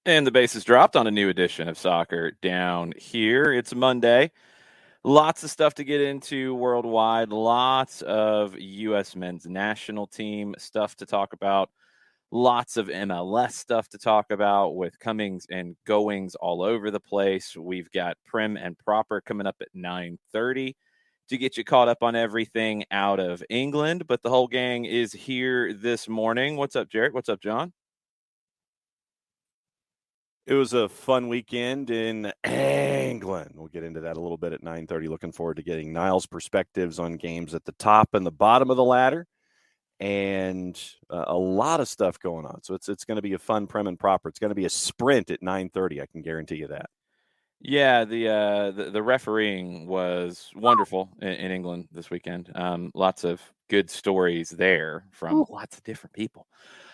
And the base is dropped on a new edition of Soccer Down Here. It's Monday. Lots of stuff to get into worldwide. Lots of U.S. men's national team stuff to talk about. Lots of MLS stuff to talk about with comings and goings all over the place. We've got Prem and Proper coming up at 9:30 to get you caught up on everything out of England. But the whole gang is here this morning. What's up, Jarrett? What's up, John? It was a fun weekend in England. We'll get into that a little bit at 9:30. Looking forward to getting Niall's perspectives on games at the top and the bottom of the ladder, and a lot of stuff going on. So it's going to be a fun Prem and Proper. It's going to be a sprint at 9:30. I can guarantee you that. Yeah, the refereeing was wonderful in England this weekend. Lots of good stories there from lots of different people.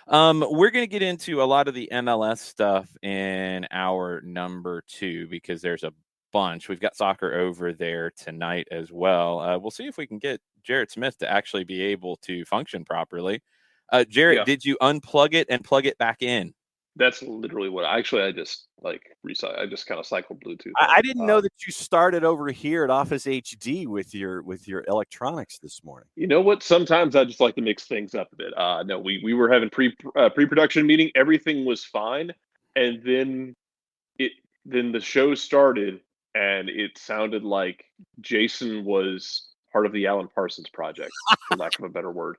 We're going to get into a lot of the MLS stuff in hour number 2 because there's a bunch. We've got soccer over there tonight as well. We'll see if we can get Jarrett Smith to actually be able to function properly. Jarrett, did you unplug it and plug it back in? That's literally what I just I just kind of cycled Bluetooth. I didn't know that you started over here at Office HD with your electronics this morning. You know what? Sometimes I just like to mix things up a bit. No, we were having pre-production meeting. Everything was fine, and then the show started, and it sounded like Jason was part of the Alan Parsons project, for lack of a better word.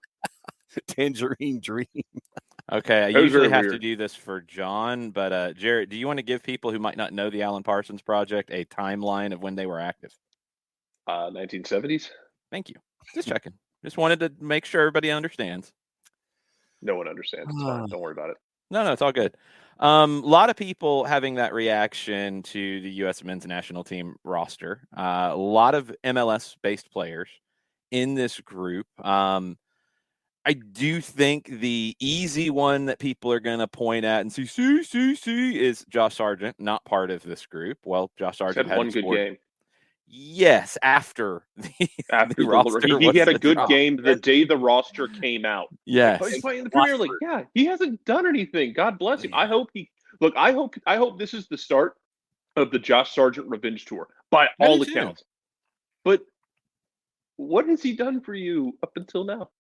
Tangerine Dream. Okay, I usually have to do this for John, but Jarrett, do you want to give people who might not know the Alan Parsons Project a timeline of when they were active? 1970s. Thank you. Just checking. Just wanted to make sure everybody understands. No one understands. It's fine. Don't worry about it. No, it's all good. A lot of people having that reaction to the U.S. men's national team roster. A lot of MLS-based players in this group. I do think the easy one that people are going to point at and see is Josh Sargent, not part of this group. Well, Josh Sargent had one good game. Yes, after the roster. He had a good game the day the roster came out. Yes. He's playing in the Premier League. Yeah, he hasn't done anything. God bless him. I hope this is the start of the Josh Sargent revenge tour by all accounts. But what has he done for you up until now?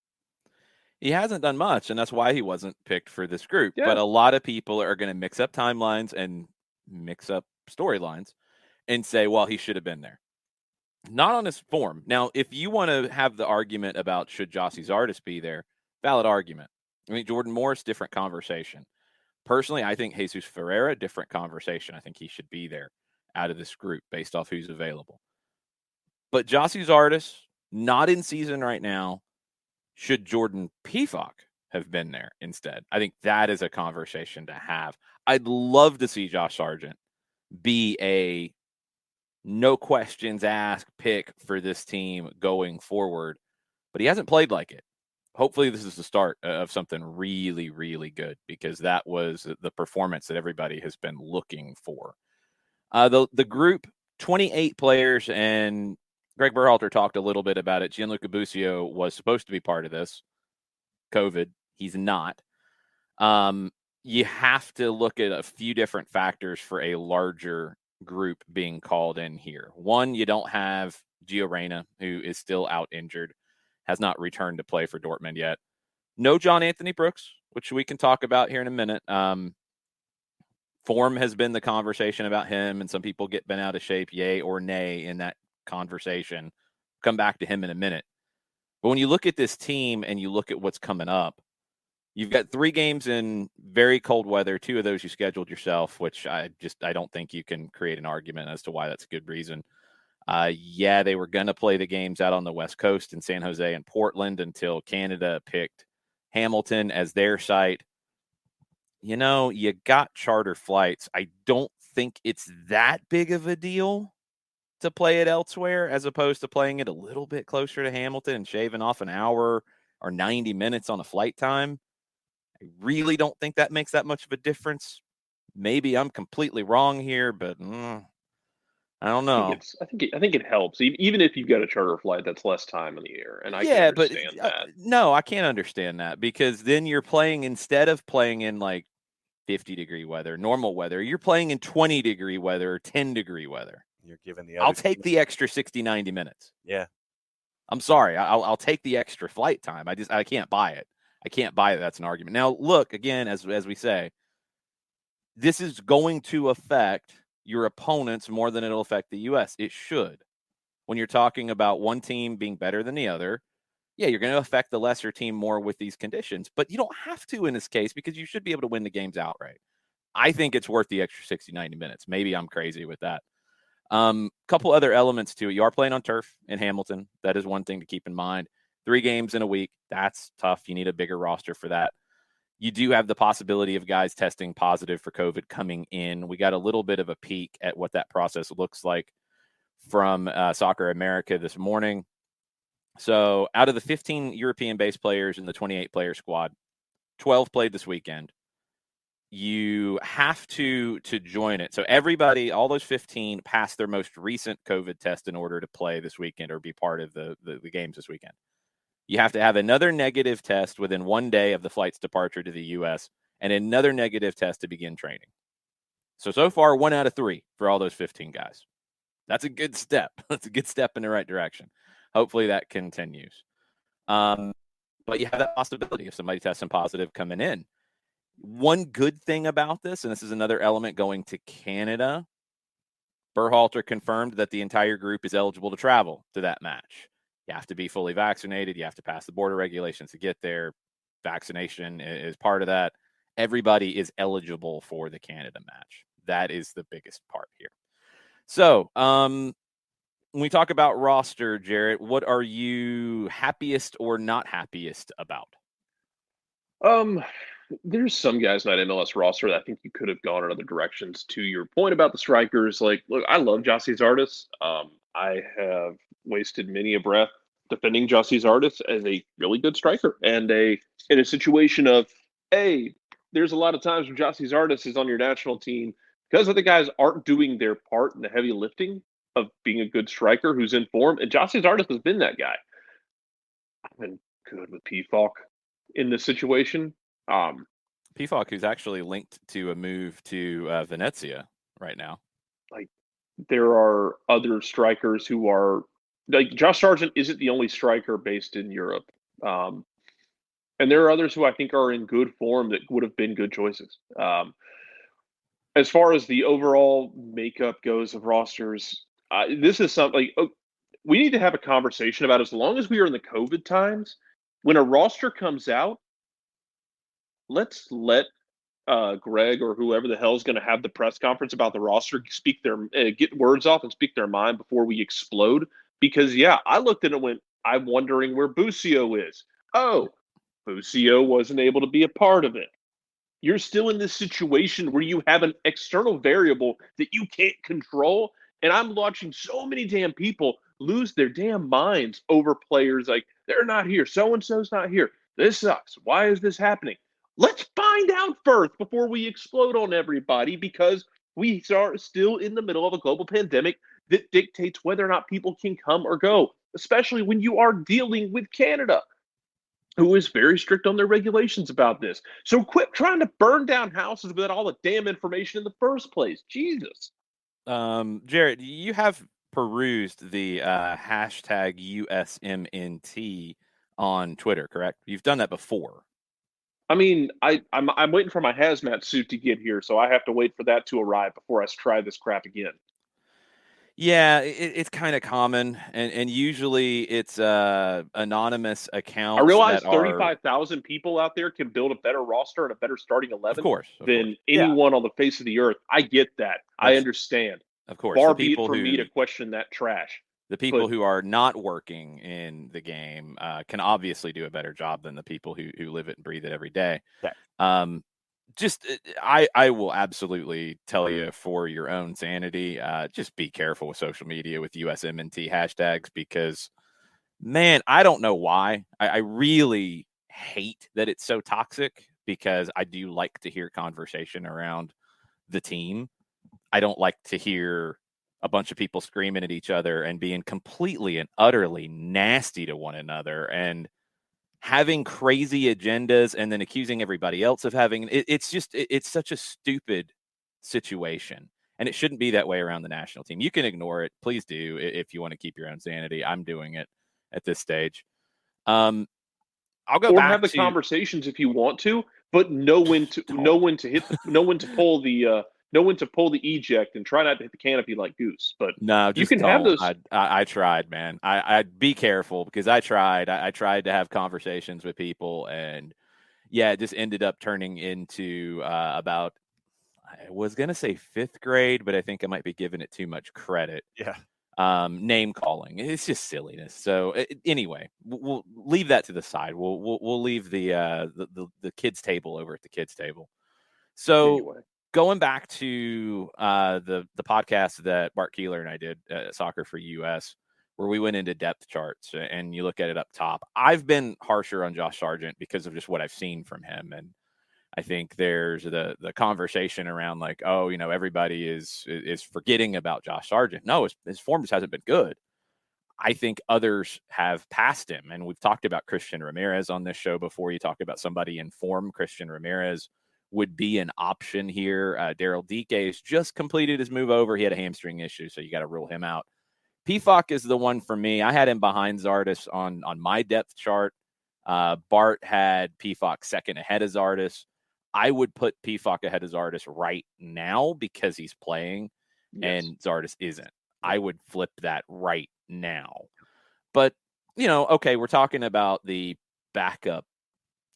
He hasn't done much, and that's why he wasn't picked for this group. Yeah. But a lot of people are going to mix up timelines and mix up storylines and say, well, he should have been there. Not on his form. Now, if you want to have the argument about should Gyasi Zardes be there, valid argument. I mean, Jordan Morris, different conversation. Personally, I think Jesus Ferreira, different conversation. I think he should be there out of this group based off who's available. But Gyasi Zardes, not in season right now. Should Jordan Pefok have been there instead? I think that is a conversation to have. I'd love to see Josh Sargent be a no questions asked pick for this team going forward, but he hasn't played like it. Hopefully this is the start of something really, really good because that was the performance that everybody has been looking for. The group, 28 players, and Greg Berhalter talked a little bit about it. Gianluca Busio was supposed to be part of this. COVID, he's not. You have to look at a few different factors for a larger group being called in here. One, you don't have Gio Reyna, who is still out injured, has not returned to play for Dortmund yet. No John Anthony Brooks, which we can talk about here in a minute. Form has been the conversation about him, and some people get bent out of shape, yay or nay, in that conversation. Come back to him in a minute. But when you look at this team and you look at what's coming up, you've got 3 games in very cold weather. 2 of those you scheduled yourself, which I don't think you can create an argument as to why that's a good reason. They were going to play the games out on the West Coast in San Jose and Portland until Canada picked Hamilton as their site. You know, you got charter flights. I don't think it's that big of a deal to play it elsewhere as opposed to playing it a little bit closer to Hamilton and shaving off an hour or 90 minutes on the flight time. I really don't think that makes that much of a difference. Maybe I'm completely wrong here, but I don't know. I think it helps, even if you've got a charter flight that's less time in the air. And I can understand that. No, I can't understand that because then you're playing, instead of playing in like 50-degree weather, normal weather. You're playing in 20-degree weather or 10-degree weather. You're giving the I'll take the extra 60, 90 minutes. Yeah. I'm sorry. I'll take the extra flight time. I can't buy it. I can't buy it. That's an argument. Now, look, again, as we say, this is going to affect your opponents more than it'll affect the U.S. It should. When you're talking about one team being better than the other, yeah, you're going to affect the lesser team more with these conditions, but you don't have to in this case because you should be able to win the games outright. I think it's worth the extra 60, 90 minutes. Maybe I'm crazy with that. Couple other elements to it. You are playing on turf in Hamilton. That is one thing to keep in mind. 3 games in a week. That's tough. You need a bigger roster for that. You do have the possibility of guys testing positive for COVID coming in. We got a little bit of a peek at what that process looks like from Soccer America this morning. So out of the 15 European-based players in the 28-player squad, 12 played this weekend. You have to join it. So everybody, all those 15, passed their most recent COVID test in order to play this weekend or be part of the games this weekend. You have to have another negative test within 1 day of the flight's departure to the U.S. and another negative test to begin training. So far, 1 out of 3 for all those 15 guys. That's a good step. That's a good step in the right direction. Hopefully that continues. But you have that possibility of somebody testing positive coming in. One good thing about this, and this is another element going to Canada, Berhalter confirmed that the entire group is eligible to travel to that match. You have to be fully vaccinated. You have to pass the border regulations to get there. Vaccination is part of that. Everybody is eligible for the Canada match. That is the biggest part here. So, when we talk about roster, Jarrett, what are you happiest or not happiest about? There's some guys in that MLS roster that I think you could have gone in other directions. To your point about the strikers, like, look, I love Chelsea Zardes. I have wasted many a breath defending Chelsea Zardes as a really good striker, and in a situation of, hey, there's a lot of times when Chelsea Zardes is on your national team because other guys aren't doing their part in the heavy lifting of being a good striker who's in form, and Chelsea Zardes has been that guy. I've been good with P-Falk in this situation. P-Falk, who's actually linked to a move to Venezia right now. Like, there are other strikers who are like Josh Sargent isn't the only striker based in Europe, and there are others who I think are in good form that would have been good choices. As far as the overall makeup goes of rosters, this is something we need to have a conversation about. As long as we are in the COVID times, when a roster comes out, let's let Greg or whoever the hell is going to have the press conference about the roster speak their get words off and speak their mind before we explode. Because yeah, I looked at it and went, I'm wondering where Busio is. Oh, Busio wasn't able to be a part of it. You're still in this situation where you have an external variable that you can't control. And I'm watching so many damn people lose their damn minds over players like, they're not here. So-and-so's not here. This sucks. Why is this happening? Let's find out first before we explode on everybody, because we are still in the middle of a global pandemic that dictates whether or not people can come or go, especially when you are dealing with Canada, who is very strict on their regulations about this. So quit trying to burn down houses without all the damn information in the first place. Jesus. Jarrett, you have perused the hashtag USMNT on Twitter, correct? You've done that before. I mean, I'm waiting for my hazmat suit to get here, so I have to wait for that to arrive before I try this crap again. Yeah, it's kind of common, and usually it's anonymous accounts. I realize 35,000 people out there can build a better roster and a better starting 11 than anyone on the face of the earth. I get that. I understand. Of course. Far be it from me to question that trash. The people who are not working in the game can obviously do a better job than the people who live it and breathe it every day. Okay. I will absolutely tell you, for your own sanity, just be careful with social media with USMNT hashtags, because, man, I don't know why. I really hate that it's so toxic, because I do like to hear conversation around the team. I don't like to hear a bunch of people screaming at each other and being completely and utterly nasty to one another. And having crazy agendas and then accusing everybody else of having it's such a stupid situation, and it shouldn't be that way around the national team. You can ignore it, please do, if you want to keep your own sanity. I'm doing it at this stage. I'll go back have the to conversations if you want to, but know when to pull the eject and try not to hit the canopy like Goose. But no, you just can don't. have those. I tried, man. I'd be careful because I tried. I tried to have conversations with people, and yeah, it just ended up turning into about, I was going to say 5th grade, but I think I might be giving it too much credit. Yeah. Name calling. It's just silliness. So anyway, we'll leave that to the side. We'll leave the kids table over at the kids table. So Anyway. Going back to the podcast that Bart Keeler and I did, Soccer for US, where we went into depth charts, and you look at it up top. I've been harsher on Josh Sargent because of just what I've seen from him, and I think there's the conversation around like, oh, everybody is forgetting about Josh Sargent. No, his form just hasn't been good. I think others have passed him, and we've talked about Christian Ramirez on this show before. You talk about somebody in form. Christian Ramirez would be an option here. Daryl Dike has just completed his move over. He had a hamstring issue, so you got to rule him out. Pefok is the one for me. I had him behind Zardes on my depth chart. Bart had Pefok second ahead of Zardes. I would put Pefok ahead of Zardes right now because he's playing, and Zardes isn't. I would flip that right now. But, okay, we're talking about the backup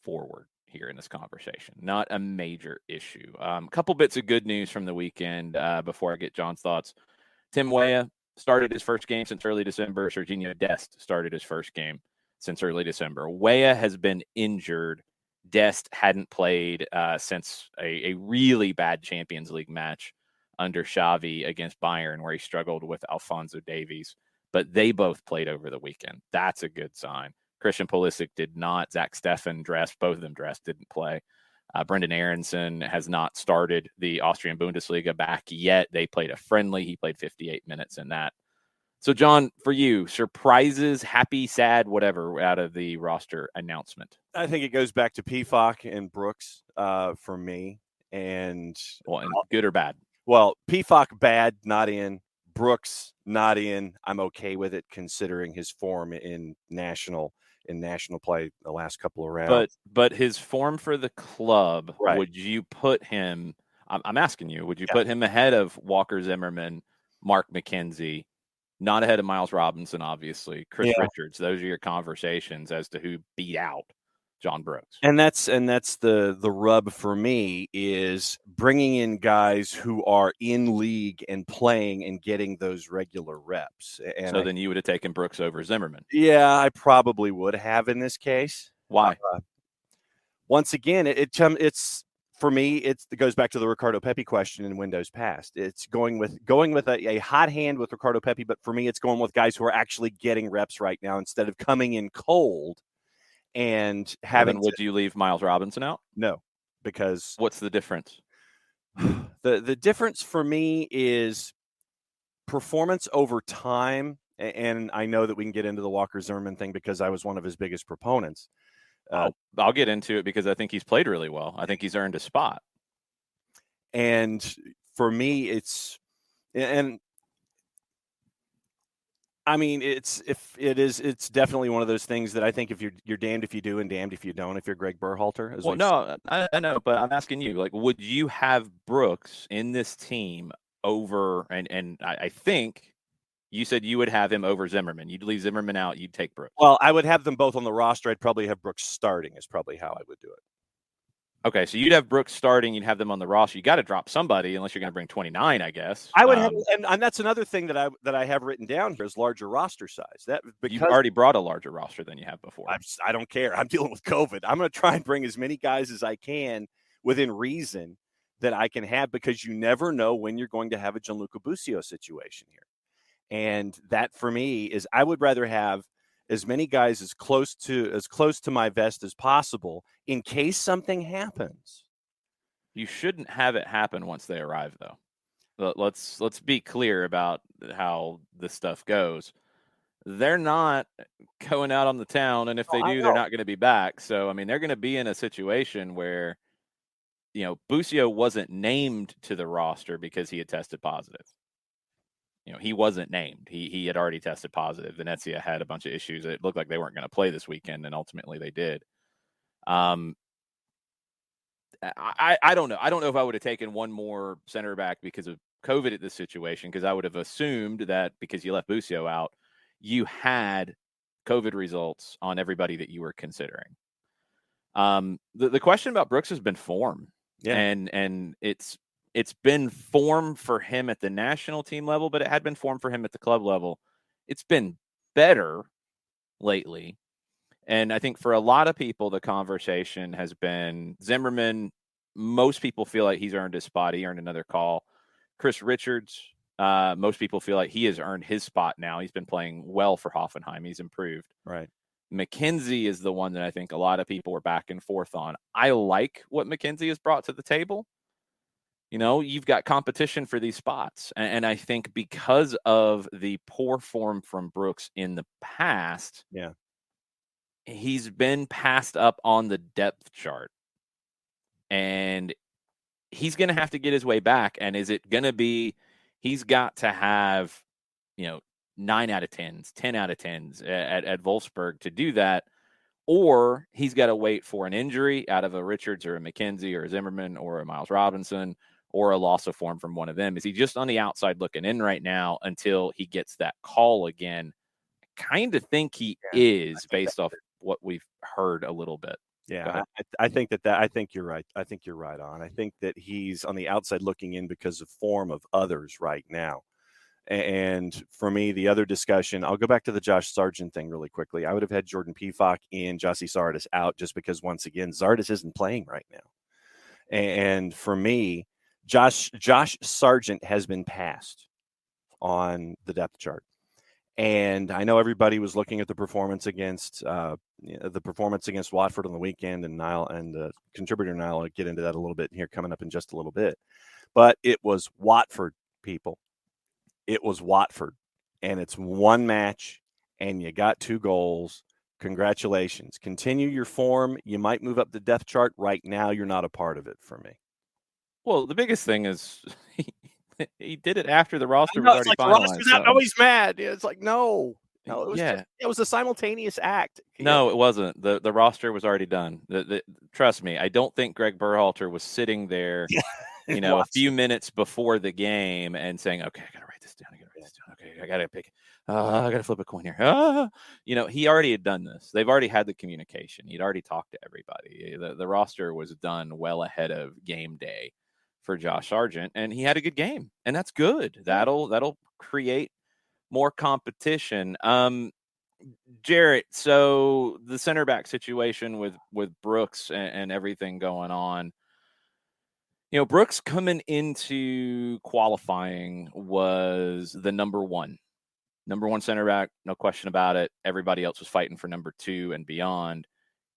forward here in this conversation. Not a major issue. A couple bits of good news from the weekend before I get John's thoughts. Tim Weah started his first game since early December. Serginho Dest started his first game since early December. Weah has been injured. Dest hadn't played since a really bad Champions League match under Xavi against Bayern, where he struggled with Alphonso Davies. But they both played over the weekend. That's a good sign. Christian Pulisic did not. Zach Steffen dressed. Both of them dressed, didn't play. Brendan Aronson has not started the Austrian Bundesliga back yet. They played a friendly. He played 58 minutes in that. So, John, for you, surprises, happy, sad, whatever, out of the roster announcement? I think it goes back to Pefok and Brooks for me. And good or bad? Well, Pefok bad, not in. Brooks not in. I'm okay with it considering his form in national play the last couple of rounds. But his form for the club, right. Would you put him? I'm asking you. Would you put him ahead of Walker Zimmerman, Mark McKenzie? Not ahead of Miles Robinson, obviously. Chris Richards. Those are your conversations as to who beat out John Brooks. And that's the rub for me, is bringing in guys who are in league and playing and getting those regular reps. And so then you would have taken Brooks over Zimmerman. Yeah, I probably would have in this case. Why? Once again, it's for me. It goes back to the Ricardo Pepi question in Windows Past. It's going with a hot hand with Ricardo Pepi, but for me, it's going with guys who are actually getting reps right now instead of coming in cold. And having would you leave Miles Robinson out? No, because what's the difference? The difference for me is performance over time, and I know that we can get into the Walker Zimmerman thing because I was one of his biggest proponents. I'll get into it because I think he's played really well. I think he's earned a spot. And for me, I mean, it's definitely one of those things that I think if you're damned if you do and damned if you don't, if you're Greg Berhalter. Well, no, I know, but I'm asking you, like, would you have Brooks in this team over, and I think you said you would have him over Zimmerman. You'd leave Zimmerman out, you'd take Brooks. Well, I would have them both on the roster. I'd probably have Brooks starting is probably how I would do it. Okay, so you'd have Brooks starting, you'd have them on the roster. You got to drop somebody unless you're going to bring 29, I guess. I would have, and that's another thing that I have written down here is larger roster size. That because you've already brought a larger roster than you have before. I don't care. I'm dealing with COVID. I'm going to try and bring as many guys as I can within reason that I can have, because you never know when you're going to have a Gianluca Busio situation here. And that for me is, I would rather have as many guys as close to my vest as possible in case something happens. You shouldn't have it happen once they arrive, though. Let's be clear about how this stuff goes. they're not going out on the town, and if they do, they're not going to be back. So, I mean, they're going to be in a situation where, Busio wasn't named to the roster because he had tested positive. He wasn't named. He had already tested positive. Venezia had a bunch of issues. It looked like they weren't going to play this weekend, and ultimately they did. I don't know. I don't know if I would have taken one more center back because of COVID at this situation, because I would have assumed that because you left Busio out, you had COVID results on everybody that you were considering. The question about Brooks has been form. Yeah. And it's been form for him at the national team level, but it had been form for him at the club level. It's been better lately. And I think for a lot of people, the conversation has been Zimmerman. Most people feel like he's earned his spot. He earned another call. Chris Richards, most people feel like he has earned his spot now. He's been playing well for Hoffenheim. He's improved. Right. McKenzie is the one that I think a lot of people were back and forth on. I like what McKenzie has brought to the table. You've got competition for these spots. And I think because of the poor form from Brooks in the past, he's been passed up on the depth chart. And he's going to have to get his way back. And is it going to be, he's got to have, 9 out of 10s, 10 out of 10s at Wolfsburg to do that, or he's got to wait for an injury out of a Richards or a McKenzie or a Zimmerman or a Miles Robinson or a loss of form from one of them. Is he just on the outside looking in right now until he gets that call again? I kind of think he is, based off what we've heard a little bit. Yeah, I think I think you're right. I think you're right on. I think that he's on the outside looking in because of form of others right now. And for me, the other discussion, I'll go back to the Josh Sargent thing really quickly. I would have had Jordan Pefok in, Jossie Zardes out, just because, once again, Zardes isn't playing right now. And for me, Josh Sargent has been passed on the depth chart. And I know everybody was looking at the performance against Watford on the weekend, and Niall and contributor Niall will get into that a little bit here coming up in just a little bit. But it was Watford, people. It was Watford, and it's one match, and you got 2 goals. Congratulations. Continue your form. You might move up the depth chart. Right now, you're not a part of it for me. Well, the biggest thing is he did it after the roster was already finalized. The roster's out. Oh, he's mad. It's like, no, it was a simultaneous act. No, it wasn't. The roster was already done. Trust me, I don't think Greg Berhalter was sitting there, a few minutes before the game and saying, okay, I got to write this down. Okay, I got to pick. I got to flip a coin here. He already had done this. They've already had the communication. He'd already talked to everybody. The roster was done well ahead of game day for Josh Sargent, and he had a good game, and that's good. That'll create more competition. Jarrett, so the center back situation with Brooks and everything going on, Brooks coming into qualifying was the number one center back, no question about it. Everybody else was fighting for number 2 and beyond.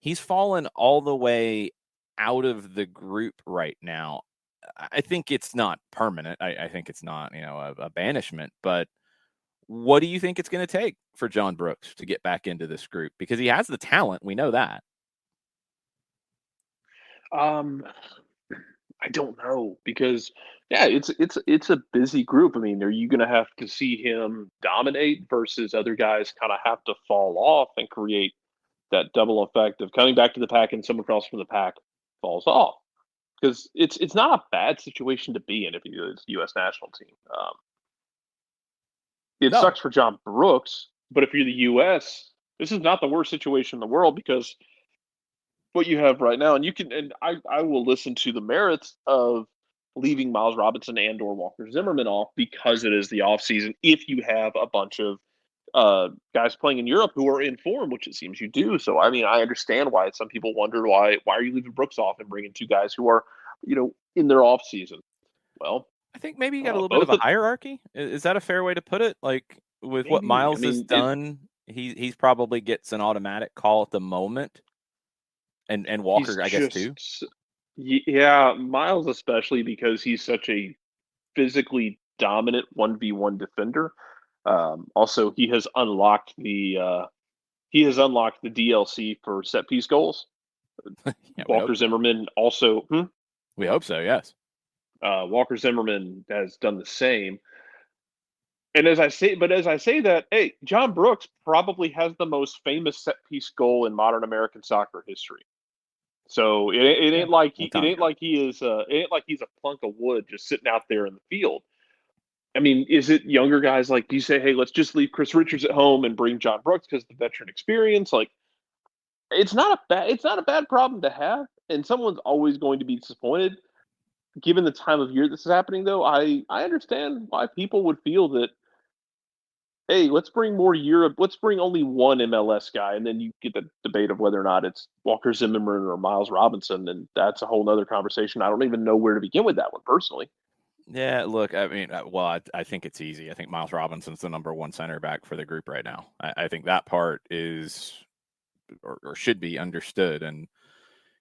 He's fallen all the way out of the group right now. I think it's not permanent. I think it's not, a banishment, but what do you think it's going to take for John Brooks to get back into this group? Because he has the talent. We know that. I don't know, because it's a busy group. I mean, are you going to have to see him dominate versus other guys kind of have to fall off and create that double effect of coming back to the pack and someone else from the pack falls off? Because it's not a bad situation to be in if you're the U.S. national team. It sucks for John Brooks, but if you're the U.S., this is not the worst situation in the world, because what you have right now, and I will listen to the merits of leaving Miles Robinson and or Walker Zimmerman off because it is the off season. If you have a bunch of guys playing in Europe who are in form, which it seems you do. So, I mean, I understand why some people wonder why are you leaving Brooks off and bringing 2 guys who are, in their off season. Well, I think maybe you got a little bit of a hierarchy. Is that a fair way to put it? Like with maybe, what Miles has done, he's probably gets an automatic call at the moment. And Walker, I guess, too. Yeah, Miles especially, because he's such a physically dominant 1v1 defender. Also, he has unlocked the DLC for set piece goals. Yeah, Walker Zimmerman also. We hope so. Yes. Walker Zimmerman has done the same. And as I say that, hey, John Brooks probably has the most famous set piece goal in modern American soccer history. So it ain't like he's a plunk of wood just sitting out there in the field. I mean, is it younger guys like, do you say, hey, let's just leave Chris Richards at home and bring John Brooks because of the veteran experience? Like, it's not a bad problem to have, and someone's always going to be disappointed. Given the time of year this is happening, though, I understand why people would feel that, hey, let's bring more Europe. Let's bring only one MLS guy, and then you get the debate of whether or not it's Walker Zimmerman or Miles Robinson, and that's a whole other conversation. I don't even know where to begin with that one personally. Yeah, look, I mean, well, I think it's easy. I think Miles Robinson's the number one center back for the group right now. I think that part is or should be understood. And,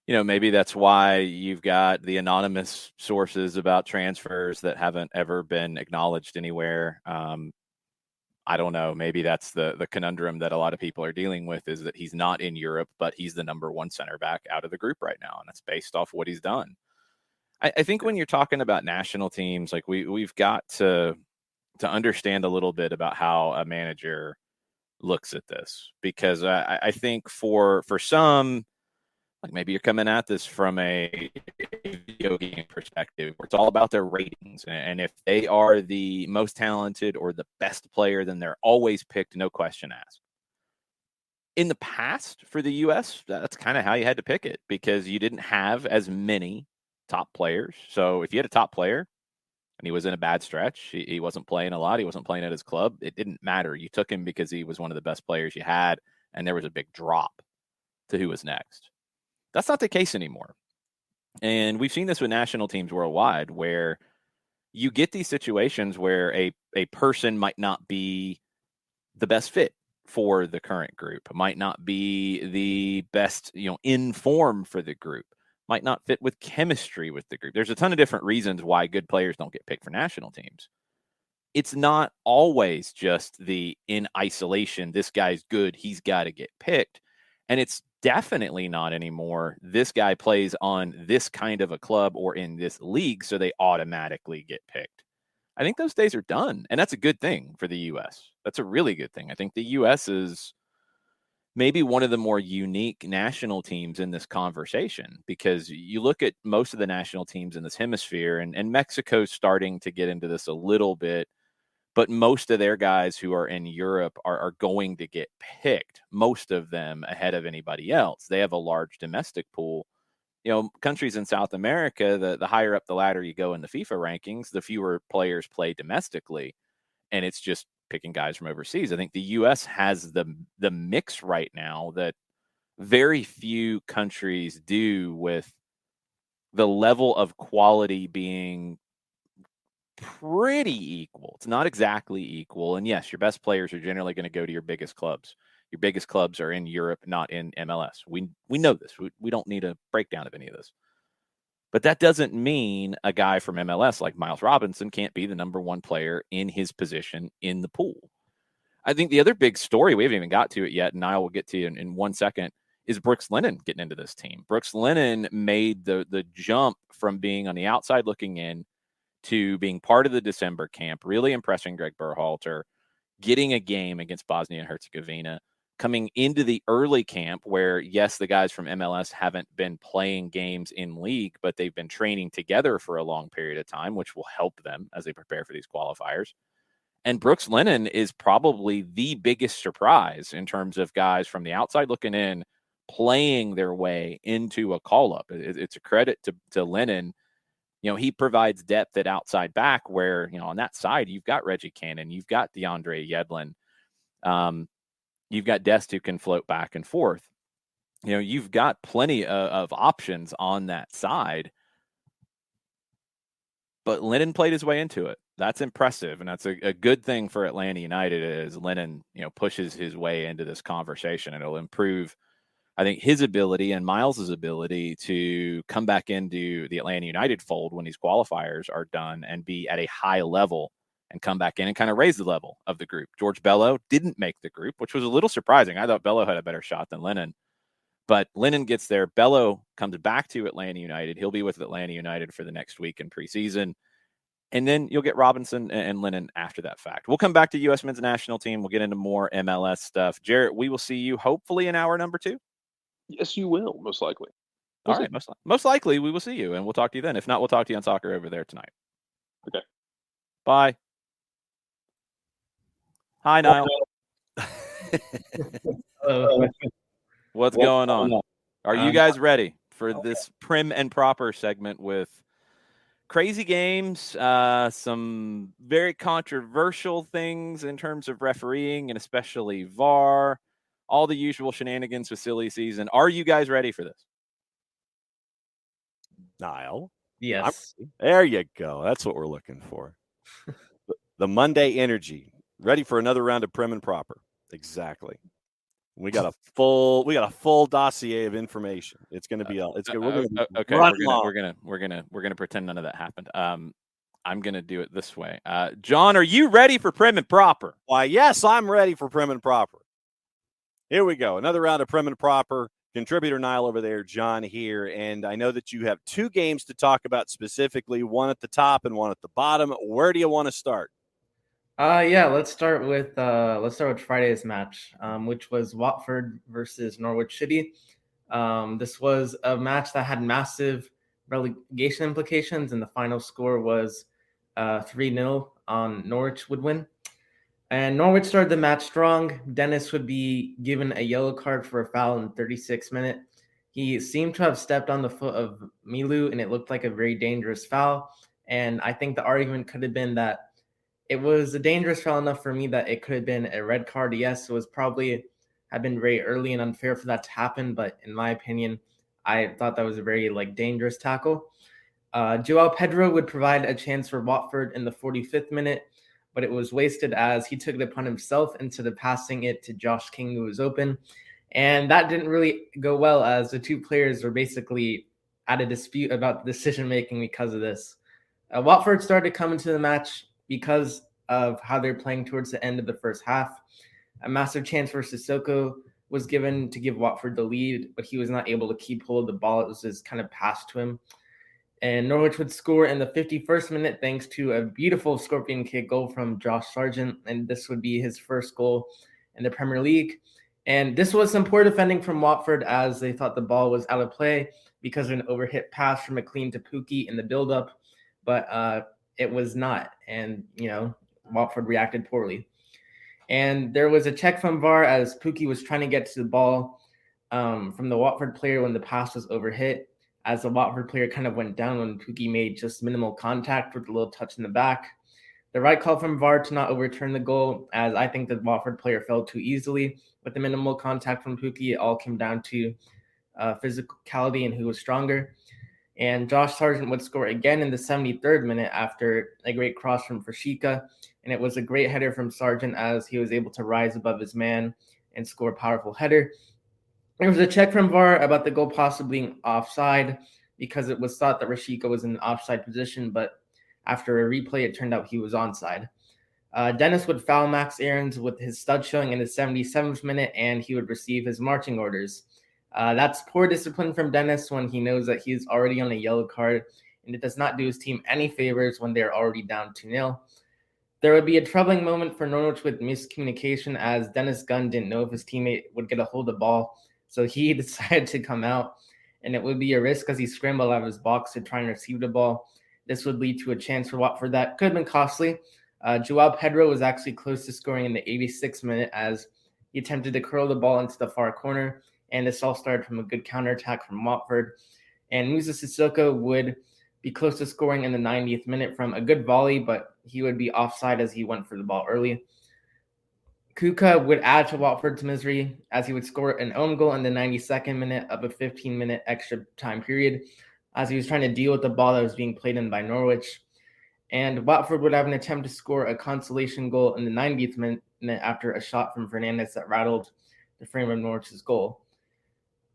maybe that's why you've got the anonymous sources about transfers that haven't ever been acknowledged anywhere. I don't know. Maybe that's the conundrum that a lot of people are dealing with, is that he's not in Europe, but he's the number one center back out of the group right now. And that's based off what he's done. I think when you're talking about national teams, like we've got to understand a little bit about how a manager looks at this, because I think for some, like maybe you're coming at this from a video game perspective where it's all about their ratings. And if they are the most talented or the best player, then they're always picked, no question asked. In the past for the U.S., that's kind of how you had to pick it, because you didn't have as many top players. So if you had a top player and he was in a bad stretch, he wasn't playing a lot, he wasn't playing at his club, it didn't matter. You took him because he was one of the best players you had, and there was a big drop to who was next. That's not the case anymore. And we've seen this with national teams worldwide, where you get these situations where a person might not be the best fit for the current group, might not be the best, in form for the group, might not fit with chemistry with the group. There's a ton of different reasons why good players don't get picked for national teams. It's not always just the in isolation, this guy's good, he's got to get picked. And it's definitely not anymore, this guy plays on this kind of a club or in this league, so they automatically get picked. I think those days are done, and that's a good thing for the U.S. That's a really good thing. I think the U.S. is maybe one of the more unique national teams in this conversation, because you look at most of the national teams in this hemisphere, and Mexico's starting to get into this a little bit, but most of their guys who are in Europe are going to get picked, most of them ahead of anybody else. They have a large domestic pool. Countries in South America, the higher up the ladder you go in the FIFA rankings, the fewer players play domestically, and it's just picking guys from overseas. I think the U.S. has the mix right now that very few countries do, with the level of quality being pretty equal. It's not exactly equal. And yes, your best players are generally going to go to your biggest clubs. Your biggest clubs are in Europe, not in MLS. We know this. We don't need a breakdown of any of this. But that doesn't mean a guy from MLS like Miles Robinson can't be the number one player in his position in the pool. I think the other big story, we haven't even got to it yet, and I will get to you in 1 second, is Brooks Linden getting into this team. Brooks Linden made the jump from being on the outside looking in to being part of the December camp, really impressing Greg Berhalter, getting a game against Bosnia and Herzegovina, coming into the early camp where, yes, the guys from MLS haven't been playing games in league, but they've been training together for a long period of time, which will help them as they prepare for these qualifiers. And Brooks Linden is probably the biggest surprise in terms of guys from the outside looking in playing their way into a call-up. It's a credit to Linden. He provides depth at outside back where, on that side, you've got Reggie Cannon, you've got DeAndre Yedlin, you've got Dest who can float back and forth. You've got plenty of options on that side. But Linden played his way into it. That's impressive, and that's a good thing for Atlanta United, as Linden, pushes his way into this conversation, and it'll improve, I think, his ability and Miles's ability to come back into the Atlanta United fold when these qualifiers are done and be at a high level and come back in and kind of raise the level of the group. George Bello didn't make the group, which was a little surprising. I thought Bello had a better shot than Linden. But Linden gets there. Bello comes back to Atlanta United. He'll be with Atlanta United for the next week in preseason. And then you'll get Robinson and Linden after that fact. We'll come back to U.S. men's national team. We'll get into more MLS stuff. Jarrett, we will see you hopefully in hour number 2. Yes, you will, most likely. All right, most likely we will see you, and we'll talk to you then. If not, we'll talk to you on Soccer Over There tonight. Okay. Bye. Hi, Niall. What's going on? Are you guys ready for this Prim and Proper segment with crazy games, some very controversial things in terms of refereeing and especially VAR, all the usual shenanigans with silly season? Are you guys ready for this? Niall? Yes. There you go. That's what we're looking for. The Monday energy. Ready for another round of Prim and Proper. Exactly. We got a full dossier of information. It's going to be okay. We're gonna pretend none of that happened. I'm gonna do it this way. John, are you ready for Prim and Proper? Why, yes, I'm ready for Prim and Proper. Here we go. Another round of Prim and Proper. Contributor Niall over there, John here, and I know that you have 2 games to talk about specifically, one at the top and one at the bottom. Where do you want to start? Let's start with Friday's match, which was Watford versus Norwich City. This was a match that had massive relegation implications, and the final score was 3-0 on Norwich would win. And Norwich started the match strong. Dennis would be given a yellow card for a foul in the 36th minute. He seemed to have stepped on the foot of Milu, and it looked like a very dangerous foul. And I think the argument could have been that it was a dangerous foul enough for me that it could have been a red card. Yes, it was probably had been very early and unfair for that to happen. But in my opinion, I thought that was a very dangerous tackle. Joao Pedro would provide a chance for Watford in the 45th minute, but it was wasted as he took it upon himself instead of passing it to Josh King, who was open. And that didn't really go well as the 2 players were basically at a dispute about the decision-making because of this. Watford started coming to the match because of how they're playing towards the end of the first half. A massive chance for Sissoko was given to give Watford the lead, but he was not able to keep hold of the ball. It was just kind of passed to him. And Norwich would score in the 51st minute thanks to a beautiful scorpion kick goal from Josh Sargent, and this would be his first goal in the Premier League. And this was some poor defending from Watford as they thought the ball was out of play because of an overhit pass from McLean to Pukki in the build-up, but it was not. And, Watford reacted poorly. And there was a check from VAR as Pukki was trying to get to the ball from the Watford player when the pass was overhit, as the Watford player kind of went down when Pukki made just minimal contact with a little touch in the back. The right call from VAR to not overturn the goal, as I think the Watford player fell too easily with the minimal contact from Pukki. It all came down to physicality and who was stronger. And Josh Sargent would score again in the 73rd minute after a great cross from Fashika. And it was a great header from Sargent as he was able to rise above his man and score a powerful header. There was a check from VAR about the goal possibly being offside because it was thought that Rashika was in an offside position, but after a replay, it turned out he was onside. Dennis would foul Max Aarons with his stud showing in the 77th minute, and he would receive his marching orders. That's poor discipline from Dennis when he knows that he's already on a yellow card, and it does not do his team any favors when they're already down 2-0. There would be a troubling moment for Norwich with miscommunication as Dennis Gunn didn't know if his teammate would get a hold of the ball, so he decided to come out, and it would be a risk as he scrambled out of his box to try and receive the ball. This would lead to a chance for Watford that could have been costly. Joao Pedro was actually close to scoring in the 86th minute as he attempted to curl the ball into the far corner, and this all started from a good counterattack from Watford. And Musa Sissoko would be close to scoring in the 90th minute from a good volley, but he would be offside as he went for the ball early. Kuka would add to Watford's misery as he would score an own goal in the 92nd minute of a 15-minute extra time period as he was trying to deal with the ball that was being played in by Norwich. And Watford would have an attempt to score a consolation goal in the 90th minute after a shot from Fernandez that rattled the frame of Norwich's goal.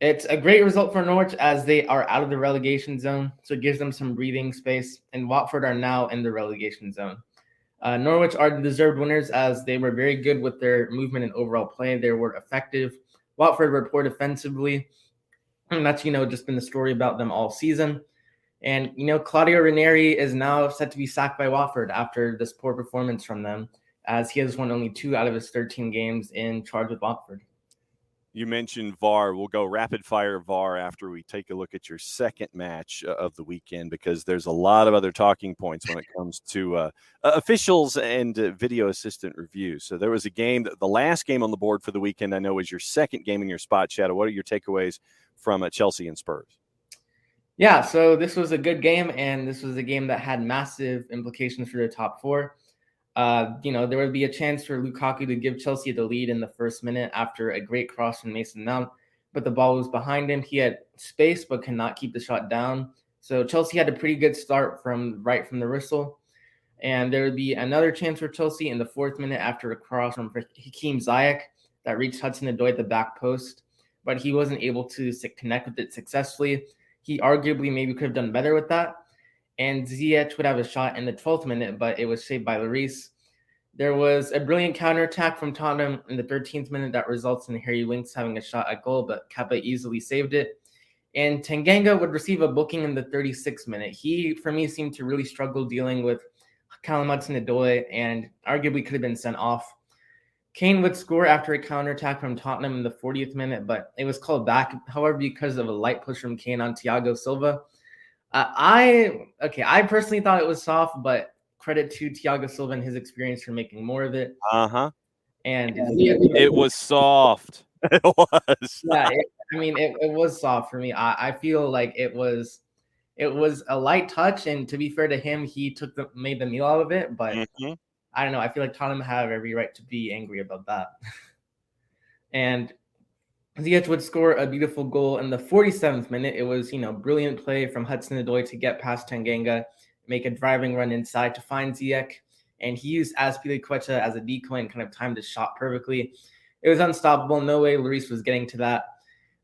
It's a great result for Norwich as they are out of the relegation zone, so it gives them some breathing space, and Watford are now in the relegation zone. Norwich are the deserved winners as they were very good with their movement and overall play. They were effective. Watford were poor defensively. And that's, just been the story about them all season. And, Claudio Ranieri is now set to be sacked by Watford after this poor performance from them, as he has won only 2 out of his 13 games in charge with Watford. You mentioned VAR. We'll go rapid fire VAR after we take a look at your second match of the weekend, because there's a lot of other talking points when it comes to officials and video assistant review. So there was a game, the last game on the board for the weekend, I know, was your second game in your spot, Shadow. What are your takeaways from Chelsea and Spurs? Yeah, so this was a good game, and this was a game that had massive implications for the top four. There would be a chance for Lukaku to give Chelsea the lead in the first minute after a great cross from Mason Mount, but the ball was behind him. He had space but could not keep the shot down. So Chelsea had a pretty good start from the whistle. And there would be another chance for Chelsea in the 4th minute after a cross from Hakeem Ziyech that reached Hudson-Odoi at the back post, but he wasn't able to connect with it successfully. He arguably maybe could have done better with that. And Ziyech would have a shot in the 12th minute, but it was saved by Lloris. There was a brilliant counterattack from Tottenham in the 13th minute that results in Harry Winks having a shot at goal, but Kepa easily saved it. And Tanganga would receive a booking in the 36th minute. He, for me, seemed to really struggle dealing with Callum Hudson-Odoi and arguably could have been sent off. Kane would score after a counterattack from Tottenham in the 40th minute, but it was called back, however, because of a light push from Kane on Thiago Silva. I personally thought it was soft, but credit to Thiago Silva and his experience for making more of it. And it was soft. It was. Yeah, it was soft for me. I feel like it was a light touch, and to be fair to him, he made the meal out of it. But I don't know. I feel like Tottenham have every right to be angry about that. And Ziyech would score a beautiful goal in the 47th minute. It was, brilliant play from Hudson-Odoi to get past Tanganga, make a driving run inside to find Ziyech, and he used Azpilicueta as a decoy and kind of timed his shot perfectly. It was unstoppable. No way Lloris was getting to that.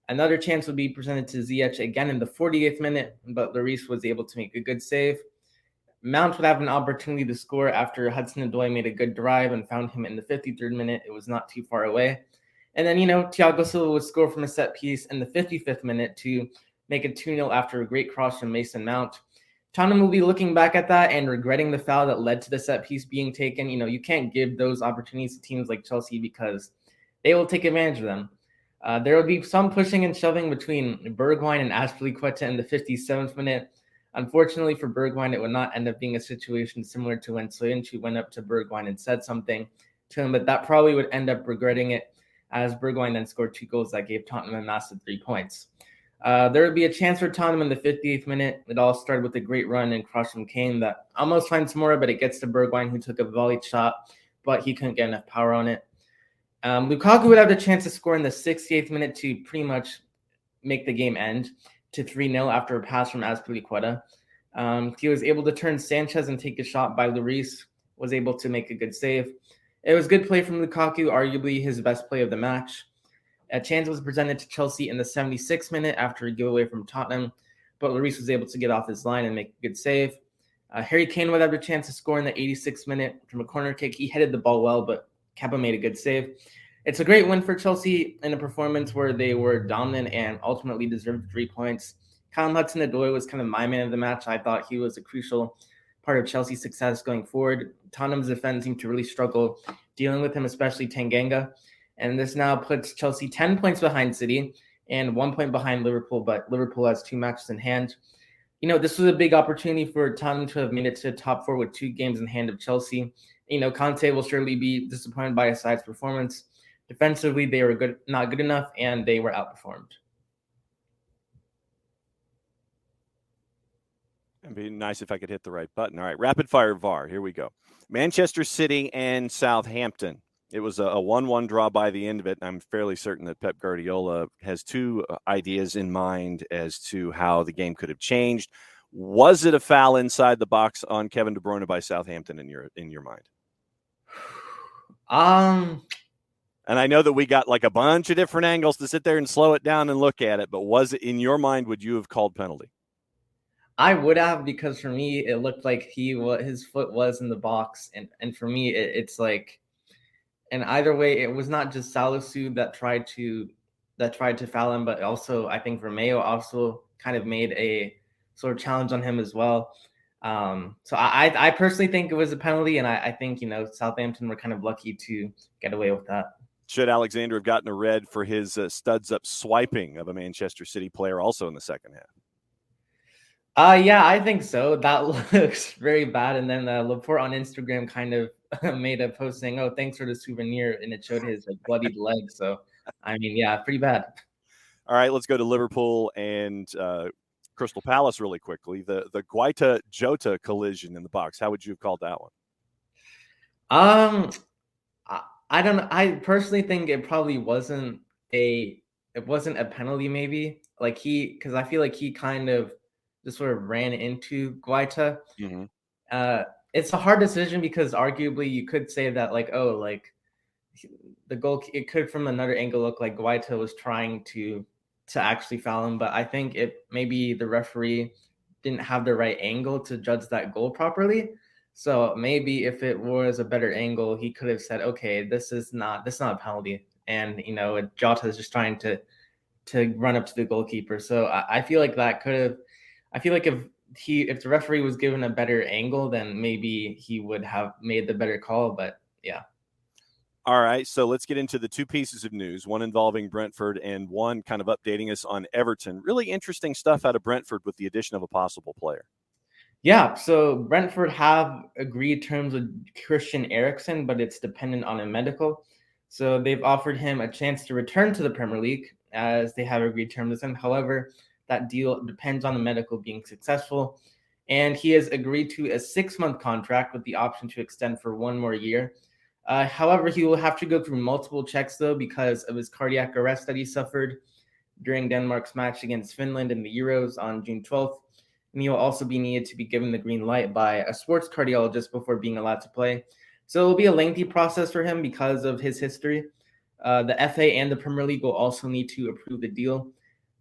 Another chance would be presented to Ziyech again in the 48th minute, but Lloris was able to make a good save. Mount would have an opportunity to score after Hudson-Odoi made a good drive and found him in the 53rd minute. It was not too far away. And then, Thiago Silva would score from a set piece in the 55th minute to make it 2-0 after a great cross from Mason Mount. Tottenham will be looking back at that and regretting the foul that led to the set piece being taken. You can't give those opportunities to teams like Chelsea because they will take advantage of them. There will be some pushing and shoving between Bergwijn and Azpilicueta in the 57th minute. Unfortunately for Bergwijn, it would not end up being a situation similar to when Soyuncu went up to Bergwijn and said something to him, but that probably would end up regretting it, as Bergwijn then scored 2 goals that gave Tottenham a massive 3 points. There would be a chance for Tottenham in the 58th minute. It all started with a great run and cross from Kane that almost finds Moura, but it gets to Bergwijn, who took a volleyed shot, but he couldn't get enough power on it. Lukaku would have the chance to score in the 68th minute to pretty much make the game end to 3-0 after a pass from Azpilicueta. He was able to turn Sanchez and take a shot by Lloris, was able to make a good save. It was good play from Lukaku, arguably his best play of the match. A chance was presented to Chelsea in the 76th minute after a giveaway from Tottenham, but Lloris was able to get off his line and make a good save. Harry Kane would have a chance to score in the 86th minute from a corner kick. He headed the ball well, but Kepa made a good save. It's a great win for Chelsea in a performance where they were dominant and ultimately deserved 3 points. Callum Hudson-Odoi was kind of my man of the match. I thought he was a crucial part of Chelsea's success going forward. Tottenham's defense seemed to really struggle dealing with him, especially Tanganga. And this now puts Chelsea 10 points behind City and 1 point behind Liverpool, but Liverpool has 2 matches in hand. This was a big opportunity for Tottenham to have made it to top 4 with 2 games in hand of Chelsea. Conte will surely be disappointed by his side's performance. Defensively, they were not good enough, and they were outperformed. It'd be nice if I could hit the right button. All right, rapid fire VAR. Here we go. Manchester City and Southampton. It was a 1-1 draw by the end of it. I'm fairly certain that Pep Guardiola has 2 ideas in mind as to how the game could have changed. Was it a foul inside the box on Kevin De Bruyne by Southampton in your mind? And I know that we got like a bunch of different angles to sit there and slow it down and look at it, but was it in your mind, would you have called penalty? I would have, because for me it looked like his foot was in the box, and for me it's like, and either way it was not just Salisu that tried to foul him, but also I think Romeo also kind of made a sort of challenge on him as well. So I personally think it was a penalty, and I think Southampton were kind of lucky to get away with that. Should Alexander have gotten a red for his studs up swiping of a Manchester City player also in the second half? Yeah, I think so. That looks very bad. And then Laporte on Instagram kind of made a post saying, "Oh, thanks for the souvenir," and it showed his bloodied leg. So, I mean, yeah, pretty bad. All right, let's go to Liverpool and Crystal Palace really quickly. The Guaita Jota collision in the box. How would you have called that one? I don't know. I personally think it probably wasn't a penalty. Maybe because I feel like he kind of just sort of ran into Guaita. Mm-hmm. It's a hard decision because arguably you could say that the goal, it could from another angle look like Guaita was trying to actually foul him, but I think maybe the referee didn't have the right angle to judge that goal properly. So maybe if it was a better angle, he could have said, "Okay, this is not a penalty," and Jota is just trying to run up to the goalkeeper. So I feel like that could have. I feel like if the referee was given a better angle, then maybe he would have made the better call. But yeah. All right, so let's get into the two pieces of news, one involving Brentford and one kind of updating us on Everton. Really interesting stuff out of Brentford with the addition of a possible player. Yeah, so Brentford have agreed terms with Christian Eriksen, but it's dependent on a medical. So they've offered him a chance to return to the Premier League as they have agreed terms with him. However, that deal depends on the medical being successful. And he has agreed to a 6-month contract with the option to extend for 1 more year. However, he will have to go through multiple checks, though, because of his cardiac arrest that he suffered during Denmark's match against Finland in the Euros on June 12th. And he will also be needed to be given the green light by a sports cardiologist before being allowed to play. So it will be a lengthy process for him because of his history. The FA and the Premier League will also need to approve the deal.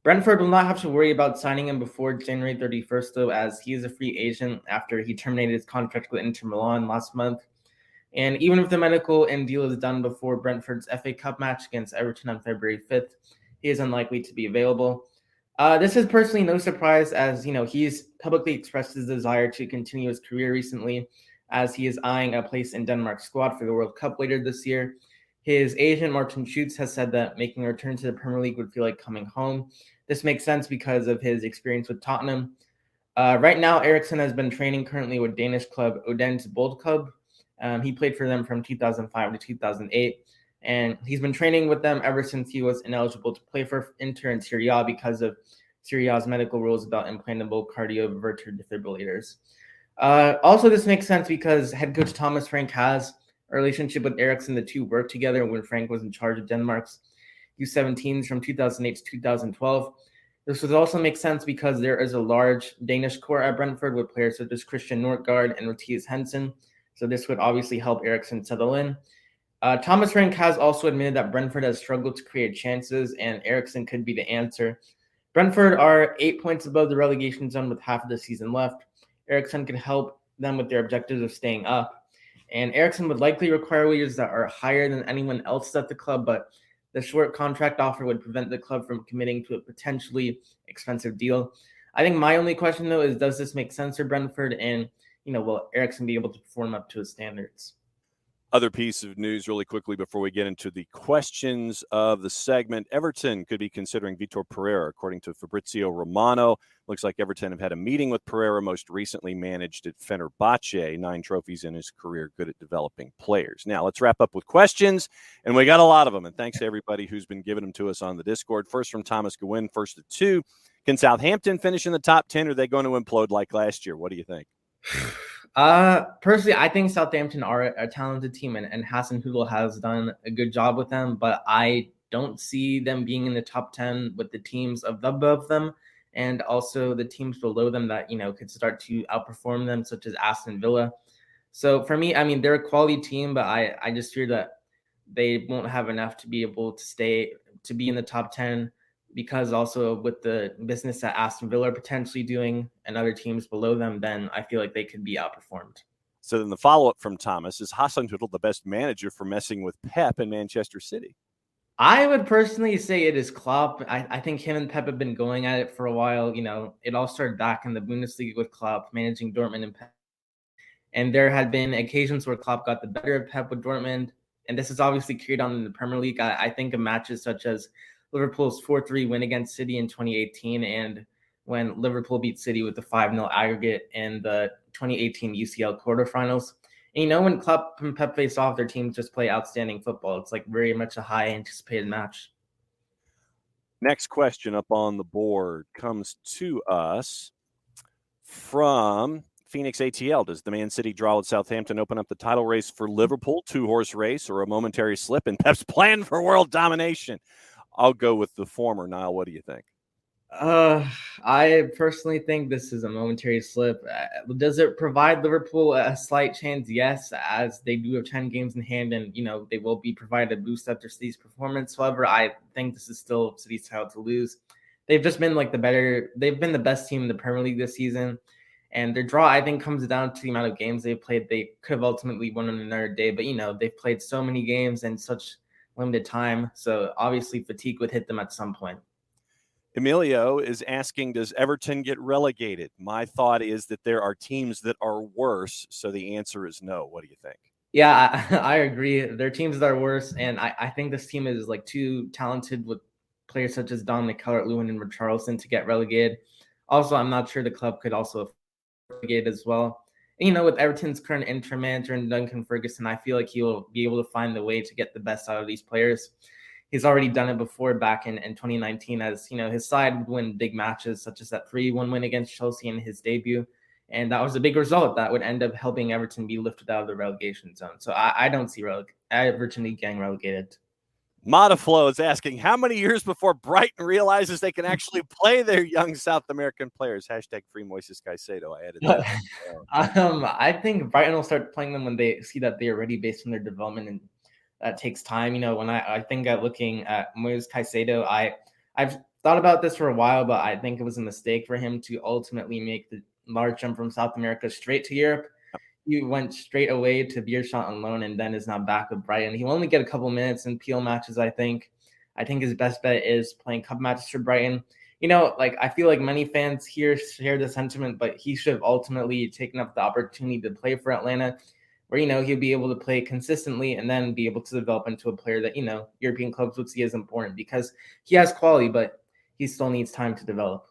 Brentford will not have to worry about signing him before January 31st, though, as he is a free agent after he terminated his contract with Inter Milan last month. And even if the medical and deal is done before Brentford's FA Cup match against Everton on February 5th, he is unlikely to be available. This is personally no surprise, as he's publicly expressed his desire to continue his career recently, as he is eyeing a place in Denmark's squad for the World Cup later this year. His agent Martin Schutz has said that making a return to the Premier League would feel like coming home. This makes sense because of his experience with Tottenham. Right now, Eriksen has been training currently with Danish club Odense Boldklub. He played for them from 2005 to 2008, and he's been training with them ever since he was ineligible to play for Inter and Serie A because of Serie A's medical rules about implantable cardioverter defibrillators. Also, this makes sense because head coach Thomas Frank has a relationship with Eriksen. The two worked together when Frank was in charge of Denmark's U17s from 2008 to 2012. This would also make sense because there is a large Danish core at Brentford with players such as Christian Nordgaard and Mathias Hensen. So this would obviously help Eriksen settle in. Thomas Frank has also admitted that Brentford has struggled to create chances, and Eriksen could be the answer. Brentford are 8 points above the relegation zone with half of the season left. Eriksen could help them with their objectives of staying up. And Eriksen would likely require wages that are higher than anyone else at the club, but the short contract offer would prevent the club from committing to a potentially expensive deal. I think my only question, though, is does this make sense for Brentford, and will Eriksen be able to perform up to his standards? Other piece of news really quickly before we get into the questions of the segment. Everton could be considering Vitor Pereira, according to Fabrizio Romano. Looks like Everton have had a meeting with Pereira, most recently managed at Fenerbahce, 9 trophies in his career, good at developing players. Now, let's wrap up with questions, and we got a lot of them, and thanks to everybody who's been giving them to us on the Discord. First from Thomas Gwynn, first of 2. Can Southampton finish in the top 10, or are they going to implode like last year? What do you think? Personally, I think Southampton are a talented team, and Hassan Hudl has done a good job with them, but I don't see them being in the top 10 with the teams above them and also the teams below them that, could start to outperform them, such as Aston Villa. So for me, I mean, they're a quality team, but I just fear that they won't have enough to be able to be in the top 10 because also with the business that Aston Villa are potentially doing and other teams below them, then I feel like they could be outperformed. So then the follow-up from Thomas is Hasenhüttl the best manager for messing with Pep in Manchester City? I would personally say it is Klopp. I think him and Pep have been going at it for a while. It all started back in the Bundesliga with Klopp managing Dortmund and Pep. And there had been occasions where Klopp got the better of Pep with Dortmund. And this is obviously carried on in the Premier League. I think of matches such as Liverpool's 4-3 win against City in 2018 and when Liverpool beat City with the 5-0 aggregate in the 2018 UCL quarterfinals. And when Klopp and Pep face off, their teams just play outstanding football. It's like very much a high anticipated match. Next question up on the board comes to us from Phoenix ATL. Does the Man City draw with Southampton open up the title race for Liverpool? 2-horse race or a momentary slip in Pep's plan for world domination? I'll go with the former. Niall, what do you think? I personally think this is a momentary slip. Does it provide Liverpool a slight chance? Yes, as they do have 10 games in hand and, they will be provided a boost after City's performance. However, I think this is still City's title to lose. They've just been they've been the best team in the Premier League this season. And their draw, I think, comes down to the amount of games they've played. They could have ultimately won on another day, but, they've played so many games in such limited time. So obviously fatigue would hit them at some point. Emilio is asking, does Everton get relegated? My thought is that there are teams that are worse, so the answer is no. What do you think? Yeah, I agree. There are teams that are worse, and I think this team is too talented with players such as Dominic Calvert-Lewin and Richarlison to get relegated. Also, I'm not sure the club could also relegate as well. And, with Everton's current interim manager and Duncan Ferguson, I feel like he will be able to find the way to get the best out of these players. He's already done it before back in 2019 as, his side would win big matches such as that 3-1 win against Chelsea in his debut. And that was a big result that would end up helping Everton be lifted out of the relegation zone. So I don't see Everton getting relegated. Modiflow is asking, how many years before Brighton realizes they can actually play their young South American players? Hashtag free Moises Caicedo. I added that. I think Brighton will start playing them when they see that they are ready based on their development, and that takes time. When I think at looking at Moises Caicedo, I've thought about this for a while, but I think it was a mistake for him to ultimately make the large jump from South America straight to Europe. He went straight away to Beershot on loan and then is now back with Brighton. He will only get a couple minutes in PL matches, I think. I think his best bet is playing cup matches for Brighton. I feel like many fans here share the sentiment, but he should have ultimately taken up the opportunity to play for Atlanta, where, he'll be able to play consistently and then be able to develop into a player that, European clubs would see as important because he has quality, but he still needs time to develop.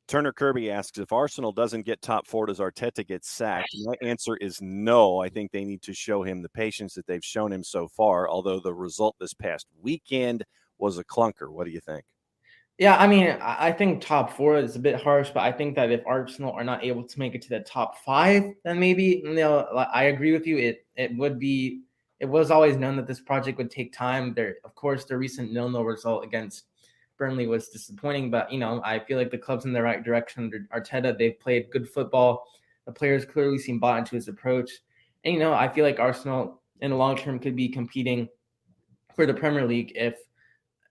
Turner Kirby asks, if Arsenal doesn't get top four, does Arteta get sacked? My answer is no. I think they need to show him the patience that they've shown him so far, although the result this past weekend was a clunker. What do you think? Yeah, I think top four is a bit harsh, but I think that if Arsenal are not able to make it to the top five, then maybe, I agree with you. It was always known that this project would take time. Of course, the recent 0-0 result against Burnley was disappointing, but, I feel like the club's in the right direction under Arteta. They've played good football. The players clearly seem bought into his approach. And, I feel like Arsenal in the long term could be competing for the Premier League if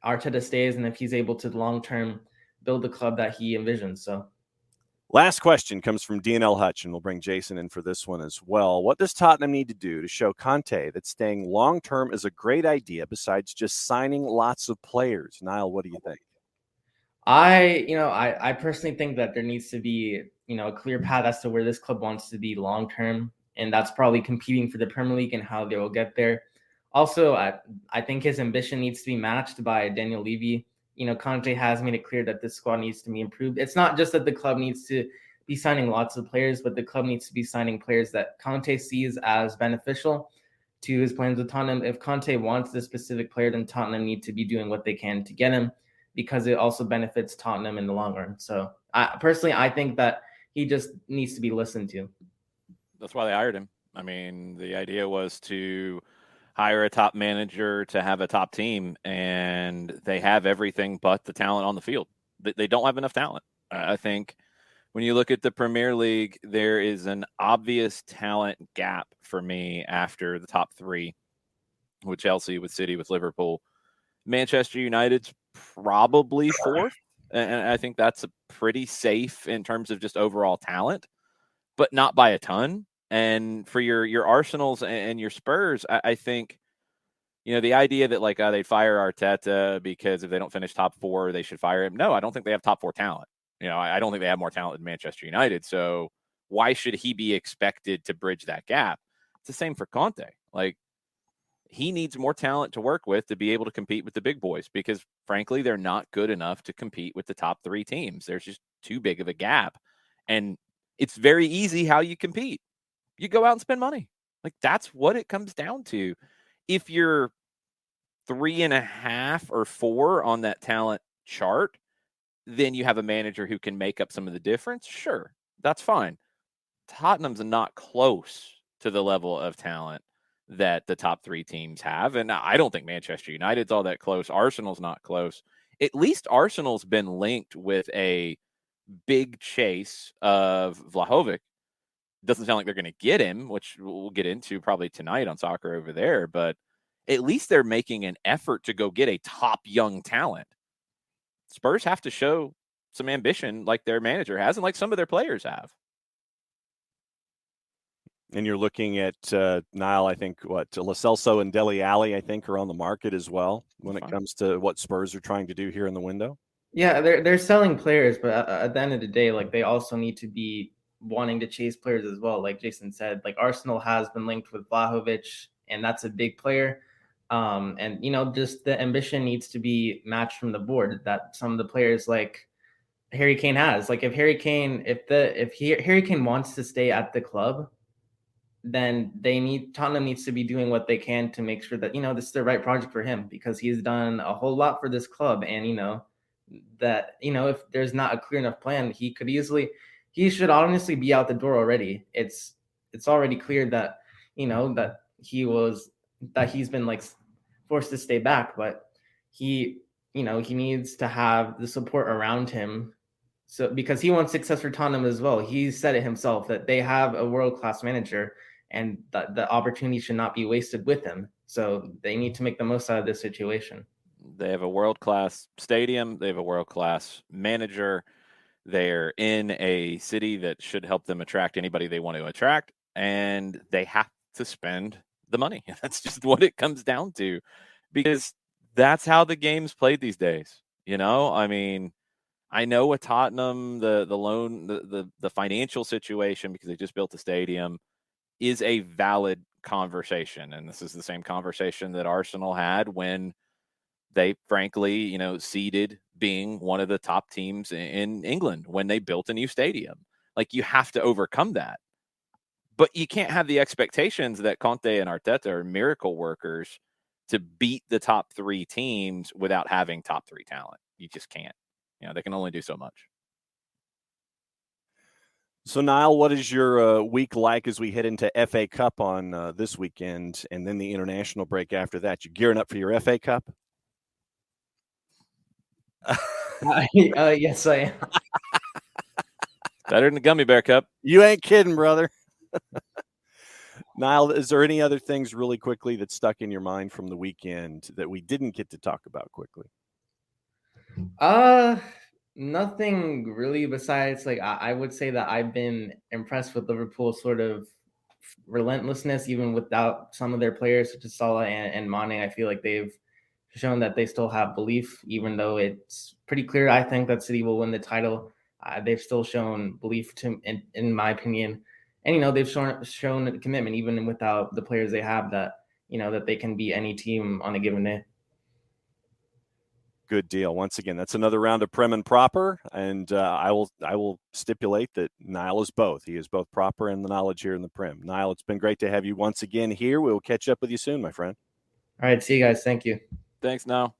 Arteta stays and if he's able to long-term build the club that he envisions. So last question comes from DNL Hutch, and we'll bring Jason in for this one as well. What does Tottenham need to do to show Conte that staying long-term is a great idea besides just signing lots of players? Niall, what do you think? I personally think that there needs to be, a clear path as to where this club wants to be long-term. And that's probably competing for the Premier League and how they will get there. Also, I think his ambition needs to be matched by Daniel Levy. Conte has made it clear that this squad needs to be improved. It's not just that the club needs to be signing lots of players, but the club needs to be signing players that Conte sees as beneficial to his plans with Tottenham. If Conte wants this specific player, then Tottenham need to be doing what they can to get him because it also benefits Tottenham in the long run. So I think that he just needs to be listened to. That's why they hired him. The idea was to hire a top manager to have a top team, and they have everything but the talent on the field. They don't have enough talent. I think when you look at the Premier League, there is an obvious talent gap for me after the top three with Chelsea, with City, with Liverpool. Manchester United's probably fourth. And I think that's a pretty safe in terms of just overall talent, but not by a ton. And for your Arsenals and your Spurs, I think, the idea that they'd fire Arteta because if they don't finish top 4, they should fire him. No, I don't think they have top 4 talent. I don't think they have more talent than Manchester United. So why should he be expected to bridge that gap? It's the same for Conte. He needs more talent to work with to be able to compete with the big boys because, frankly, they're not good enough to compete with the top 3 teams. There's just too big of a gap. And it's very easy how you compete. You go out and spend money. That's what it comes down to. If you're 3.5 or 4 on that talent chart, then you have a manager who can make up some of the difference. Sure, that's fine. Tottenham's not close to the level of talent that the top 3 teams have. And I don't think Manchester United's all that close. Arsenal's not close. At least Arsenal's been linked with a big chase of Vlahovic. Doesn't sound like they're going to get him, which we'll get into probably tonight on Soccer Over There. But at least they're making an effort to go get a top young talent. Spurs have to show some ambition like their manager has and like some of their players have. And you're looking at Niall, I think, Lo Celso and Dele Alli, I think, are on the market as well when it comes to what Spurs are trying to do here in the window. Yeah, they're selling players, but at the end of the day, they also need to be wanting to chase players as well. Like Jason said, Arsenal has been linked with Vlahovic, and that's a big player. And just the ambition needs to be matched from the board that some of the players like Harry Kane has. If Harry Kane wants to stay at the club, then Tottenham needs to be doing what they can to make sure that, this is the right project for him because he's done a whole lot for this club. And, that, if there's not a clear enough plan, he should honestly be out the door already. It's already clear that, that he's been forced to stay back, but he needs to have the support around him. So because he wants success for Tottenham as well. He said it himself that they have a world-class manager and that the opportunity should not be wasted with him. So they need to make the most out of this situation. They have a world-class stadium. They have a world-class manager. They're in a city that should help them attract anybody they want to attract, and they have to spend the money. That's just what it comes down to, because that's how the game's played these days. I mean, I know with Tottenham, the loan, the financial situation, because they just built the stadium, is a valid conversation. And this is the same conversation that Arsenal had when they frankly, seeded being one of the top teams in England when they built a new stadium. You have to overcome that. But you can't have the expectations that Conte and Arteta are miracle workers to beat the top 3 teams without having top 3 talent. You just can't. They can only do so much. So, Niall, what is your week like as we head into FA Cup on this weekend and then the international break after that? You gearing up for your FA Cup? Yes, I am. Better than the Gummy Bear Cup. You ain't kidding, brother. Niall, is there any other things really quickly that stuck in your mind from the weekend that we didn't get to talk about quickly? Nothing really besides I would say that I've been impressed with Liverpool's sort of relentlessness, even without some of their players such as Salah and Mane. I feel like they've shown that they still have belief, even though it's pretty clear, I think, that City will win the title. They've still shown belief in my opinion. And, they've shown commitment even without the players they have that, that they can beat any team on a given day. Good deal. Once again, that's another round of Prem and Proper, and I will stipulate that Niall is both. He is both Proper and the knowledge here in the Prem. Niall, it's been great to have you once again here. We will catch up with you soon, my friend. All right, see you guys. Thank you. Thanks, Niall.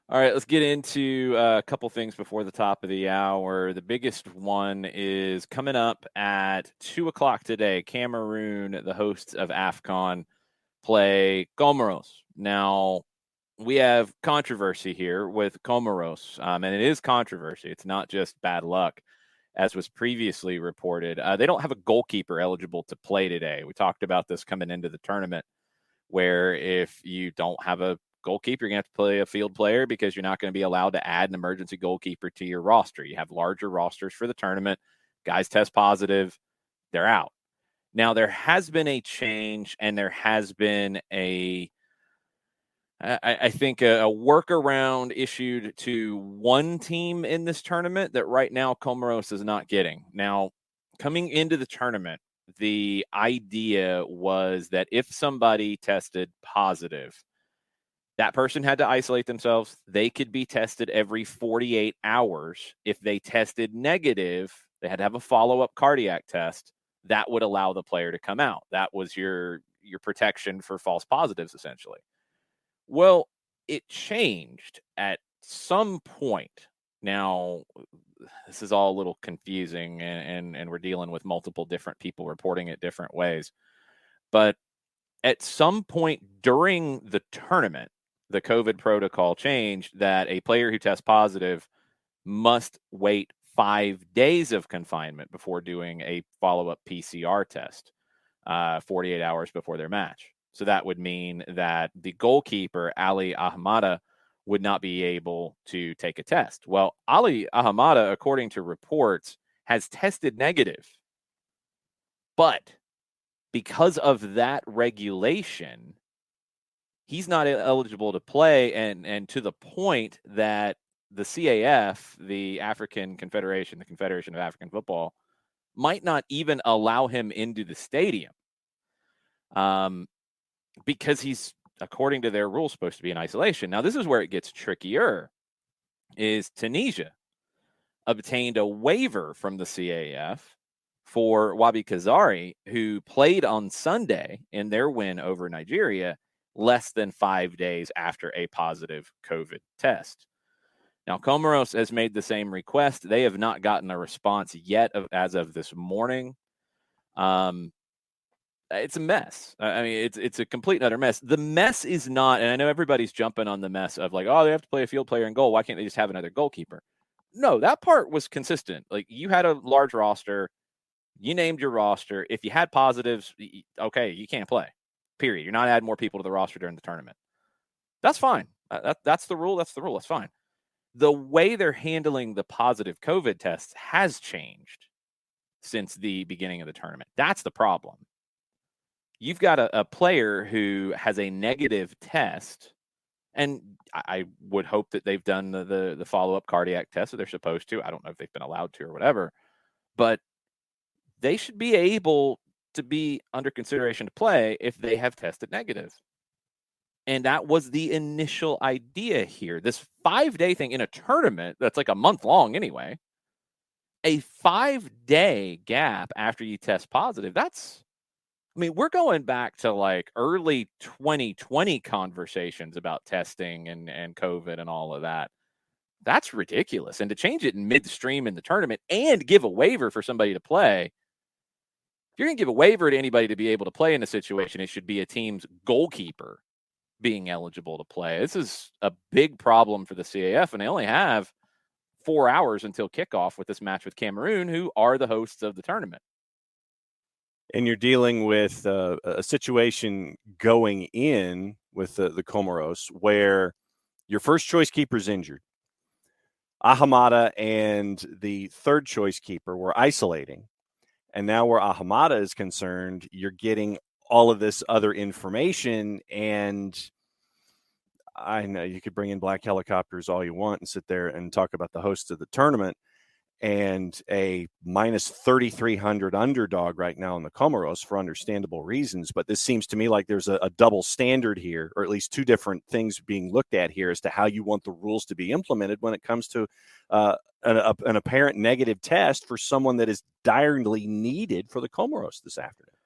All right, let's get into a couple things before the top of the hour. The biggest one is coming up at 2:00 today. Cameroon, the hosts of AFCON, play Comoros. Now, we have controversy here with Comoros, and it is controversy. It's not just bad luck, as was previously reported. They don't have a goalkeeper eligible to play today. We talked about this coming into the tournament, where if you don't have a goalkeeper, you're going to have to play a field player because you're not going to be allowed to add an emergency goalkeeper to your roster. You have larger rosters for the tournament. Guys test positive, they're out. Now, there has been a change, and there has been I think a workaround issued to one team in this tournament that right now Comoros is not getting. Now, coming into the tournament, the idea was that if somebody tested positive, that person had to isolate themselves. They could be tested every 48 hours. If they tested negative, they had to have a follow-up cardiac test. That would allow the player to come out. That was your protection for false positives, essentially. Well, it changed at some point. Now, this is all a little confusing, and we're dealing with multiple different people reporting it different ways. But at some point during the tournament, the COVID protocol changed that a player who tests positive must wait 5 days of confinement before doing a follow-up PCR test, 48 hours before their match. So that would mean that the goalkeeper, Ali Ahmada, would not be able to take a test. Well, Ali Ahmada, according to reports, has tested negative. But because of that regulation, he's not eligible to play, and to the point that the CAF, the African Confederation, the Confederation of African Football, might not even allow him into the stadium. Because he's, according to their rules, supposed to be in isolation. Now, this is where it gets trickier, is Tunisia obtained a waiver from the CAF for Wabi Kazari, who played on Sunday in their win over Nigeria less than 5 days after a positive COVID test. Now, Comoros has made the same request. They have not gotten a response yet as of this morning. It's a mess. I mean, it's a complete and utter mess. The mess is not, and I know everybody's jumping on the mess of like, oh, they have to play a field player in goal. Why can't they just have another goalkeeper? No, that part was consistent. Like, you had a large roster. You named your roster. If you had positives, okay, you can't play. Period. You're not adding more people to the roster during the tournament. That's fine. That's the rule. That's the rule. That's fine. The way they're handling the positive COVID tests has changed since the beginning of the tournament. That's the problem. You've got a player who has a negative test, and I would hope that they've done the follow-up cardiac test that they're supposed to. I don't know if they've been allowed to or whatever, but they should be able to be under consideration to play if they have tested negative. And that was the initial idea here. This 5-day thing in a tournament that's like a month long anyway, a 5-day gap after you test positive, we're going back to like early 2020 conversations about testing and COVID and all of that. That's ridiculous. And to change it in midstream in the tournament and give a waiver for somebody to play, if you're going to give a waiver to anybody to be able to play in a situation, it should be a team's goalkeeper being eligible to play. This is a big problem for the CAF, and they only have 4 hours until kickoff with this match with Cameroon, who are the hosts of the tournament. And you're dealing with a situation going in with the Comoros where your first choice keeper is injured. Ahmada and the third choice keeper were isolating. And now where Ahmada is concerned, you're getting all of this other information. And I know you could bring in black helicopters all you want and sit there and talk about the hosts of the tournament and a minus 3,300 underdog right now in the Comoros for understandable reasons. But this seems to me like there's a double standard here, or at least two different things being looked at here as to how you want the rules to be implemented when it comes to an apparent negative test for someone that is direly needed for the Comoros this afternoon.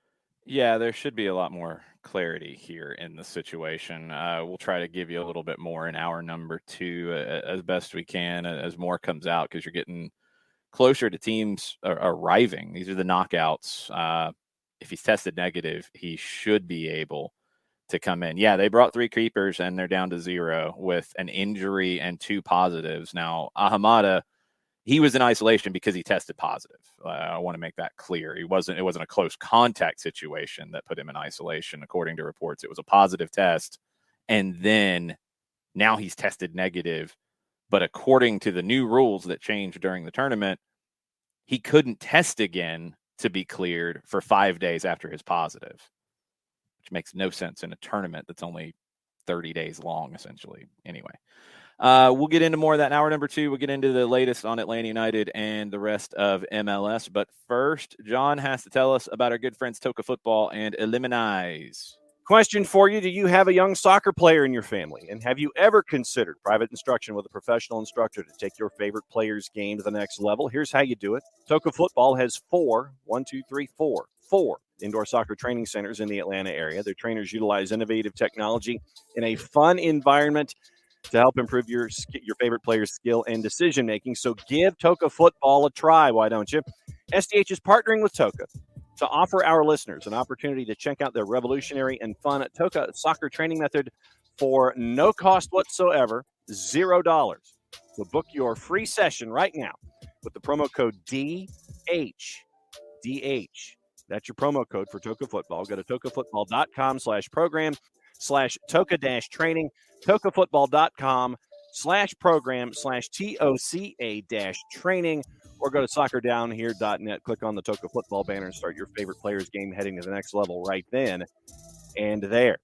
Yeah, there should be a lot more clarity here in the situation. We'll try to give you a little bit more in hour number 2 as best we can as more comes out, because you're getting closer to teams arriving. These are the knockouts. If he's tested negative, he should be able to come in. Yeah, they brought 3 keepers and they're down to 0 with an injury and 2 positives. Now, Ahmada, he was in isolation because he tested positive. I want to make that clear. It wasn't a close contact situation that put him in isolation. According to reports, it was a positive test, and then Now he's tested negative, but according to the new rules that changed during the tournament, he couldn't test again to be cleared for 5 days after his positive, which makes no sense in a tournament that's only 30 days long, essentially. Anyway, we'll get into more of that in hour number 2. We'll get into the latest on Atlanta United and the rest of MLS. But first, John has to tell us about our good friends Toca Football and Eliminize. Question for you. Do you have a young soccer player in your family? And have you ever considered private instruction with a professional instructor to take your favorite player's game to the next level? Here's how you do it. Toca Football has four indoor soccer training centers in the Atlanta area. Their trainers utilize innovative technology in a fun environment to help improve your favorite player's skill and decision-making. So give Toca Football a try, why don't you? SDH is partnering with Toca to offer our listeners an opportunity to check out their revolutionary and fun Toca soccer training method for no cost whatsoever, $0. So book your free session right now with the promo code DH. That's your promo code for Toca Football. Go to tocafootball.com/program/Toca-training, tocafootball.com/program/TOCA-training, or go to soccerdownhere.net, click on the Toca Football banner, and start your favorite player's game heading to the next level right then and there.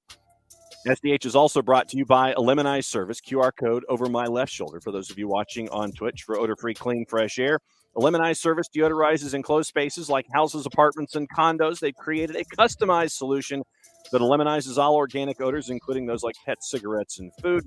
SDH is also brought to you by Eliminize Service, QR code over my left shoulder for those of you watching on Twitch for odor-free, clean, fresh air. Eliminize Service deodorizes enclosed spaces like houses, apartments, and condos. They've created a customized solution that eliminizes all organic odors, including those like pets, cigarettes, and food.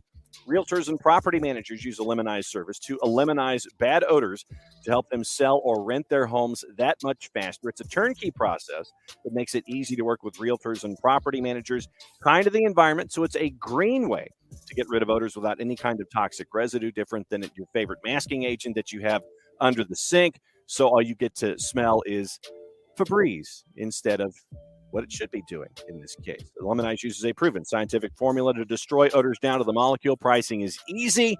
Realtors and property managers use Eliminize Service to eliminate bad odors to help them sell or rent their homes that much faster. It's a turnkey process that makes it easy to work with realtors and property managers, kind to the environment, so it's a green way to get rid of odors without any kind of toxic residue, different than your favorite masking agent that you have under the sink. So all you get to smell is Febreze instead of what it should be doing in this case. Eliminize uses a proven scientific formula to destroy odors down to the molecule. Pricing is easy.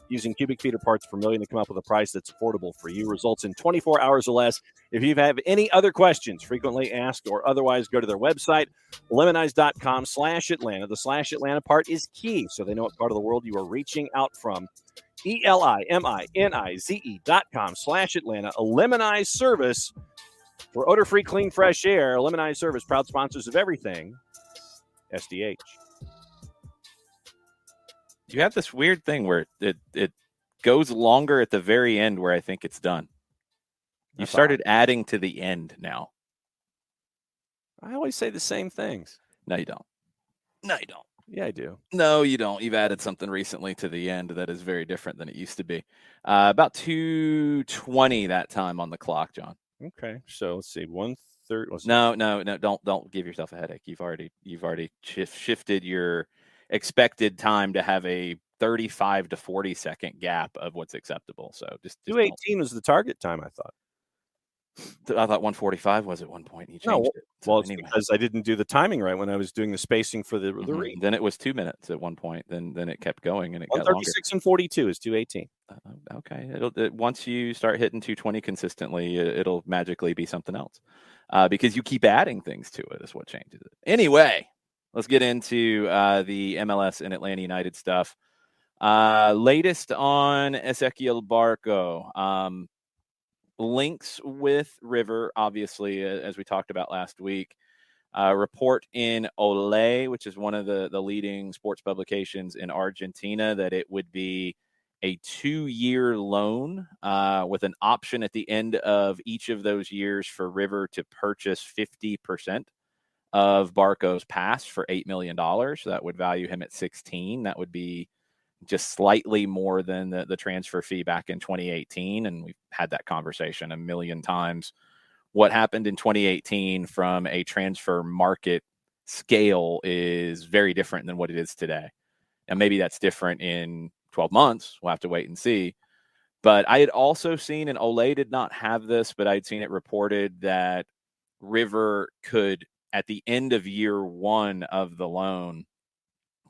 Using cubic feet or parts per million to come up with a price that's affordable for you. Results in 24 hours or less. If you have any other questions, frequently asked or otherwise, go to their website, eliminize.com/Atlanta. The /Atlanta part is key, so they know what part of the world you are reaching out from. ELIMINIZE.com/Atlanta. Eliminize Service for odor-free, clean, fresh air. Eliminize Service, proud sponsors of everything SDH. You have this weird thing where it goes longer at the very end where I think it's done. You started adding to the end now. I always say the same things. No, you don't. No, you don't. Yeah, I do. No, you don't. You've added something recently to the end that is very different than it used to be. About 2:20 that time on the clock, John. Okay, so let's see, 1:30. No, don't give yourself a headache. You've already shifted your expected time to have a 35 to 40 second gap of what's acceptable. So just 2:18 was the target time, I thought. I thought 1:45 was at one point. You changed it. So well, anyway. Because I didn't do the timing right when I was doing the spacing for the read. Then it was 2 minutes at one point. Then it kept going and it got longer. 1:36 and 42 is 2:18. Okay. Once you start hitting 2:20 consistently, it'll magically be something else because you keep adding things to it is what changes it. Anyway, let's get into the MLS and Atlanta United stuff. Latest on Ezequiel Barco. Links with River, obviously, as we talked about last week. Report in Olé, which is one of the leading sports publications in Argentina, that it would be a 2-year loan with an option at the end of each of those years for River to purchase 50% of Barco's pass for $8 million. So that would value him at 16. That would be just slightly more than the transfer fee back in 2018. And we've had that conversation a million times. What happened in 2018 from a transfer market scale is very different than what it is today. And maybe that's different in 12 months. We'll have to wait and see. But I had also seen, and Olé did not have this, but I'd seen it reported that River could, at the end of year 1 of the loan,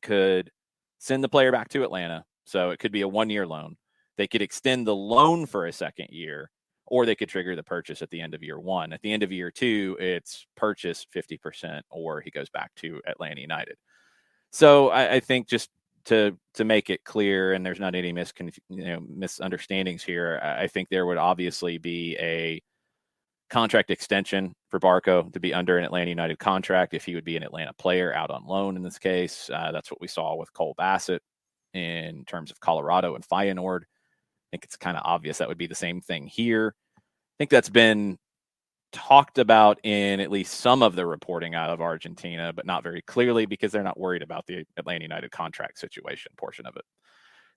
could send the player back to Atlanta. So it could be a 1-year loan. They could extend the loan for a second year, or they could trigger the purchase at the end of year 1. At the end of year 2, it's purchase 50%, or he goes back to Atlanta United. So I think just to make it clear, and there's not any misunderstandings here, I think there would obviously be a contract extension for Barco to be under an Atlanta United contract if he would be an Atlanta player out on loan in this case. That's what we saw with Cole Bassett in terms of Colorado and Feyenoord. I think it's kind of obvious that would be the same thing here. I think that's been talked about in at least some of the reporting out of Argentina, but not very clearly because they're not worried about the Atlanta United contract situation portion of it.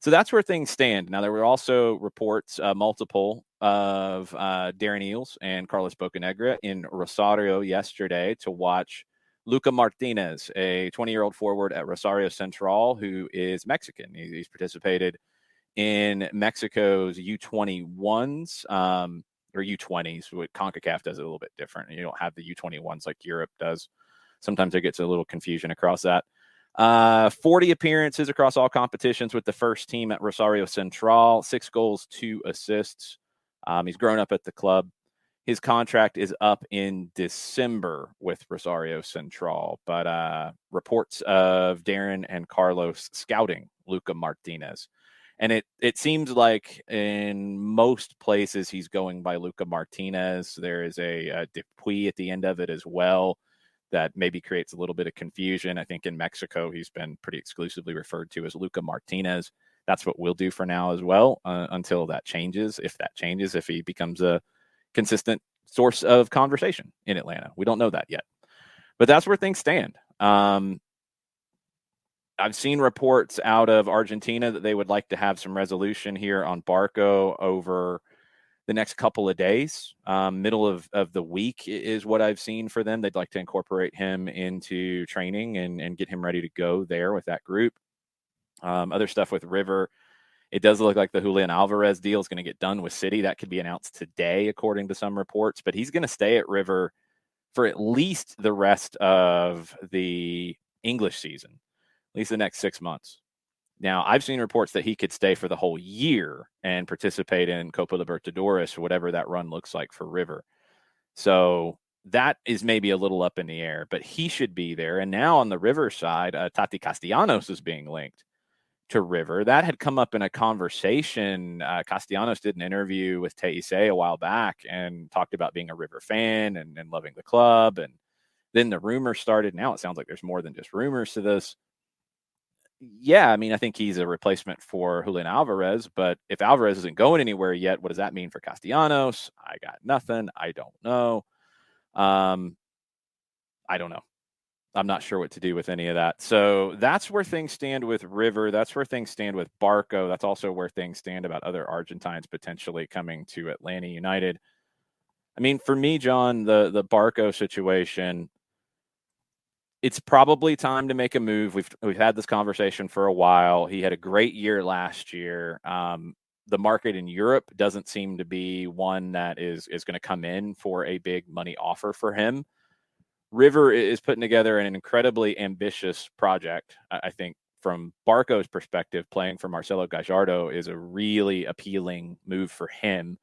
So that's where things stand. Now, there were also reports, multiple, of Darren Eales and Carlos Bocanegra in Rosario yesterday to watch Luca Martinez, a 20-year-old forward at Rosario Central who is Mexican. He's participated in Mexico's U21s or U20s. What CONCACAF does it a little bit different. You don't have the U21s like Europe does. Sometimes there gets a little confusion across that. 40 appearances across all competitions with the first team at Rosario Central, 6 goals, 2 assists. He's grown up at the club. His contract is up in December with Rosario Central, but reports of Darren and Carlos scouting Luca Martinez. And it seems like in most places he's going by Luca Martinez. There is a Dupuy at the end of it as well that maybe creates a little bit of confusion. I think in Mexico he's been pretty exclusively referred to as Luca Martinez. That's what we'll do for now as well until that changes. If that changes, if he becomes a consistent source of conversation in Atlanta. We don't know that yet. But that's where things stand. I've seen reports out of Argentina that they would like to have some resolution here on Barco over the next couple of days. Middle of the week is what I've seen for them. They'd like to incorporate him into training and get him ready to go there with that group. Other stuff with River, it does look like the Julian Alvarez deal is going to get done with City. That could be announced today, according to some reports, but he's going to stay at River for at least the rest of the English season, at least the next 6 months. Now, I've seen reports that he could stay for the whole year and participate in Copa Libertadores or whatever that run looks like for River. So that is maybe a little up in the air, but he should be there. And now on the River side, Tati Castellanos is being linked to River. That had come up in a conversation. Castellanos did an interview with TIC a while back and talked about being a River fan and loving the club. And then the rumors started. Now it sounds like there's more than just rumors to this. Yeah, I mean, I think he's a replacement for Julian Alvarez, but if Alvarez isn't going anywhere yet, what does that mean for Castellanos? I got nothing. I don't know. I don't know. I'm not sure what to do with any of that. So that's where things stand with River. That's where things stand with Barco. That's also where things stand about other Argentines potentially coming to Atlanta United. I mean, for me, John, the Barco situation, it's probably time to make a move. We've had this conversation for a while. He had a great year last year. The market in Europe doesn't seem to be one that is going to come in for a big money offer for him. River is putting together an incredibly ambitious project. I think from Barco's perspective, playing for Marcelo Gallardo is a really appealing move for him.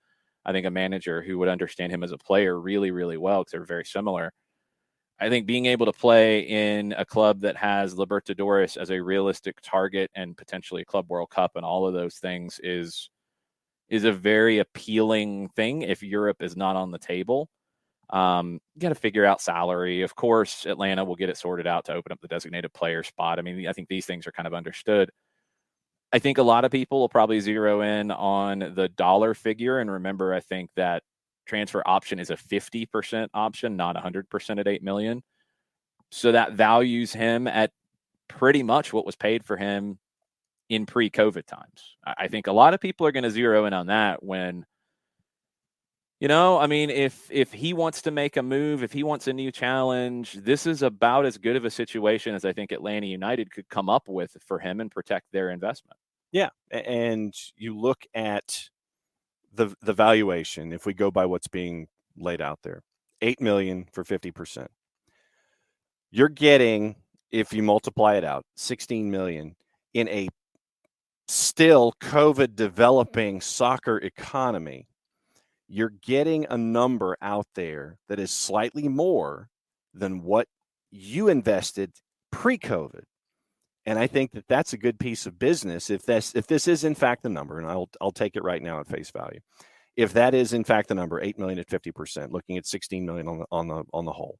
I think a manager who would understand him as a player really, really well, because they're very similar. I think being able to play in a club that has Libertadores as a realistic target and potentially a Club World Cup and all of those things is a very appealing thing if Europe is not on the table. You got to figure out salary. Of course, Atlanta will get it sorted out to open up the designated player spot. I mean, I think these things are kind of understood. I think a lot of people will probably zero in on the dollar figure. And remember, I think that transfer option is a 50% option, not 100% at $8 million. So that values him at pretty much what was paid for him in pre-COVID times. I think a lot of people are going to zero in on that when, I mean, if he wants to make a move, if he wants a new challenge, this is about as good of a situation as I think Atlanta United could come up with for him and protect their investment. Yeah, and you look at the valuation, if we go by what's being laid out there, $8 million for 50%. You're getting, if you multiply it out, $16 million in a still COVID developing soccer economy. You're getting a number out there that is slightly more than what you invested pre-COVID. And I think that that's a good piece of business. If this is in fact the number, and I'll take it right now at face value. If that is in fact the number, 8 million at 50%, looking at 16 million on the whole,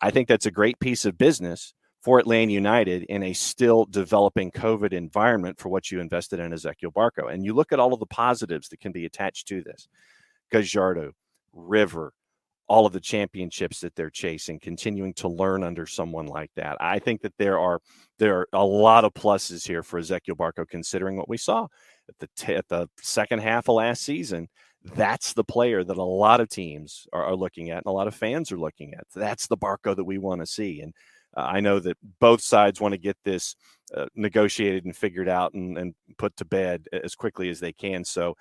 I think that's a great piece of business for Atlanta United in a still developing COVID environment for what you invested in Ezequiel Barco. And you look at all of the positives that can be attached to this. Gajardo, River, all of the championships that they're chasing, continuing to learn under someone like that. I think that there are a lot of pluses here for Ezequiel Barco, considering what we saw at the second half of last season. That's the player that a lot of teams are looking at and a lot of fans are looking at. That's the Barco that we want to see. And I know that both sides want to get this negotiated and figured out and put to bed as quickly as they can. So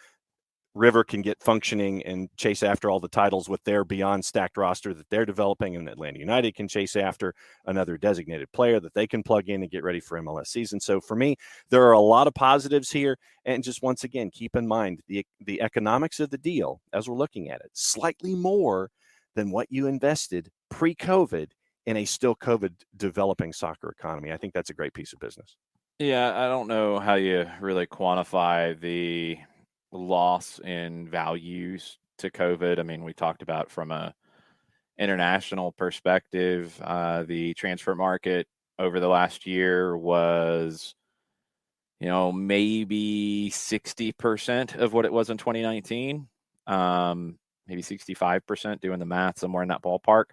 River can get functioning and chase after all the titles with their beyond stacked roster that they're developing, and Atlanta United can chase after another designated player that they can plug in and get ready for MLS season. So for me, there are a lot of positives here. And just once again, keep in mind the economics of the deal as we're looking at it, slightly more than what you invested pre-COVID in a still COVID developing soccer economy. I think that's a great piece of business. Yeah, I don't know how you really quantify the loss in values to COVID. I mean, we talked about from a international perspective, the transfer market over the last year was, maybe 60% of what it was in 2019, maybe 65%, doing the math somewhere in that ballpark.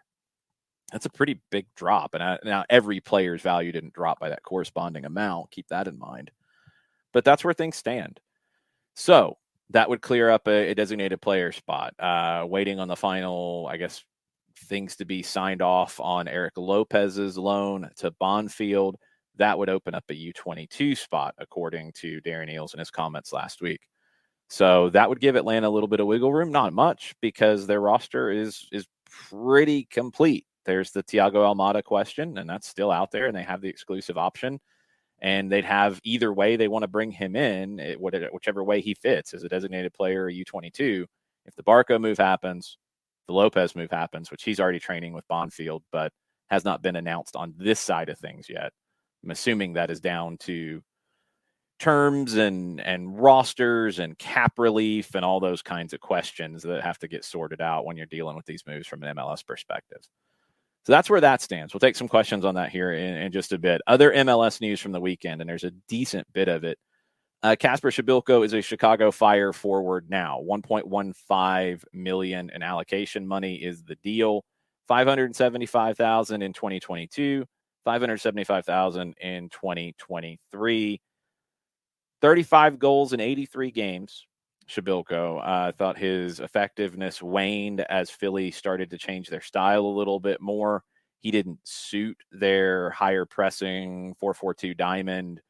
That's a pretty big drop. And now every player's value didn't drop by that corresponding amount. Keep that in mind. But that's where things stand. So that would clear up a designated player spot. Waiting on the final, I guess, things to be signed off on Eric Lopez's loan to Bonfield. That would open up a U22 spot, according to Darren Eales in his comments last week. So that would give Atlanta a little bit of wiggle room, not much, because their roster is pretty complete. There's the Thiago Almada question, and that's still out there, and they have the exclusive option. And they'd have either way they want to bring him in, whichever way he fits as a designated player or U22. If the Barco move happens, the Lopez move happens, which he's already training with Bonfield, but has not been announced on this side of things yet. I'm assuming that is down to terms and rosters and cap relief and all those kinds of questions that have to get sorted out when you're dealing with these moves from an MLS perspective. So that's where that stands. We'll take some questions on that here in just a bit. Other MLS news from the weekend, and there's a decent bit of it. Kasper Shabilko is a Chicago Fire forward now. $1.15 million in allocation money is the deal. $575,000 in 2022, $575,000 in 2023. 35 goals in 83 games. Shabilko thought his effectiveness waned as Philly started to change their style a little bit more. He didn't suit their higher pressing 4-4-2 diamond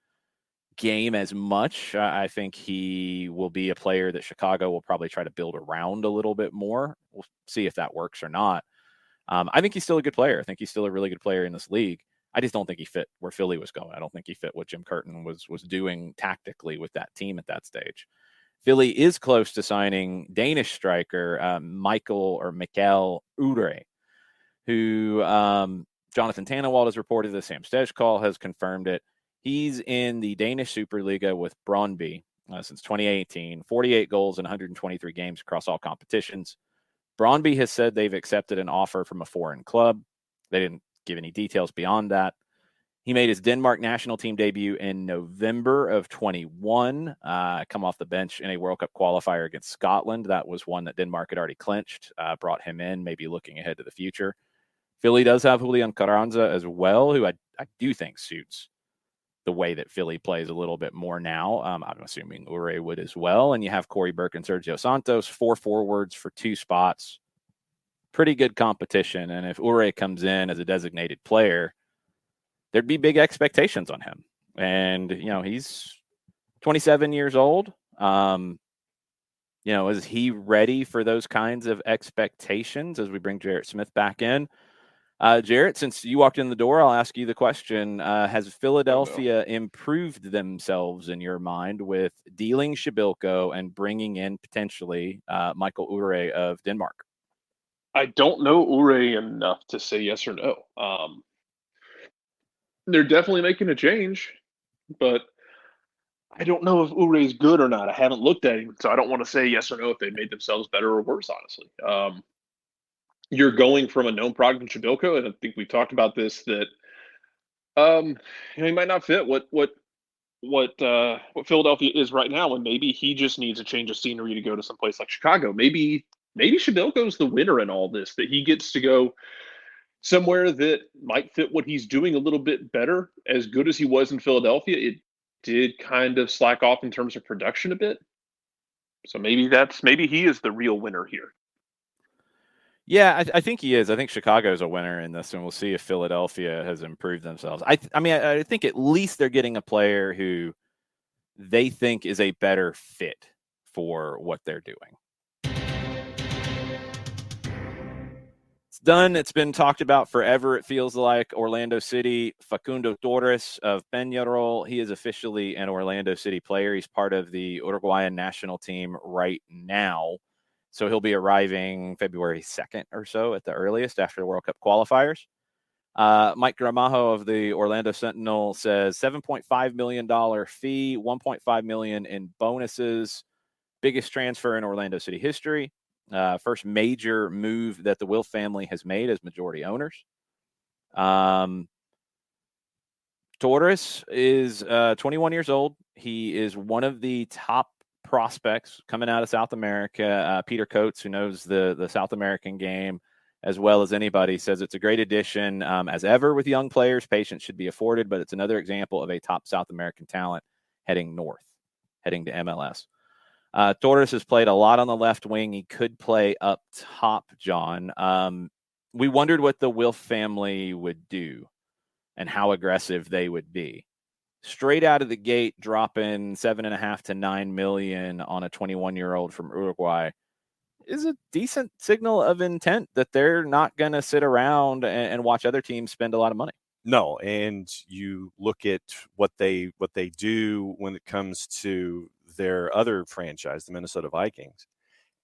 game as much. I think he will be a player that Chicago will probably try to build around a little bit more. We'll see if that works or not. I think he's still a good player. I think he's still a really good player in this league. I just don't think he fit where Philly was going. I don't think he fit what Jim Curtin was doing tactically with that team at that stage. Philly is close to signing Danish striker Mikael Ure, who Jonathan Tannewald has reported. The Sam Stejskal has confirmed it. He's in the Danish Superliga with Brøndby since 2018, 48 goals in 123 games across all competitions. Brøndby has said they've accepted an offer from a foreign club. They didn't give any details beyond that. He made his Denmark national team debut in November of 21, come off the bench in a World Cup qualifier against Scotland. That was one that Denmark had already clinched, brought him in, maybe looking ahead to the future. Philly does have Julian Carranza as well, who I do think suits the way that Philly plays a little bit more now. I'm assuming Ure would as well. And you have Corey Burke and Sergio Santos, 4 forwards for 2 spots. Pretty good competition. And if Ure comes in as a designated player, there'd be big expectations on him. And, he's 27 years old. Is he ready for those kinds of expectations as we bring Jarrett Smith back in? Jarrett, since you walked in the door, I'll ask you the question. Has Philadelphia improved themselves in your mind with dealing Shabilko and bringing in potentially Mikael Ure of Denmark? I don't know Ure enough to say yes or no. They're definitely making a change. but I don't know if Ure is good or not. I haven't looked at him, so I don't want to say yes or no if they made themselves better or worse, honestly. You're going from a known product in Shabilko, and I think we talked about this, that he might not fit what Philadelphia is right now, and maybe he just needs a change of scenery to go to someplace like Chicago. Maybe Shabilko's the winner in all this, that he gets to go somewhere that might fit what he's doing a little bit better. As good as he was in Philadelphia, it did kind of slack off in terms of production a bit. So maybe he is the real winner here. Yeah, I think he is. I think Chicago's a winner in this, and we'll see if Philadelphia has improved themselves. I think at least they're getting a player who they think is a better fit for what they're doing. It's done. It's been talked about forever, it feels like. Orlando City, Facundo Torres of Peñarol. He is officially an Orlando City player. He's part of the Uruguayan national team right now. So he'll be arriving February 2nd or so at the earliest after the World Cup qualifiers. Mike Gramajo of the Orlando Sentinel says $7.5 million fee, $1.5 million in bonuses. Biggest transfer in Orlando City history. First major move that the Wilf family has made as majority owners. Torres is 21 years old. He is one of the top prospects coming out of South America. Peter Coates, who knows the South American game as well as anybody, says it's a great addition. As ever with young players, patience should be afforded, but it's another example of a top South American talent heading north, heading to MLS. Torres has played a lot on the left wing. He could play up top, John. We wondered what the Wilf family would do and how aggressive they would be. Straight out of the gate, dropping $7.5 to $9 million on a 21-year-old from Uruguay is a decent signal of intent that they're not going to sit around and watch other teams spend a lot of money. No, and you look at what they do when it comes to their other franchise, the Minnesota Vikings,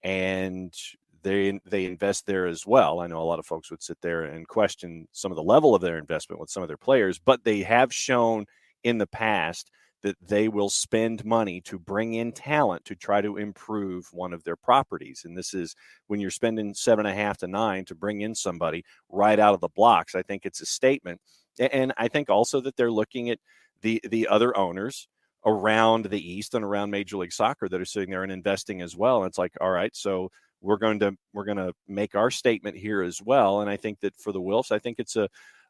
and they invest there as well. I know a lot of folks would sit there and question some of the level of their investment with some of their players, but they have shown in the past that they will spend money to bring in talent to try to improve one of their properties. And this is when you're spending $7.5 to $9 to bring in somebody right out of the blocks. I think it's a statement. And I think also that they're looking at the other owners around the East and around Major League Soccer that are sitting there and investing as well. And it's like, all right, so we're going to make our statement here as well. And I think that for the Wilfs, I think it's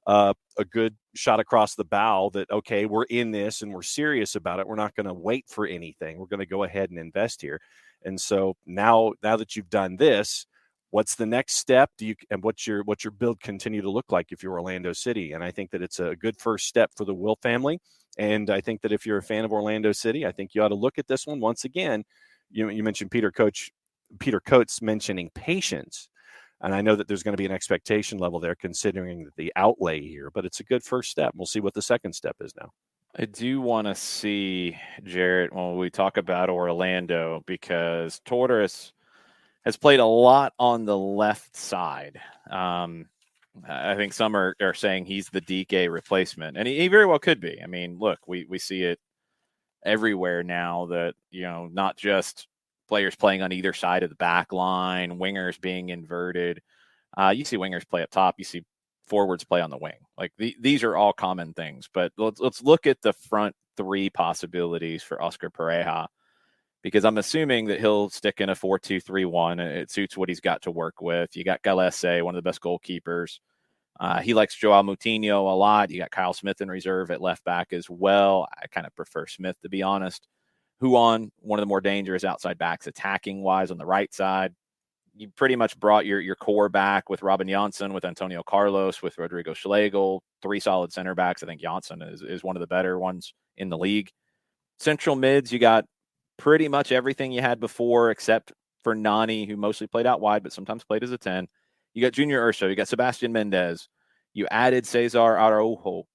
a good shot across the bow that, okay, we're in this and we're serious about it. We're not going to wait for anything. We're going to go ahead and invest here. And so now that you've done this, what's the next step? And what's your build continue to look like if you're Orlando City? And I think that it's a good first step for the Wilf family. And I think that if you're a fan of Orlando City, I think you ought to look at this one once again. You mentioned Peter Coates mentioning patience. And I know that there's going to be an expectation level there considering the outlay here, but it's a good first step. We'll see what the second step is now. I do want to see, Jarrett, when we talk about Orlando, because Torres has played a lot on the left side. I think some are saying he's the DK replacement, and he very well could be. I mean, look, we see it everywhere now that, not just players playing on either side of the back line, wingers being inverted. You see wingers play up top. You see forwards play on the wing. Like these are all common things. But let's look at the front three possibilities for Oscar Pareja, because I'm assuming that he'll stick in a 4-2-3-1. It suits what he's got to work with. You got Galese, one of the best goalkeepers. He likes Joao Moutinho a lot. You got Kyle Smith in reserve at left back as well. I kind of prefer Smith, to be honest. Huon, one of the more dangerous outside backs attacking-wise on the right side. You pretty much brought your core back with Robin Janssen, with Antonio Carlos, with Rodrigo Schlegel, three solid center backs. I think Janssen is one of the better ones in the league. Central mids, you got pretty much everything you had before except for Nani, who mostly played out wide but sometimes played as a 10. You got Junior Urso. You got Sebastian Mendez. You added Cesar Araujo.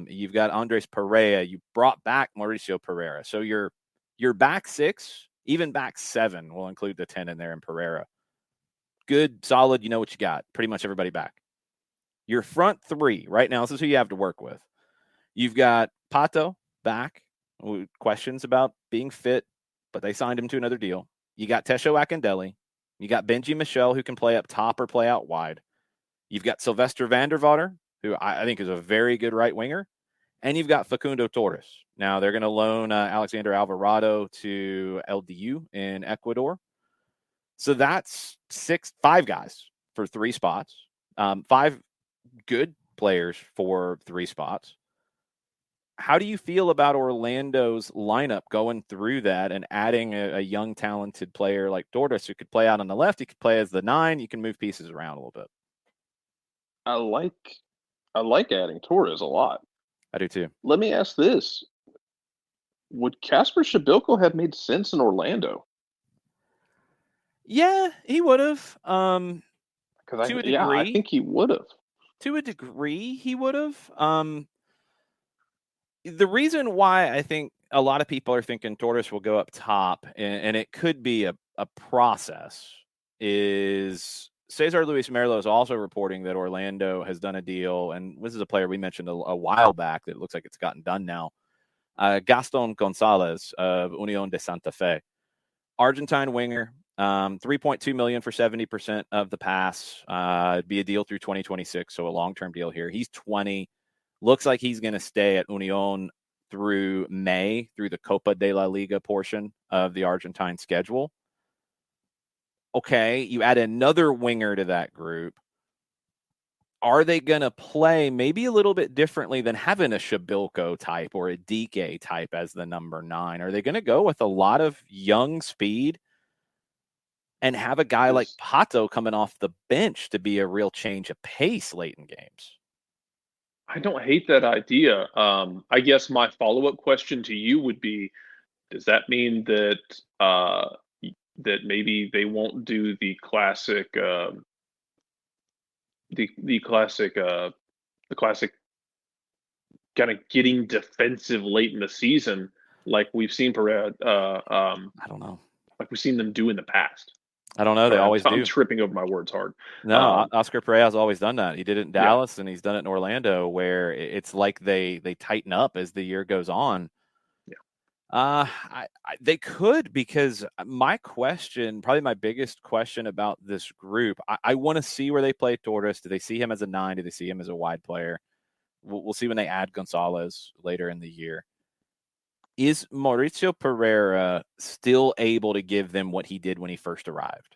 You've got Andres Pereira. You brought back Mauricio Pereira. So your back six, even back seven, will include the 10 in there in Pereira. Good, solid, you know what you got. Pretty much everybody back. Your front three, right now, this is who you have to work with. You've got Pato back. Questions about being fit, but they signed him to another deal. You got Tesho Akindele. You got Benji Michel, who can play up top or play out wide. You've got Sylvester Vandervader, who I think is a very good right winger. And you've got Facundo Torres. Now, they're going to loan Alexander Alvarado to LDU in Ecuador. So that's 5 guys for 3 spots. 5 good players for 3 spots. How do you feel about Orlando's lineup going through that and adding a young, talented player like Torres who could play out on the left? He could play as the 9. You can move pieces around a little bit. I like adding Torres a lot. I do too. Let me ask this. Would Kasper Shabilko have made sense in Orlando? Yeah, he would have. I think he would have. To a degree, he would have. The reason why I think a lot of people are thinking Torres will go up top, and it could be a process, is Cesar Luis Merlo is also reporting that Orlando has done a deal, and this is a player we mentioned a while back that looks like it's gotten done now. Gaston Gonzalez of Unión de Santa Fe, Argentine winger, $3.2 million for 70% of the pass. It'd be a deal through 2026, so a long-term deal here. He's 20. Looks like he's going to stay at Unión through May, through the Copa de la Liga portion of the Argentine schedule. Okay, you add another winger to that group. Are they going to play maybe a little bit differently than having a Shabilko type or a DK type as the number 9? Are they going to go with a lot of young speed and have a guy like Pato coming off the bench to be a real change of pace late in games? I don't hate that idea. I guess my follow-up question to you would be, does that mean that that maybe they won't do the classic kind of getting defensive late in the season like we've seen I don't know. Like we've seen them do in the past? I don't know. They always do. I'm tripping over my words hard. No, Oscar Pereira's always done that. He did it in Dallas, and he's done it in Orlando, where it's like they tighten up as the year goes on. Yeah. They could, because my question, probably my biggest question about this group, I want to see where they play Torres. Do they see him as a 9? Do they see him as a wide player? We'll see when they add Gonzalez later in the year. Is Mauricio Pereira still able to give them what he did when he first arrived?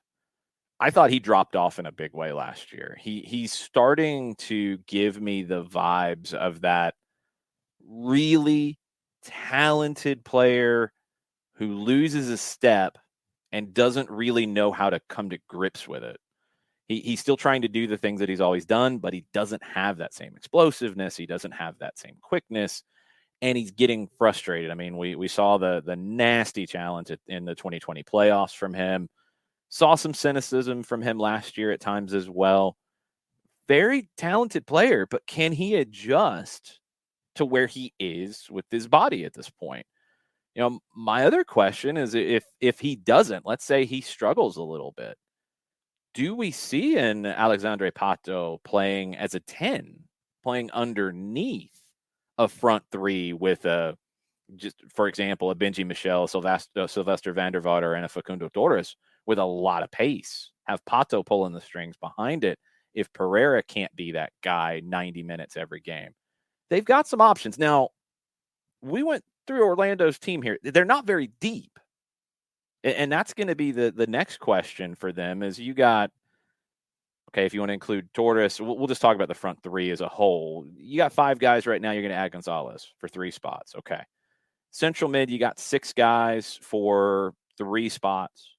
I thought he dropped off in a big way last year. He's starting to give me the vibes of that really talented player who loses a step and doesn't really know how to come to grips with it. He's still trying to do the things that he's always done, but he doesn't have that same explosiveness. He doesn't have that same quickness. And he's getting frustrated. I mean, we saw the nasty challenge in the 2020 playoffs from him. Saw some cynicism from him last year at times as well. Very talented player, but can he adjust to where he is with his body at this point? You know, my other question is if he doesn't, let's say he struggles a little bit, do we see an Alexandre Pato playing as a 10, playing underneath a front 3 with just for example, a Benji Michel, Sylvester Vandervader, and a Facundo Torres with a lot of pace? Have Pato pulling the strings behind it if Pereira can't be that guy 90 minutes every game. They've got some options. Now, we went through Orlando's team here. They're not very deep. And that's going to be the next question for them is you got, okay, if you want to include Torres, we'll just talk about the front 3 as a whole. You got 5 guys right now. You're going to add Gonzalez for 3 spots. Okay. Central mid, you got 6 guys for 3 spots.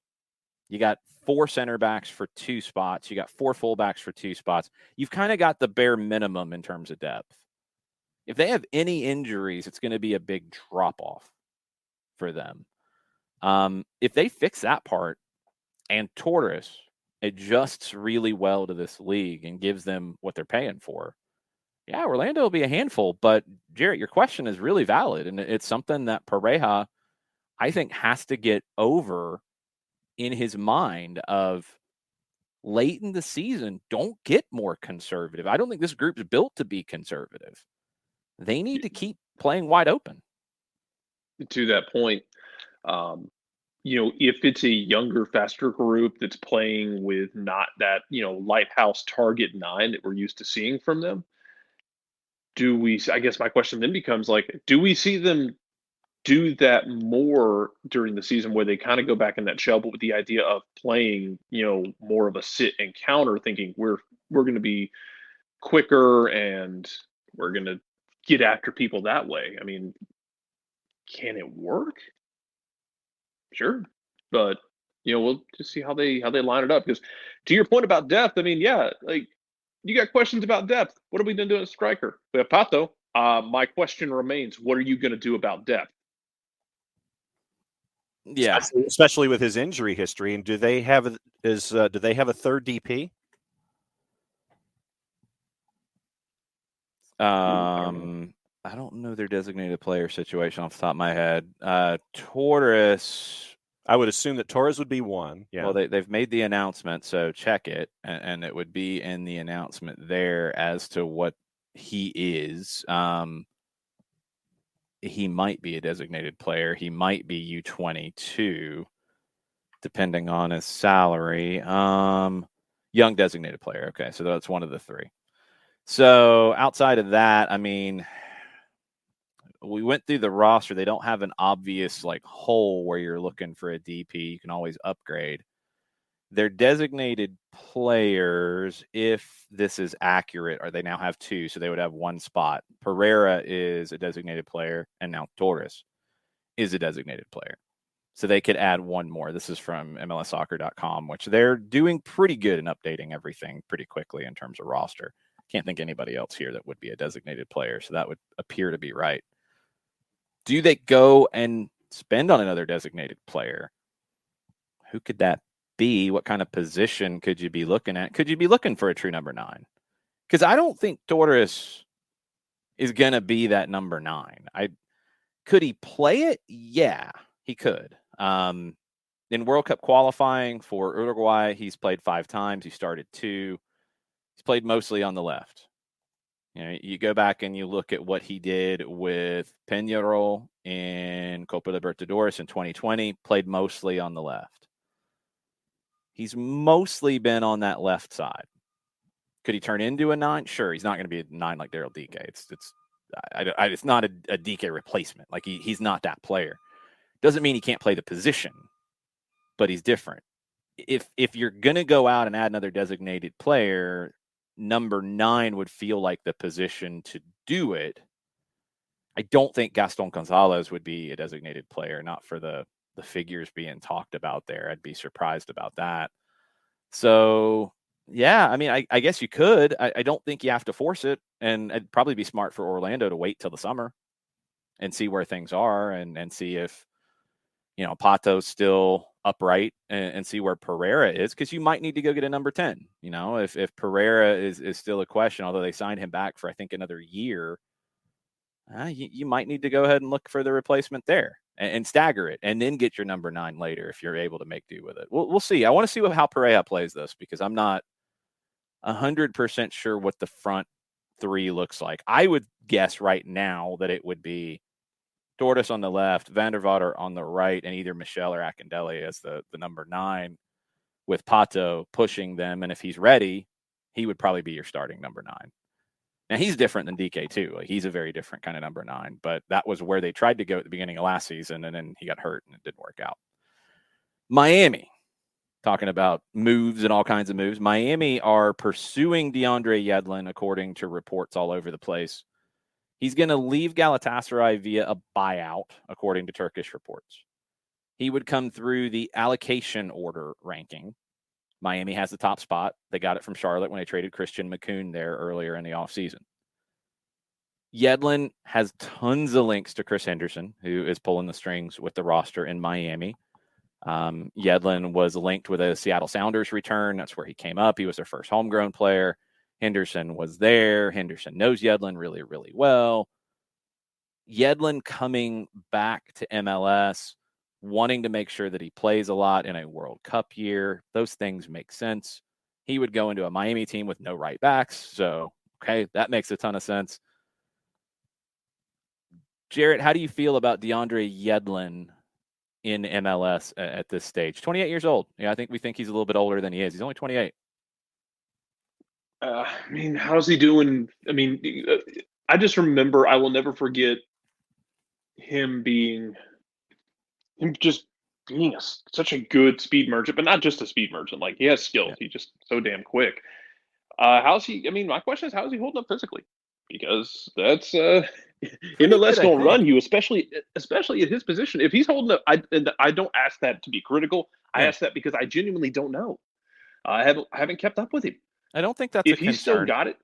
You got 4 center backs for 2 spots. You got 4 fullbacks for 2 spots. You've kind of got the bare minimum in terms of depth. If they have any injuries, it's going to be a big drop-off for them. If they fix that part and Torres adjusts really well to this league and gives them what they're paying for, yeah, Orlando will be a handful. But, Jarrett, your question is really valid, and it's something that Pereira, I think, has to get over in his mind of late in the season, don't get more conservative. I don't think this group's built to be conservative. They need to keep playing wide open. to that point, if it's a younger, faster group that's playing with not that, lighthouse target 9 that we're used to seeing from them, I guess my question then becomes like, do we see them do that more during the season where they kind of go back in that shell, but with the idea of playing, more of a sit and counter, thinking we're going to be quicker and we're going to get after people that way. I mean, can it work? Sure, but we'll just see how they line it up. Because to your point about depth, I mean, yeah, like you got questions about depth. What are we going to do at striker? We have Pato. My question remains: what are you going to do about depth? Yeah, especially with his injury history. And do they have a third DP? I don't know their designated player situation off the top of my head. Torres, I would assume that Torres would be one. Yeah. Well, they've made the announcement, so check it, and it would be in the announcement there as to what he is. He might be a designated player. He might be U22, depending on his salary. Young designated player. Okay, so that's one of the three. So outside of that, I mean, we went through the roster. They don't have an obvious hole where you're looking for a DP. You can always upgrade. They're designated players, if this is accurate, or they now have two, so they would have one spot. Pereira is a designated player, and now Torres is a designated player. So they could add one more. This is from MLSsoccer.com, which they're doing pretty good in updating everything pretty quickly in terms of roster. Can't think anybody else here that would be a designated player, so that would appear to be right. Do they go and spend on another designated player? Who could that be? What kind of position could you be looking at? Could you be looking for a true number 9? Because I don't think Torres is going to be that number 9. Could he play it? Yeah, he could. In World Cup qualifying for Uruguay, he's played 5 times. He started 2. He's played mostly on the left. You go back and you look at what he did with Peñarol in Copa Libertadores in 2020, played mostly on the left. He's mostly been on that left side. Could he turn into a 9? Sure, he's not going to be a 9 like Daryl Dike. It's not a Dike replacement. Like he's not that player. Doesn't mean he can't play the position, but he's different. If you're going to go out and add another designated player, number 9 would feel like the position to do it. I don't think Gaston Gonzalez would be a designated player, not for the figures being talked about there. I'd be surprised about that. So, yeah, I mean, I guess you could. I don't think you have to force it, and it'd probably be smart for Orlando to wait till the summer and see where things are and see if, Pato's still upright and see where Pereira is, because you might need to go get a number 10. If Pereira is still a question, although they signed him back for, I think, another year, you might need to go ahead and look for the replacement there and stagger it, and then get your number 9 later if you're able to make do with it. We'll see. I want to see how Pereira plays this, because I'm not 100% sure what the front 3 looks like. I would guess right now that it would be Torres on the left, Van der Vaart on the right, and either Michel or Akindele as the number 9, with Pato pushing them. And if he's ready, he would probably be your starting number 9. Now, he's different than DK too. He's a very different kind of number 9, but that was where they tried to go at the beginning of last season, and then he got hurt and it didn't work out. Miami, talking about moves and all kinds of moves. Miami are pursuing DeAndre Yedlin, according to reports all over the place. He's going to leave Galatasaray via a buyout, according to Turkish reports. He would come through the allocation order ranking. Miami has the top spot. They got it from Charlotte when they traded Christian McCoon there earlier in the offseason. Yedlin has tons of links to Chris Henderson, who is pulling the strings with the roster in Miami. Yedlin was linked with a Seattle Sounders return. That's where he came up. He was their first homegrown player. Henderson was there. Henderson knows Yedlin really, really well. Yedlin coming back to MLS, wanting to make sure that he plays a lot in a World Cup year. Those things make sense. He would go into a Miami team with no right backs. So, okay, that makes a ton of sense. Jarrett, how do you feel about DeAndre Yedlin in MLS at this stage? 28 years old. Yeah, I think we think he's a little bit older than he is. He's only 28. I mean, how's he doing? I mean, I just remember, I will never forget him just being such a good speed merchant, but not just a speed merchant. Like, he has skills. Yeah. He's just so damn quick. How's he? I mean, my question is, how is he holding up physically? Because that's MLS don't run you, especially at his position. If he's holding up, I don't ask that to be critical. I ask that because I genuinely don't know. I haven't kept up with him. I don't think that's if he's still got it.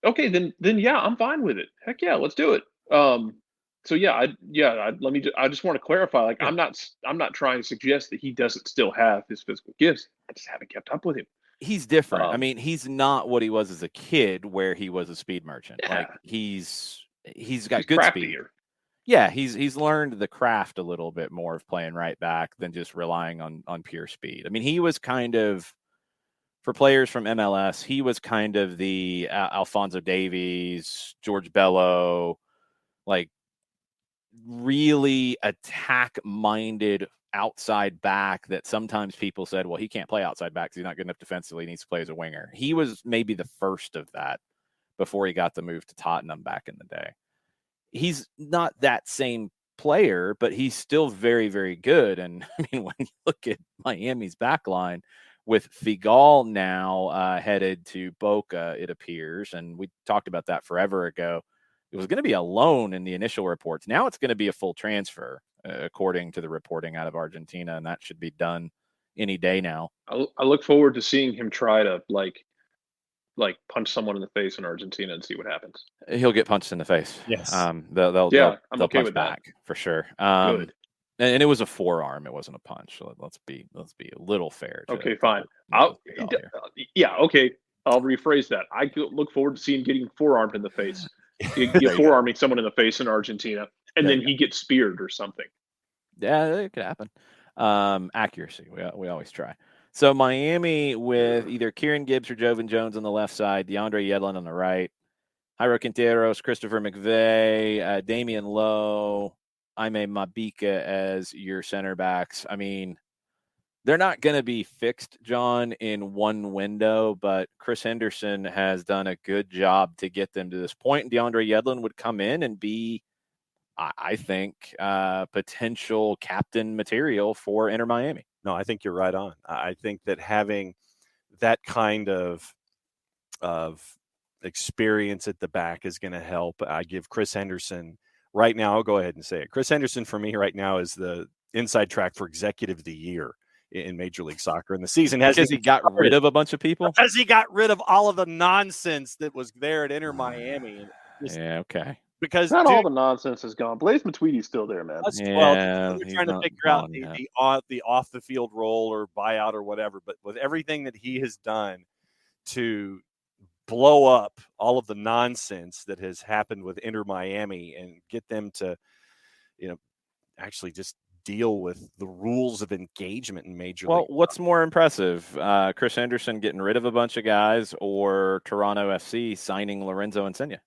Okay, then yeah, I'm fine with it. Heck yeah, let's do it. So yeah, I just want to clarify. Like, I'm not trying to suggest that he doesn't still have his physical gifts. I just haven't kept up with him. He's different. I mean, he's not what he was as a kid, where he was a speed merchant. Yeah. Like, he's got good speed. Yeah, he's learned the craft a little bit more of playing right back than just relying on pure speed. I mean, he was kind of, for players from MLS, he was kind of the Alphonso Davies, George Bello, like, really attack-minded outside back that sometimes people said, well, he can't play outside back because he's not good enough defensively. He needs to play as a winger. He was maybe the first of that before he got the move to Tottenham back in the day. He's not that same player, but he's still very, very good. And I mean, when you look at Miami's back line with Figal now headed to Boca, it appears, and we talked about that forever ago. It was going to be a loan in the initial reports. Now it's going to be a full transfer, according to the reporting out of Argentina, and that should be done any day now. I look forward to seeing him try to like punch someone in the face in Argentina and see what happens. He'll get punched in the face. Yes. They'll okay punch with back that. For sure. Good. And it was a forearm. It wasn't a punch. So let's be a little fair. Okay, fine. Yeah. Okay. I'll rephrase that. I look forward to seeing getting forearmed in the face. Get forearming someone in the face in Argentina, and then he gets speared or something. Yeah, it could happen. Accuracy. We always try. So Miami with either Kieran Gibbs or Jovan Jones on the left side, DeAndre Yedlin on the right, Jairo Quinteros, Christopher McVeigh, Damian Lowe, Aime Mabika as your center backs. I mean, they're not going to be fixed, John, in one window, but Chris Henderson has done a good job to get them to this point. And DeAndre Yedlin would come in and be, I think, potential captain material for Inter Miami. No, I think you're right on. I think that having that kind of experience at the back is going to help. I give Chris Henderson right now, I'll go ahead and say it. Chris Henderson for me right now is the inside track for Executive of the Year in Major League Soccer. And the season has because he got rid of a bunch of people. Because he got rid of all of the nonsense that was there at Inter Miami. Yeah, okay. Because not all the nonsense is gone. Blaise Matuidi's still there, man. Well, they're trying to figure out the off the field role or buyout or whatever. But with everything that he has done to blow up all of the nonsense that has happened with Inter Miami and get them to, actually just deal with the rules of engagement in Major League. Well, what's more impressive, Chris Henderson getting rid of a bunch of guys or Toronto FC signing Lorenzo Insigne?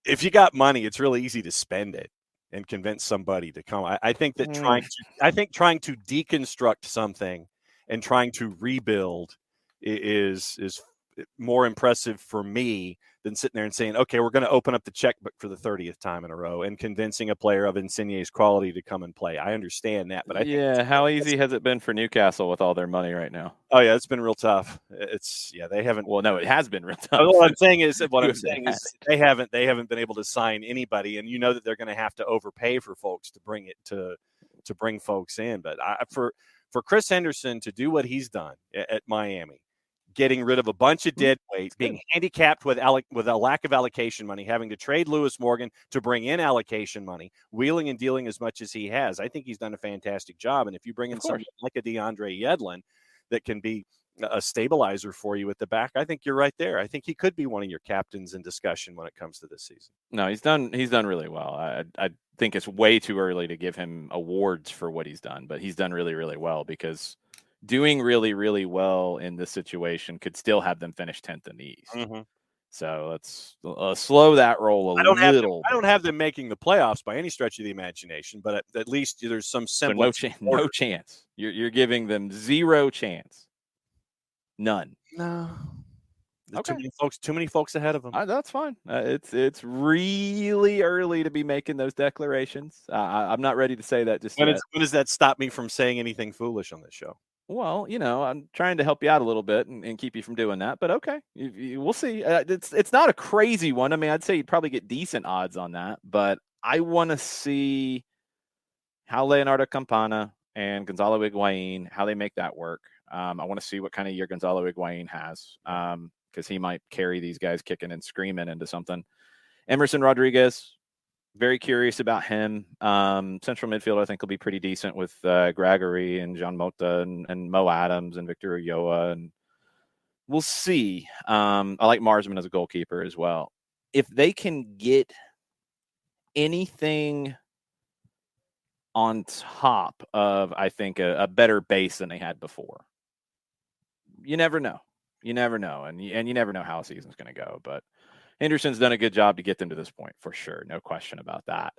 If you got money, it's really easy to spend it and convince somebody to come. I think that trying to deconstruct something and trying to rebuild is more impressive for me than sitting there and saying, okay, we're going to open up the checkbook for the 30th time in a row and convincing a player of Insigne's quality to come and play. I understand that, but I think how easy has it been for Newcastle with all their money right now? Oh yeah, it's been real tough. They haven't. Well, no, it has been real tough. What I'm saying is they haven't been able to sign anybody, and you know that they're going to have to overpay for folks to bring folks in. But for Chris Henderson to do what he's done at Miami, getting rid of a bunch of dead weight, being handicapped with a lack of allocation money, having to trade Lewis Morgan to bring in allocation money, wheeling and dealing as much as he has. I think he's done a fantastic job. And if you bring in someone like a DeAndre Yedlin that can be a stabilizer for you at the back, I think you're right there. I think he could be one of your captains in discussion when it comes to this season. No, he's done really well. I think it's way too early to give him awards for what he's done, but he's done really, really well, because doing really, really well in this situation could still have them finish 10th in the East. Mm-hmm. So let's slow that roll a little. I don't have them making the playoffs by any stretch of the imagination, but at least there's some semblance. So no chance. You're giving them zero chance. None. No. Okay. Too many folks ahead of them. That's fine. It's really early to be making those declarations. I'm not ready to say that just yet. When does that stop me from saying anything foolish on this show? Well, I'm trying to help you out a little bit and keep you from doing that. But okay, we'll see. It's not a crazy one. I mean, I'd say you'd probably get decent odds on that. But I want to see how Leonardo Campana and Gonzalo Higuain, how they make that work. I want to see what kind of year Gonzalo Higuain has, because he might carry these guys kicking and screaming into something. Emerson Rodriguez, very curious about him. Central midfield, I think, will be pretty decent with Gregory and Jean Mota and Mo Adams and Victor Ulloa. And we'll see. I like Marsman as a goalkeeper as well. If they can get anything on top of, I think, a better base than they had before, you never know. You never know. And you never know how a season's going to go. But Henderson's done a good job to get them to this point, for sure. No question about that.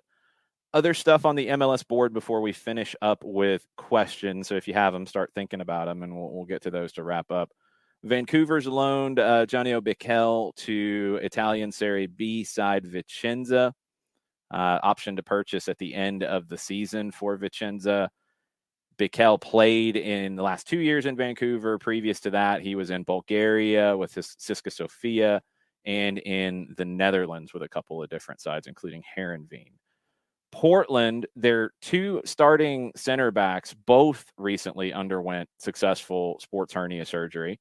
Other stuff on the MLS board before we finish up with questions. So if you have them, start thinking about them, and we'll get to those to wrap up. Vancouver's loaned Johnny Obikel to Italian Serie B side Vicenza. Option to purchase at the end of the season for Vicenza. Bikel played in the last 2 years in Vancouver. Previous to that, he was in Bulgaria with his Siska Sofia and in the Netherlands with a couple of different sides, including Heerenveen. Portland, their two starting center backs both recently underwent successful sports hernia surgery.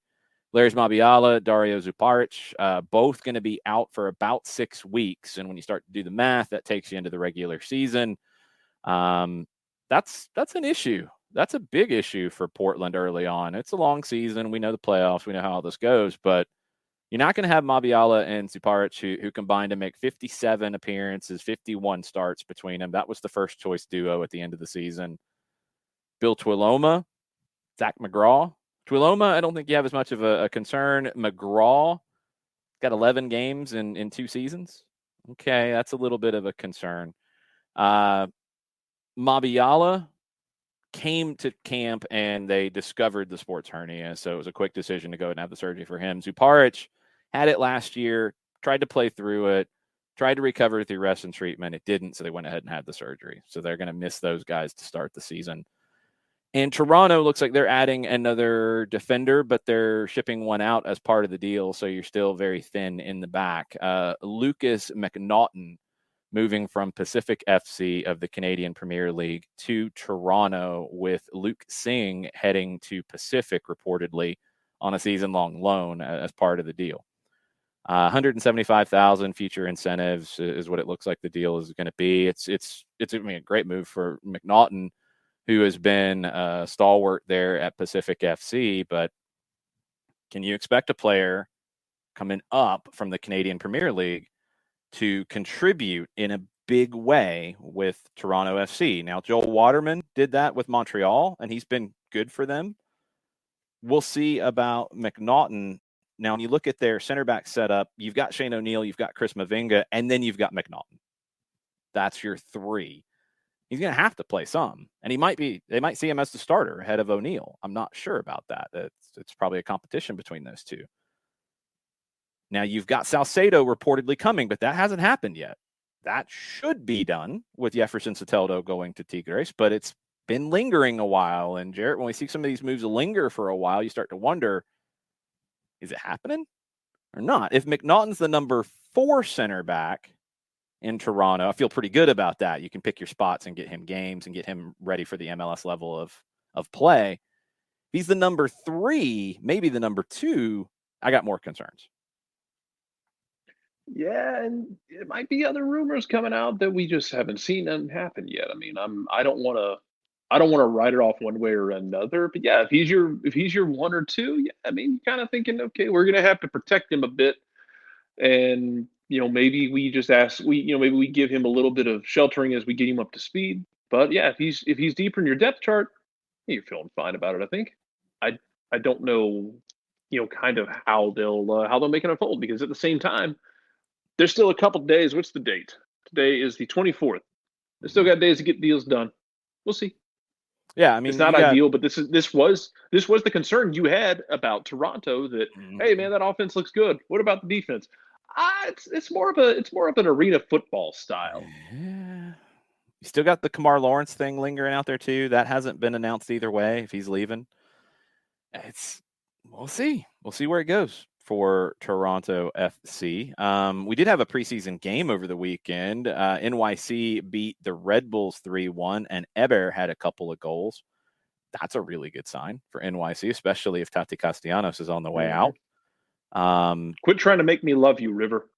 Lars Mabiala, Dario Zuparic, both going to be out for about 6 weeks. And when you start to do the math, that takes you into the regular season. That's an issue. That's a big issue for Portland early on. It's a long season. We know the playoffs. We know how all this goes. But you're not going to have Mabiala and Zuparic who combined to make 57 appearances, 51 starts between them. That was the first choice duo at the end of the season. Bill Tuiloma, Zach McGraw. Tuiloma, I don't think you have as much of a concern. McGraw got 11 games in 2 seasons. Okay, that's a little bit of a concern. Mabiala came to camp and they discovered the sports hernia, so it was a quick decision to go and have the surgery for him. Zuparic had it last year, tried to play through it, tried to recover through rest and treatment. It didn't, so they went ahead and had the surgery. So they're going to miss those guys to start the season. And Toronto looks like they're adding another defender, but they're shipping one out as part of the deal, so you're still very thin in the back. Lucas McNaughton moving from Pacific FC of the Canadian Premier League to Toronto, with Luke Singh heading to Pacific reportedly on a season-long loan as part of the deal. 175,000 future incentives is what it looks like the deal is going to be. It's a great move for McNaughton, who has been a stalwart there at Pacific FC. But can you expect a player coming up from the Canadian Premier League to contribute in a big way with Toronto FC? Now, Joel Waterman did that with Montreal, and he's been good for them. We'll see about McNaughton. Now, when you look at their center back setup, you've got Shane O'Neill, you've got Chris Mavinga, and then you've got McNaughton. That's your 3. He's going to have to play some, and they might see him as the starter ahead of O'Neill. I'm not sure about that. It's probably a competition between those two. Now, you've got Salcedo reportedly coming, but that hasn't happened yet. That should be done with Jefferson Soteldo going to Tigres, but it's been lingering a while. And Jarrett, when we see some of these moves linger for a while, you start to wonder, is it happening or not? If McNaughton's the number 4 center back in Toronto, I feel pretty good about that. You can pick your spots and get him games and get him ready for the MLS level of play. If he's the number 3, maybe the number 2, I got more concerns. Yeah, and it might be other rumors coming out that we just haven't seen them happen yet. I mean, I don't want to write it off one way or another, but yeah, if he's your 1 or 2, yeah, I mean, kind of thinking, okay, we're gonna have to protect him a bit, and maybe we just maybe we give him a little bit of sheltering as we get him up to speed. But yeah, if he's deeper in your depth chart, you're feeling fine about it. I think. I don't know kind of how they'll make it unfold. Because at the same time, there's still a couple days. What's the date? Today is the 24th. They still got days to get deals done. We'll see. Yeah, I mean, it's not ideal, but this was the concern you had about Toronto. That hey, man, that offense looks good. What about the defense? It's more of an arena football style. Yeah. You still got the Kamar Lawrence thing lingering out there too. That hasn't been announced either way if he's leaving. We'll see. We'll see where it goes for Toronto FC. We did have a preseason game over the weekend. NYC beat the Red Bulls 3-1, and Eber had a couple of goals. That's a really good sign for NYC, especially if Tati Castellanos is on the way out. Quit trying to make me love you, River.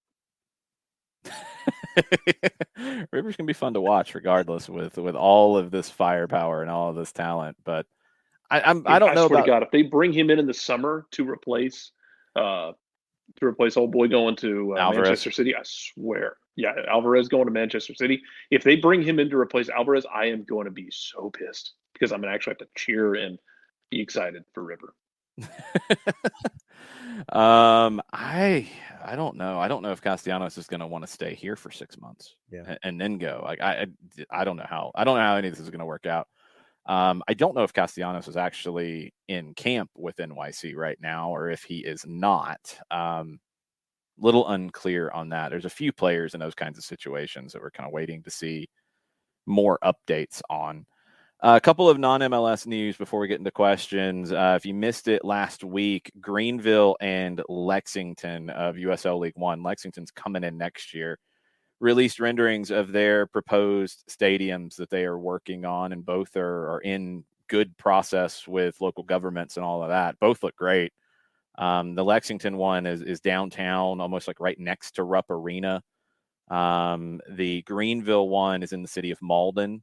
River's gonna be fun to watch, regardless, with all of this firepower and all of this talent. But I don't know about God, if they bring him in the summer to replace old boy going to Manchester City. I swear, yeah, Alvarez going to Manchester City. If they bring him in to replace Alvarez, I am going to be so pissed because I'm gonna actually have to cheer and be excited for River. I don't know. I don't know if Castellanos is going to want to stay here for 6 months and then go. Like I don't know how any of this is going to work out. I don't know if Castellanos is actually in camp with NYC right now or if he is not. Little unclear on that. There's a few players in those kinds of situations that we're kind of waiting to see more updates on. A couple of non-MLS news before we get into questions. If you missed it last week, Greenville and Lexington of USL League One, Lexington's coming in next year, released renderings of their proposed stadiums that they are working on, and both are in good process with local governments and all of that. Both look great. The Lexington one is downtown, almost like right next to Rupp Arena. The Greenville one is in the city of Malden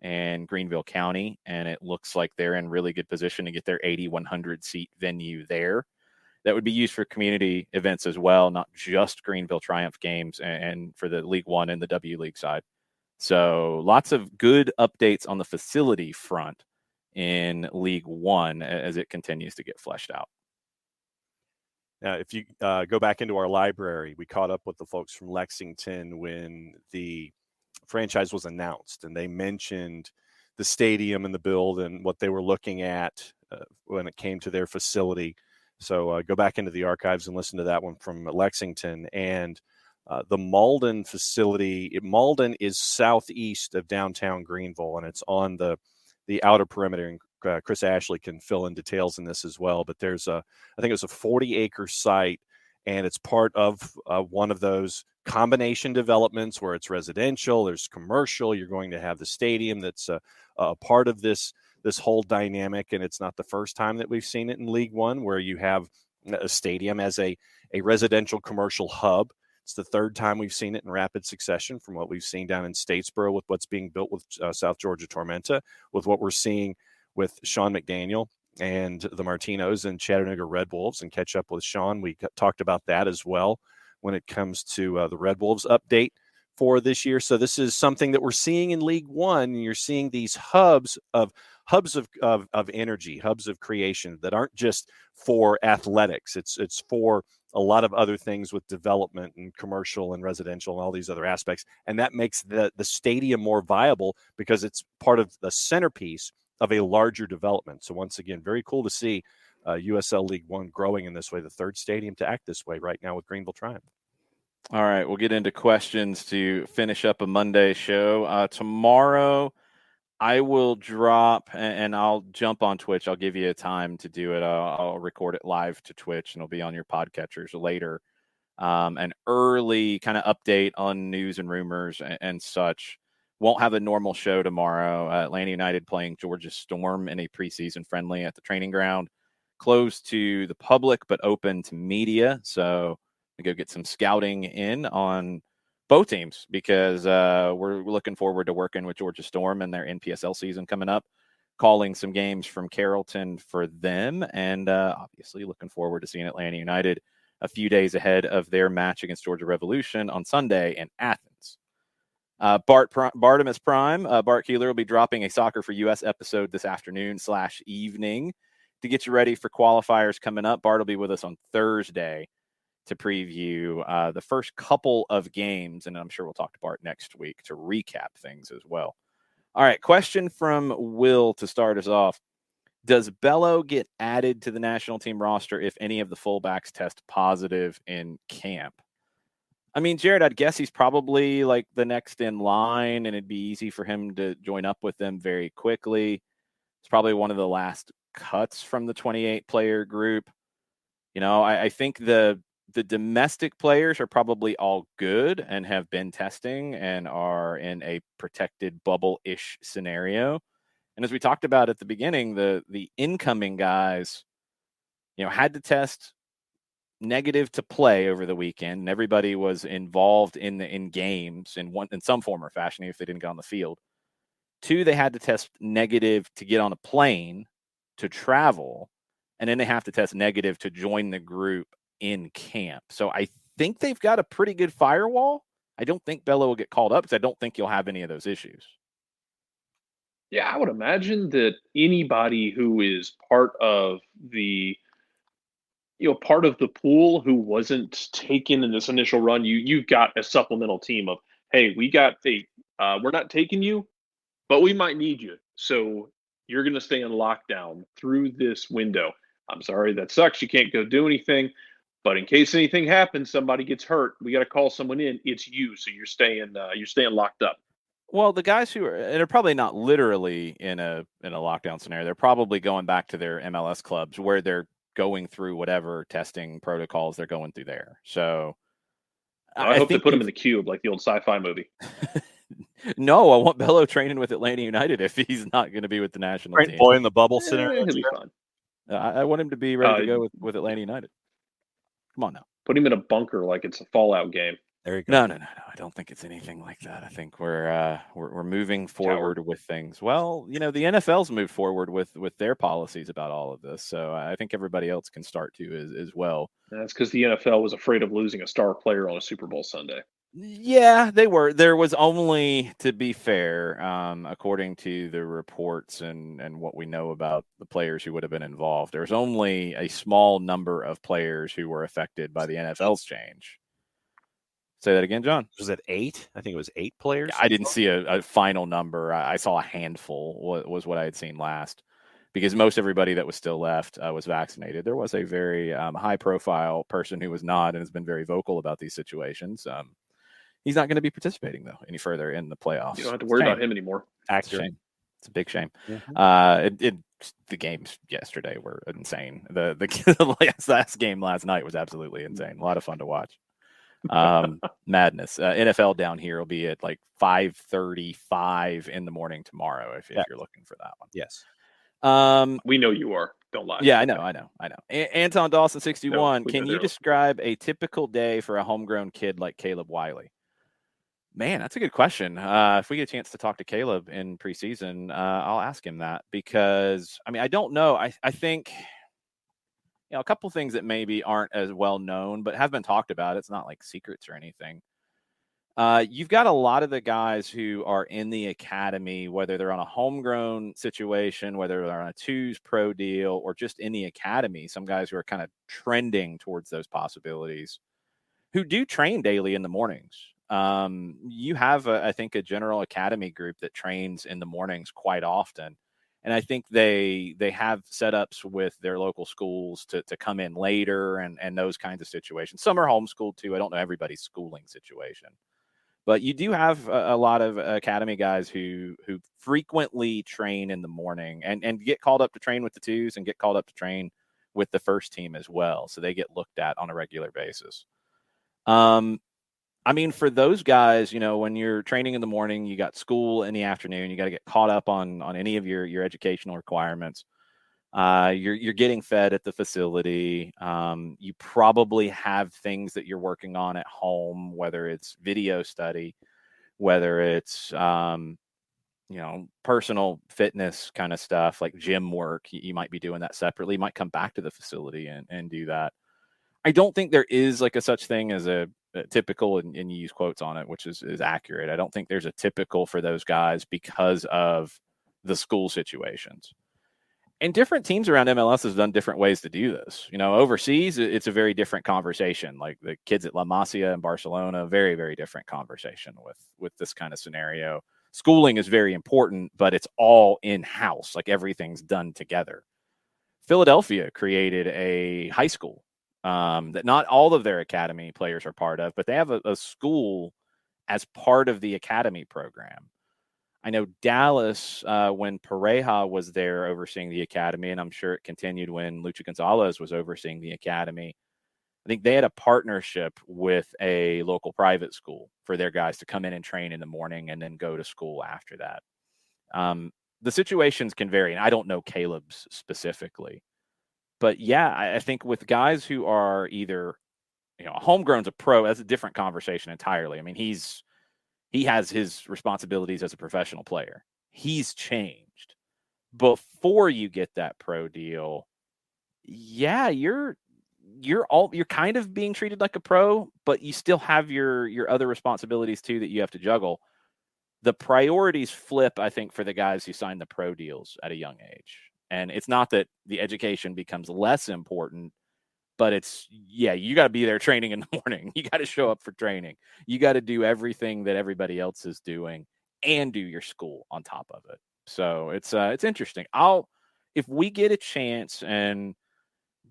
and Greenville County, and it looks like they're in really good position to get their 8,100 seat venue there. That would be used for community events as well, not just Greenville Triumph games and for the League One and the W League side. So lots of good updates on the facility front in League One as it continues to get fleshed out. Now, if you go back into our library, we caught up with the folks from Lexington when the franchise was announced, and they mentioned the stadium and the build and what they were looking at when it came to their facility. So go back into the archives and listen to that one from Lexington. And the Malden facility, Malden is southeast of downtown Greenville, and it's on the outer perimeter. And Chris Ashley can fill in details in this as well. But I think it's a 40-acre site, and it's part of one of those combination developments where it's residential, there's commercial. You're going to have the stadium that's a part of this whole dynamic, and it's not the first time that we've seen it in League One where you have a stadium as a residential commercial hub. It's the third time we've seen it in rapid succession from what we've seen down in Statesboro with what's being built with South Georgia Tormenta, with what we're seeing with Sean McDaniel and the Martinos and Chattanooga Red Wolves. And catch up with Sean, we talked about that as well when it comes to the Red Wolves update for this year. So this is something that we're seeing in League One. You're seeing these hubs of energy, hubs of creation that aren't just for athletics. It's for a lot of other things with development and commercial and residential and all these other aspects. And that makes the stadium more viable because it's part of the centerpiece of a larger development. So once again, very cool to see USL League One growing in this way, the third stadium to act this way right now with Greenville Triumph. All right, we'll get into questions to finish up a Monday show. Tomorrow, I will drop, and I'll jump on Twitch. I'll give you a time to do it. I'll record it live to Twitch, and it'll be on your podcatchers later. An early kind of update on news and rumors and such. Won't have a normal show tomorrow. Atlanta United playing Georgia Storm in a preseason friendly at the training ground. Closed to the public, but open to media. So we go get some scouting in on both teams because we're looking forward to working with Georgia Storm and their NPSL season coming up, calling some games from Carrollton for them, and obviously looking forward to seeing Atlanta United a few days ahead of their match against Georgia Revolution on Sunday in Athens. Bartimus Prime, Bart Keeler will be dropping a Soccer for US episode this afternoon/evening. to get you ready for qualifiers coming up. Bart will be with us on Thursday to preview the first couple of games, and I'm sure we'll talk to Bart next week to recap things as well. All right, question from Will to start us off. Does Bello get added to the national team roster if any of the fullbacks test positive in camp? I mean, Jared, I'd guess he's probably like the next in line, and it'd be easy for him to join up with them very quickly. It's probably one of the last cuts from the 28-player group. You know, I think the domestic players are probably all good and have been testing and are in a protected bubble-ish scenario. And as we talked about at the beginning, the incoming guys, you know, had to test negative to play over the weekend, and everybody was involved in games in some form or fashion, even if they didn't get on the field. 2, they had to test negative to get on a plane to travel, and then they have to test negative to join the group in camp. So I think they've got a pretty good firewall. I don't think Bello will get called up because I don't think you'll have any of those issues. Yeah, I would imagine that anybody who is part of the pool who wasn't taken in this initial run, you've got a supplemental team of, hey, we're not taking you, but we might need you. So you're going to stay in lockdown through this window. I'm sorry, that sucks. You can't go do anything. But in case anything happens, somebody gets hurt, we got to call someone in. It's you. So you're staying locked up. Well, the guys who are probably not literally in a lockdown scenario. They're probably going back to their MLS clubs where they're going through whatever testing protocols they're going through there. So I hope they put him in the cube like the old sci-fi movie. No, I want Bello training with Atlanta United if he's not going to be with the national team. Boy in the bubble scenario. He'll be fine. I want him to be ready to go with Atlanta United. Come on now. Put him in a bunker like it's a Fallout game. There you go. No. I don't think it's anything like that. I think we're moving forward with things. Well, you know, the NFL's moved forward with their policies about all of this, so I think everybody else can start to as well. That's because the NFL was afraid of losing a star player on a Super Bowl Sunday. Yeah, they were. There was only, to be fair, according to the reports and what we know about the players who would have been involved, there was only a small number of players who were affected by the NFL's change. Say that again, John. Was it 8? I think it was 8 players. I didn't see a final number. I saw a handful was what I had seen last, because most everybody that was still left was vaccinated. There was a very high-profile person who was not and has been very vocal about these situations. He's not going to be participating, though, any further in the playoffs. You don't have to worry about him anymore. It's a shame. It's a big shame. Mm-hmm. The games yesterday were insane. The last game last night was absolutely insane. A lot of fun to watch. Madness. NFL down here will be at like 5:35 in the morning tomorrow if you're looking for that one. Yes. We know you are. Don't lie. Yeah, I know. Anton Dawson 61. Can you describe a typical day for a homegrown kid like Caleb Wiley? Man, that's a good question. If we get a chance to talk to Caleb in preseason, I'll ask him that, because I mean, I don't know. I think, you know, a couple things that maybe aren't as well known, but have been talked about. It's not like secrets or anything. You've got a lot of the guys who are in the academy, whether they're on a homegrown situation, whether they're on a twos pro deal, or just in the academy. Some guys who are kind of trending towards those possibilities, who do train daily in the mornings. You have, I think, a general academy group that trains in the mornings quite often. And I think they have setups with their local schools to come in later and those kinds of situations. Some are homeschooled too. I don't know everybody's schooling situation. But you do have a lot of academy guys who frequently train in the morning and get called up to train with the twos and get called up to train with the first team as well. So they get looked at on a regular basis. I mean, for those guys, you know, when you're training in the morning, you got school in the afternoon, you got to get caught up on any of your educational requirements. You're getting fed at the facility. You probably have things that you're working on at home, whether it's video study, whether it's, you know, personal fitness kind of stuff like gym work. You might be doing that separately. You might come back to the facility and do that. I don't think there is like a such thing as a typical, and you use quotes on it, which is accurate. I don't think there's a typical for those guys because of the school situations. And different teams around MLS has done different ways to do this. Overseas, it's a very different conversation. Like the kids at La Masia in Barcelona, very, very different conversation with this kind of scenario. Schooling is very important, but it's all in-house. Like everything's done together. Philadelphia created a high school that not all of their academy players are part of, but they have a school as part of the academy program. I know Dallas, when Pareja was there overseeing the academy, and I'm sure it continued when Lucha Gonzalez was overseeing the academy, I think they had a partnership with a local private school for their guys to come in and train in the morning and then go to school after that. The situations can vary, and I don't know Caleb's specifically. But, yeah, I think with guys who are either, a homegrown's a pro, that's a different conversation entirely. I mean, he has his responsibilities as a professional player. He's changed. Before you get that pro deal, yeah, you're kind of being treated like a pro, but you still have your other responsibilities too that you have to juggle. The priorities flip, I think, for the guys who sign the pro deals at a young age. And it's not that the education becomes less important, but you got to be there training in the morning. You got to show up for training. You got to do everything that everybody else is doing and do your school on top of it. So it's interesting. If we get a chance, and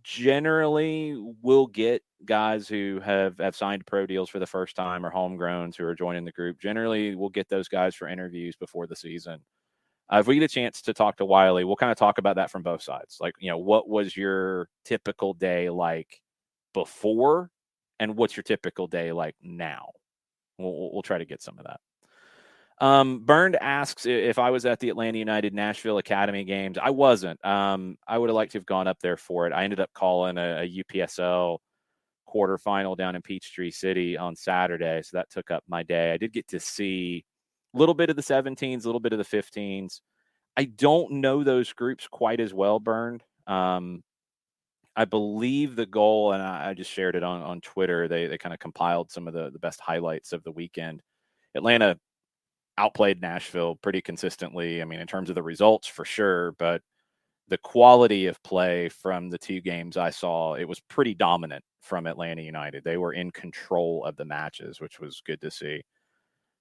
generally we'll get guys who have signed pro deals for the first time or homegrowns who are joining the group. Generally, we'll get those guys for interviews before the season. If we get a chance to talk to Wiley, we'll kind of talk about that from both sides. Like, what was your typical day like before, and what's your typical day like now? We'll try to get some of that. Burned asks if I was at the Atlanta United Nashville Academy games. I wasn't. I would have liked to have gone up there for it. I ended up calling a UPSL quarterfinal down in Peachtree City on Saturday, so that took up my day. I did get to see a little bit of the 17s, a little bit of the 15s. I don't know those groups quite as well, Burned. I believe the goal, and I just shared it on Twitter, they kind of compiled some of the best highlights of the weekend. Atlanta outplayed Nashville pretty consistently. I mean, in terms of the results, for sure, but the quality of play from the two games I saw, it was pretty dominant from Atlanta United. They were in control of the matches, which was good to see.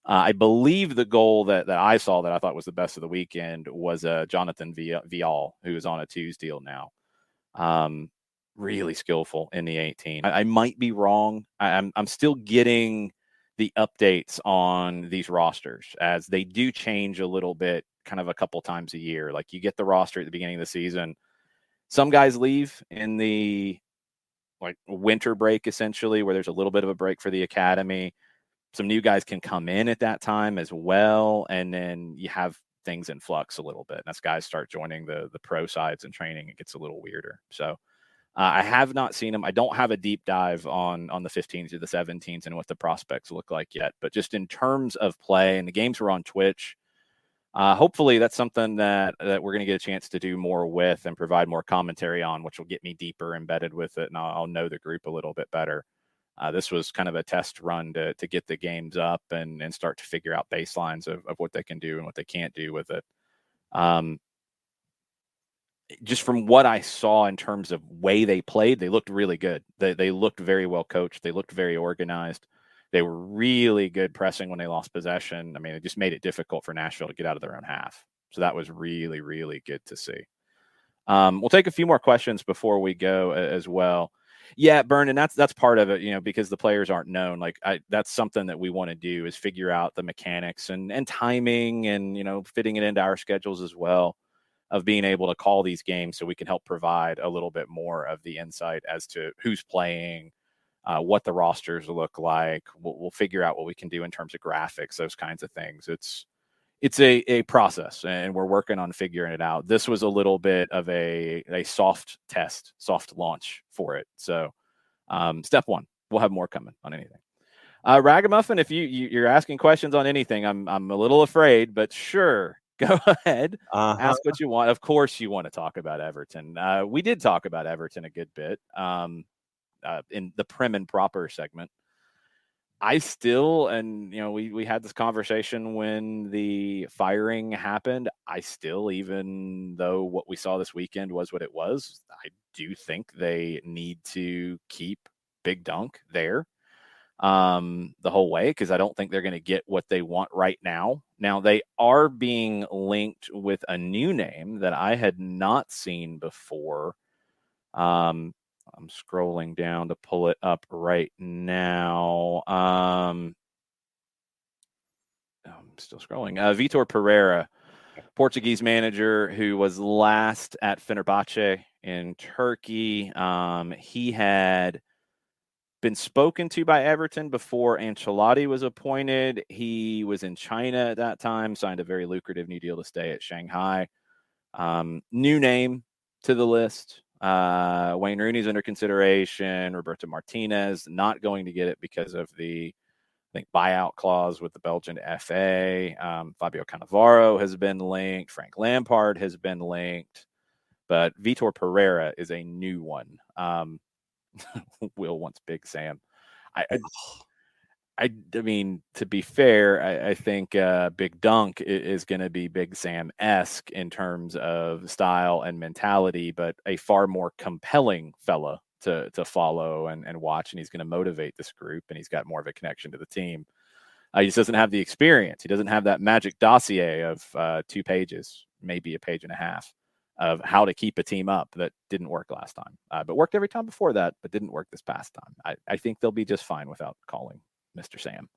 I believe the goal that I saw that I thought was the best of the weekend was Jonathan Vial, who is on a 2s deal now. Really skillful in the 18. I might be wrong. I'm still getting the updates on these rosters, as they do change a little bit kind of a couple times a year. Like, you get the roster at the beginning of the season. Some guys leave in the winter break, essentially, where there's a little bit of a break for the academy. Some new guys can come in at that time as well. And then you have things in flux a little bit. And as guys start joining the pro sides and training, it gets a little weirder. So I have not seen them. I don't have a deep dive on the 15s or the 17s and what the prospects look like yet. But just in terms of play, and the games were on Twitch, hopefully that's something that we're going to get a chance to do more with and provide more commentary on, which will get me deeper embedded with it, and I'll know the group a little bit better. This was kind of a test run to get the games up and start to figure out baselines of what they can do and what they can't do with it. Just from what I saw in terms of way they played, they looked really good. They looked very well coached. They looked very organized. They were really good pressing when they lost possession. I mean, it just made it difficult for Nashville to get out of their own half. So that was really, really good to see. We'll take a few more questions before we go as well. Yeah, Burn, and that's part of it, because the players aren't known. That's something that we want to do, is figure out the mechanics and timing and, fitting it into our schedules as well, of being able to call these games so we can help provide a little bit more of the insight as to who's playing, what the rosters look like. We'll figure out what we can do in terms of graphics, those kinds of things. It's a process, and we're working on figuring it out. This was a little bit of a soft test, soft launch for it. So step one, we'll have more coming on anything. Ragamuffin, if you're asking questions on anything, I'm a little afraid, but sure, go ahead. Ask what you want. Of course you want to talk about Everton. We did talk about Everton a good bit in the Prem and Proper segment. I still, and we had this conversation when the firing happened. I still, even though what we saw this weekend was what it was, I do think they need to keep Big Dunk there the whole way, because I don't think they're going to get what they want right now. Now, they are being linked with a new name that I had not seen before. I'm scrolling down to pull it up right now. I'm still scrolling. Vitor Pereira, Portuguese manager who was last at Fenerbahce in Turkey. He had been spoken to by Everton before Ancelotti was appointed. He was in China at that time, signed a very lucrative new deal to stay at Shanghai. New name to the list. Wayne Rooney's under consideration. Roberto Martinez not going to get it because of the, I think, buyout clause with the Belgian FA. Fabio Cannavaro has been linked. Frank Lampard has been linked. But Vitor Pereira is a new one. Will wants Big Sam. I mean, to be fair, I think Big Dunk is going to be Big Sam-esque in terms of style and mentality, but a far more compelling fella to follow and watch, and he's going to motivate this group, and he's got more of a connection to the team. He just doesn't have the experience. He doesn't have that magic dossier of 2 pages, maybe a page and a half, of how to keep a team up that didn't work last time, but worked every time before that, but didn't work this past time. I think they'll be just fine without calling Mr. Sam.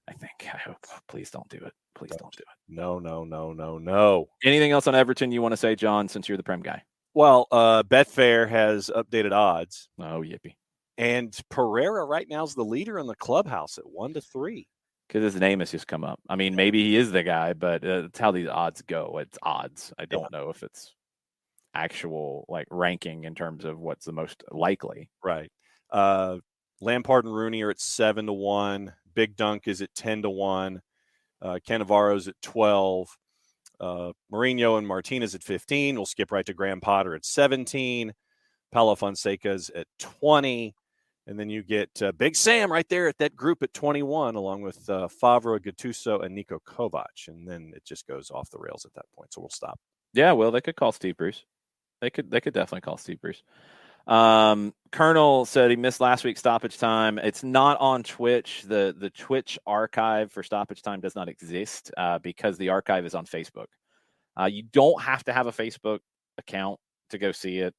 I hope. Please don't do it. Please don't do it. No. Anything else on Everton you want to say, John, since you're the Prem guy? Well, Betfair has updated odds. Oh, yippee. And Pereira right now is the leader in the clubhouse at 1-3. Because his name has just come up. I mean, maybe he is the guy, but it's how these odds go. It's odds. I don't know if it's actual ranking in terms of what's the most likely. Right. Lampard and Rooney are at 7-1. Big Dunk is at 10-1. Cannavaro's at 12. Mourinho and Martinez at 15. We'll skip right to Graham Potter at 17. Paulo Fonseca's at 20. And then you get Big Sam right there at that group at 21, along with Favre, Gattuso, and Niko Kovac. And then it just goes off the rails at that point. So we'll stop. Yeah, well, they could call Steve Bruce. They could definitely call Steve Bruce. Colonel said he missed last week's stoppage time. It's not on Twitch. The Twitch archive for stoppage time does not exist because the archive is on Facebook. You don't have to have a Facebook account to go see it.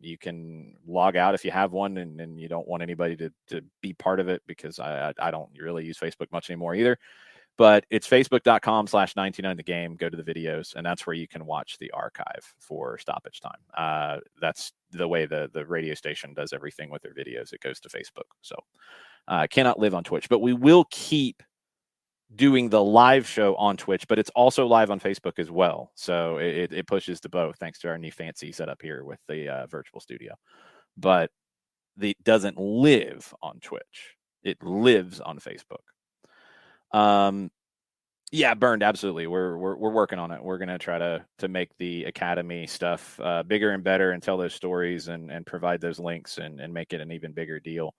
You can log out if you have one and you don't want anybody to be part of it, because I don't really use Facebook much anymore either. But it's facebook.com/99thegame. Go to the videos, and that's where you can watch the archive for stoppage time. That's the way the radio station does everything with their videos. It goes to Facebook. So cannot live on Twitch. But we will keep doing the live show on Twitch, but it's also live on Facebook as well. So it pushes to both, thanks to our new fancy setup here with the virtual studio. But it doesn't live on Twitch. It lives on Facebook. Yeah, Burned, absolutely. We're working on it. We're gonna try to make the Academy stuff bigger and better, and tell those stories and provide those links and make it an even bigger deal.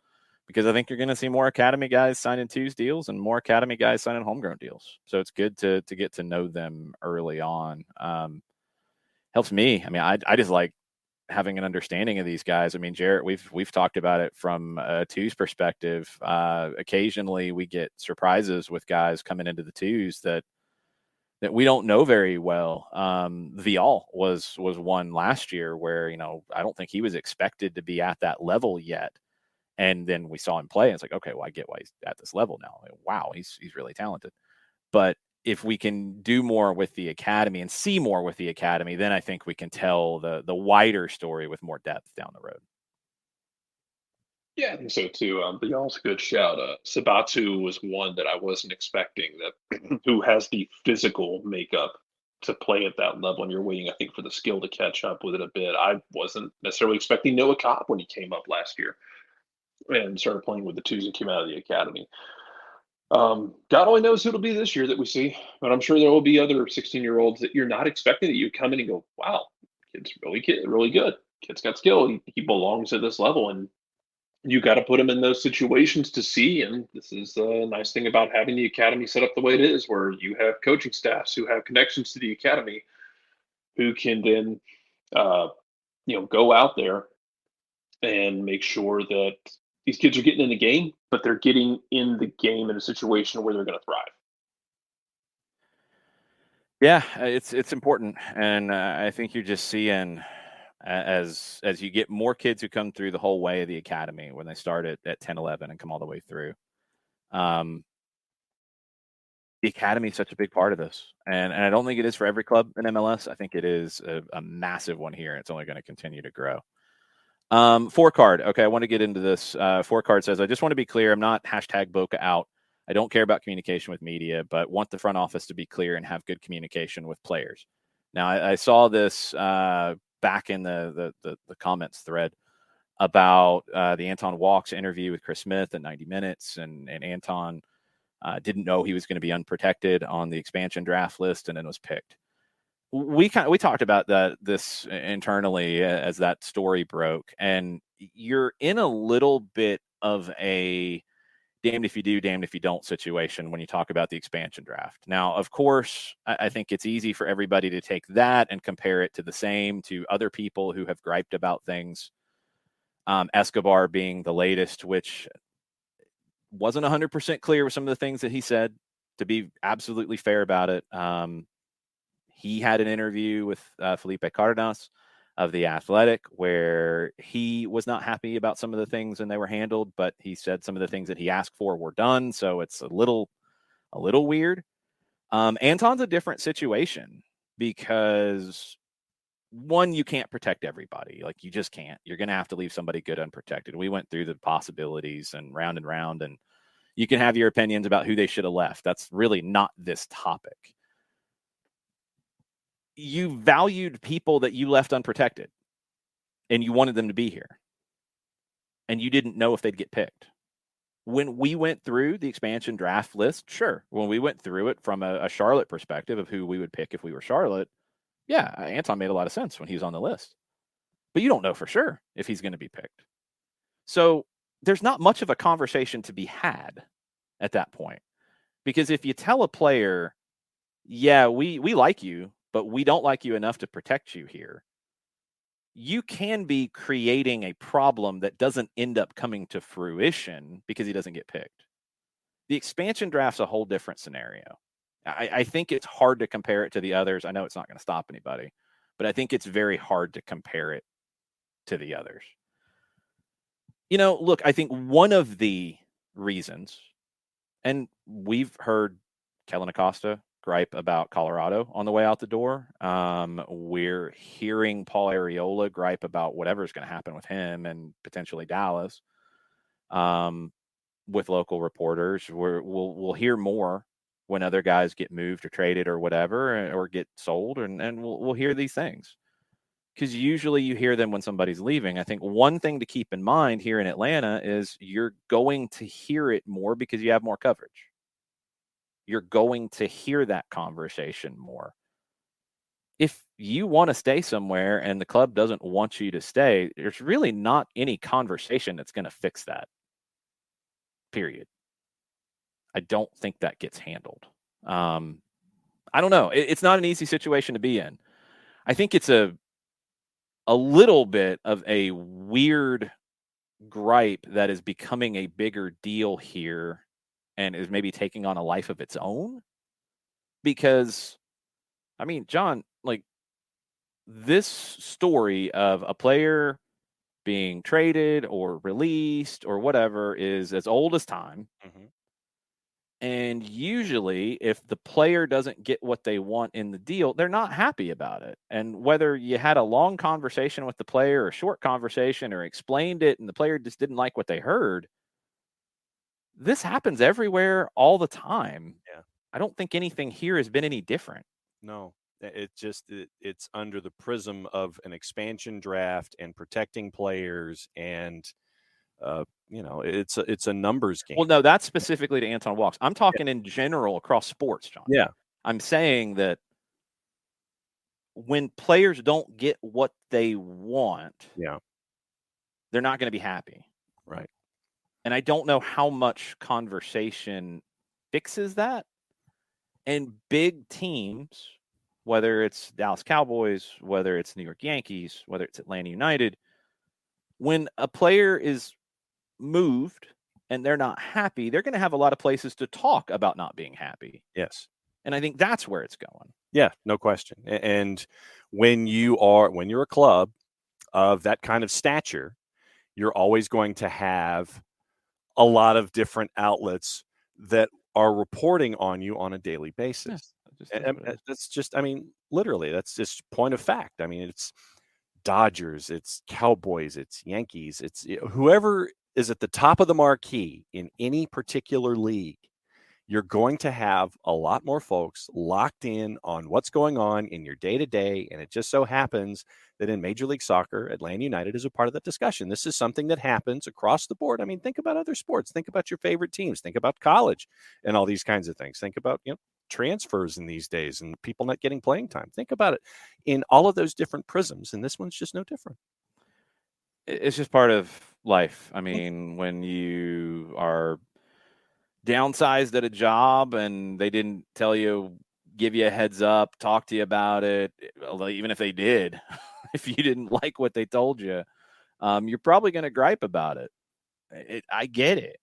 Because I think you're going to see more Academy guys signing twos deals and more Academy guys signing homegrown deals. So it's good to get to know them early on. Helps me. I mean, I just like having an understanding of these guys. I mean, Jarrett, we've talked about it from a twos perspective. Occasionally we get surprises with guys coming into the twos that we don't know very well. Vial was one last year where, I don't think he was expected to be at that level yet. And then we saw him play, and it's like, okay, well, I get why he's at this level now. Wow, he's really talented. But if we can do more with the Academy and see more with the Academy, then I think we can tell the wider story with more depth down the road. Yeah, I think so too. But also a good shout. Sabatu was one that I wasn't expecting, that who has the physical makeup to play at that level, and you're waiting, I think, for the skill to catch up with it a bit. I wasn't necessarily expecting Noah Cobb when he came up last year and started playing with the twos and came out of the Academy. God only knows who it'll be this year that we see, but I'm sure there will be other 16-year-olds that you're not expecting, that you come in and go, wow, kid's really good. Kid's got skill. He belongs at this level. And you got to put them in those situations to see. And this is a nice thing about having the academy set up the way it is, where you have coaching staffs who have connections to the academy, who can then, go out there and make sure that these kids are getting in the game, but they're getting in the game in a situation where they're going to thrive. Yeah, it's important, and I think you're just seeing as you get more kids who come through the whole way of the academy when they start at 10, 11 and come all the way through. The academy is such a big part of this, and I don't think it is for every club in MLS. I think it is a massive one here. It's only going to continue to grow. 4Card. Okay, I want to get into this. 4Card says, I just want to be clear. I'm not hashtag Boca out. I don't care about communication with media, but want the front office to be clear and have good communication with players. Now, I saw this back in the comments thread about the Anton Walks interview with Chris Smith at 90 minutes, and Anton didn't know he was going to be unprotected on the expansion draft list, and then was picked. We talked about this internally as that story broke, and you're in a little bit of a damned if you do, damned if you don't situation when you talk about the expansion draft. Now, of course, I think it's easy for everybody to take that and compare it to other people who have griped about things. Escobar being the latest, which wasn't 100% clear with some of the things that he said, to be absolutely fair about it. He had an interview with Felipe Cárdenas of The Athletic where he was not happy about some of the things and they were handled, but he said some of the things that he asked for were done. So it's a little weird. Anton's a different situation because, one, you can't protect everybody. Like, you just can't. You're going to have to leave somebody good unprotected. We went through the possibilities and round, and you can have your opinions about who they should have left. That's really not this topic. You valued people that you left unprotected and you wanted them to be here, and you didn't know if they'd get picked. When we went through the expansion draft list, sure. When we went through it from a Charlotte perspective of who we would pick if we were Charlotte, yeah, Anton made a lot of sense when he was on the list. But you don't know for sure if he's going to be picked. So there's not much of a conversation to be had at that point. Because if you tell a player, yeah, we like you, but we don't like you enough to protect you here, you can be creating a problem that doesn't end up coming to fruition because he doesn't get picked. The expansion draft's a whole different scenario. I think it's hard to compare it to the others. I know it's not going to stop anybody, but I think it's very hard to compare it to the others. Look, I think one of the reasons, and we've heard Kellen Acosta gripe about Colorado on the way out the door. We're hearing Paul Arriola gripe about whatever's going to happen with him and potentially Dallas. With local reporters, we'll hear more when other guys get moved or traded or whatever, or get sold, and we'll hear these things. Because usually you hear them when somebody's leaving. I think one thing to keep in mind here in Atlanta is you're going to hear it more because you have more coverage. You're going to hear that conversation more. If you want to stay somewhere and the club doesn't want you to stay, there's really not any conversation that's going to fix that. Period. I don't think that gets handled. I don't know. It's not an easy situation to be in. I think it's a little bit of a weird gripe that is becoming a bigger deal here and is maybe taking on a life of its own. Because, I mean, John, like, this story of a player being traded or released or whatever is as old as time. Mm-hmm. And usually, if the player doesn't get what they want in the deal, they're not happy about it. And whether you had a long conversation with the player or a short conversation or explained it and the player just didn't like what they heard, this happens everywhere all the time. Yeah. I don't think anything here has been any different. No, it's under the prism of an expansion draft and protecting players, and it's a numbers game. Well, no, that's specifically to Anton Walks. I'm talking in general across sports, John. Yeah. I'm saying that when players don't get what they want, yeah, they're not going to be happy. Right. And I don't know how much conversation fixes that. And big teams, whether it's Dallas Cowboys, whether it's New York Yankees, whether it's Atlanta United, when a player is moved and they're not happy, they're going to have a lot of places to talk about not being happy. Yes. And I think that's where it's going. Yeah, no question. And when you're a club of that kind of stature, you're always going to have a lot of different outlets that are reporting on you on a daily basis. Yeah, that's just, I mean, literally, that's just point of fact. I mean, it's Dodgers, it's Cowboys, it's Yankees, it's whoever is at the top of the marquee in any particular league. You're going to have a lot more folks locked in on what's going on in your day-to-day, and it just so happens that in Major League Soccer, Atlanta United is a part of that discussion. This is something that happens across the board. I mean, think about other sports. Think about your favorite teams. Think about college and all these kinds of things. Think about, transfers in these days and people not getting playing time. Think about it in all of those different prisms, and this one's just no different. It's just part of life. I mean, when you are downsized at a job and they didn't give you a heads up, talk to you about it, even if they did, if you didn't like what they told you, you're probably going to gripe about it. I get it.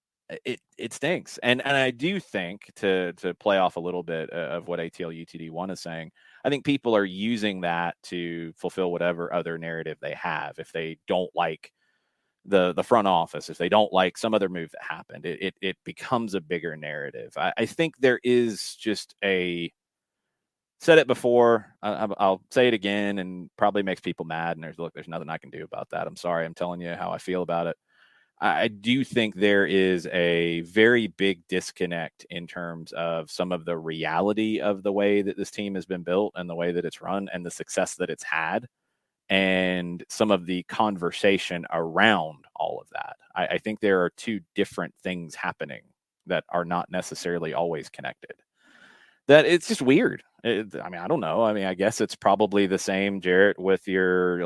It stinks. And I do think to play off a little bit of what ATLUTD 1 is saying, I think people are using that to fulfill whatever other narrative they have. If they don't like the front office, if they don't like some other move that happened, it becomes a bigger narrative. I think there is just said it before, I'll say it again, and probably makes people mad. And there's nothing I can do about that. I'm sorry. I'm telling you how I feel about it. I do think there is a very big disconnect in terms of some of the reality of the way that this team has been built and the way that it's run and the success that it's had, and some of the conversation around all of that. I think there are two different things happening that are not necessarily always connected. That it's just weird. I don't know. I guess it's probably the same, Jarrett, with your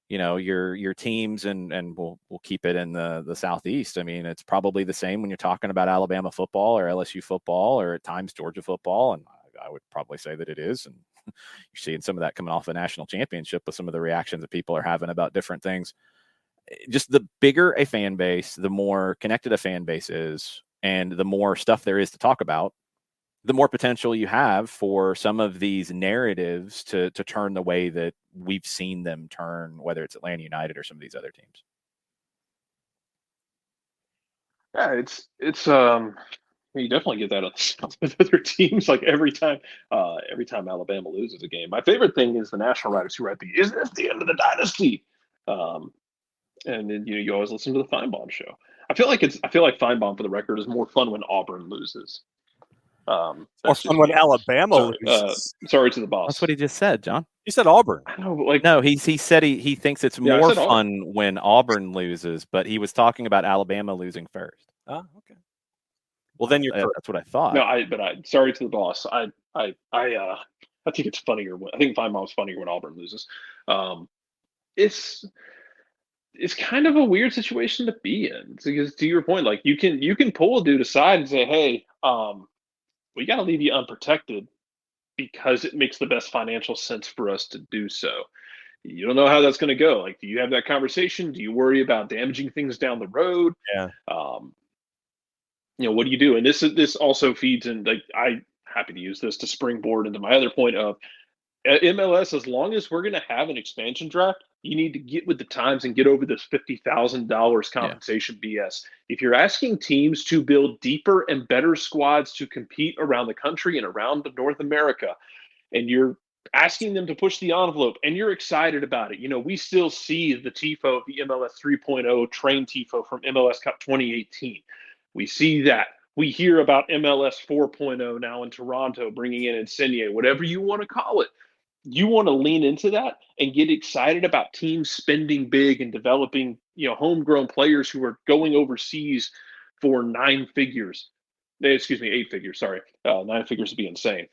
your teams, and we'll keep it in the Southeast. I mean, it's probably the same when you're talking about Alabama football or LSU football or at times Georgia football, and I would probably say that it is. And you're seeing some of that coming off the national championship with some of the reactions that people are having about different things. Just the bigger a fan base, the more connected a fan base is, and the more stuff there is to talk about, the more potential you have for some of these narratives to turn the way that we've seen them turn, whether it's Atlanta United or some of these other teams. Yeah, you definitely get that on with other teams. Like every time Alabama loses a game, my favorite thing is the national writers who write "Is this the end of the dynasty?" And then you always listen to the Feinbaum show. I feel like Feinbaum, for the record, is more fun when Auburn loses. Or fun when Alabama loses. Sorry to the boss. That's what he just said, John. He said Auburn. I know, but no, he said he thinks it's more fun when Auburn loses, but he was talking about Alabama losing first. Oh, okay. Well, then that's what I thought. No, sorry to the boss. I think it's funnier. I think Feinbaum's funnier when Auburn loses. It's kind of a weird situation to be in, because to your point, like you can pull a dude aside and say, hey, we got to leave you unprotected because it makes the best financial sense for us to do so. You don't know how that's going to go. Like, do you have that conversation? Do you worry about damaging things down the road? Yeah. What do you do? And this also feeds in, like, I'm happy to use this to springboard into my other point of MLS. As long as we're going to have an expansion draft, you need to get with the times and get over this $50,000 compensation BS. If you're asking teams to build deeper and better squads to compete around the country and around North America, and you're asking them to push the envelope and you're excited about it, we still see the TIFO of the MLS 3.0 train TIFO from MLS Cup 2018. We see that. We hear about MLS 4.0 now in Toronto, bringing in Insigne, whatever you want to call it. You want to lean into that and get excited about teams spending big and developing, homegrown players who are going overseas for 9 figures. Excuse me, 8 figures. Sorry. 9 figures would be insane.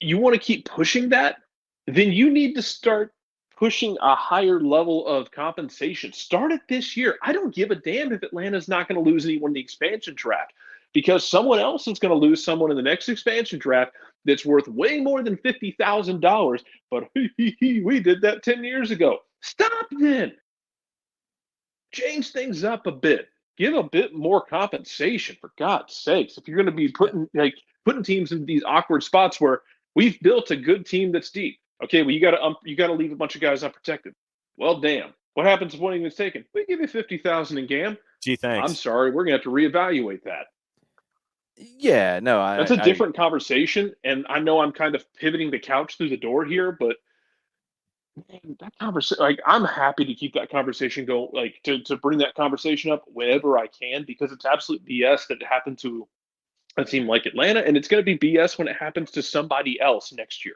You want to keep pushing that, then you need to start pushing a higher level of compensation. Start it this year. I don't give a damn if Atlanta's not going to lose anyone in the expansion draft, because someone else is going to lose someone in the next expansion draft that's worth way more than $50,000. But we did that 10 years ago. Stop then. Change things up a bit. Give a bit more compensation, for God's sakes. If you're going to be putting teams in these awkward spots where we've built a good team that's deep. Okay, well, you got to leave a bunch of guys unprotected. Well, damn. What happens if one of them is taken? We give you $50,000 in GAM. Gee, thanks. I'm sorry, we're gonna have to reevaluate that. Yeah, no, that's a different conversation, and I know I'm kind of pivoting the couch through the door here, but that conversation, like, I'm happy to keep that conversation going, like to bring that conversation up whenever I can, because it's absolute BS that it happened to a team like Atlanta, and it's going to be BS when it happens to somebody else next year.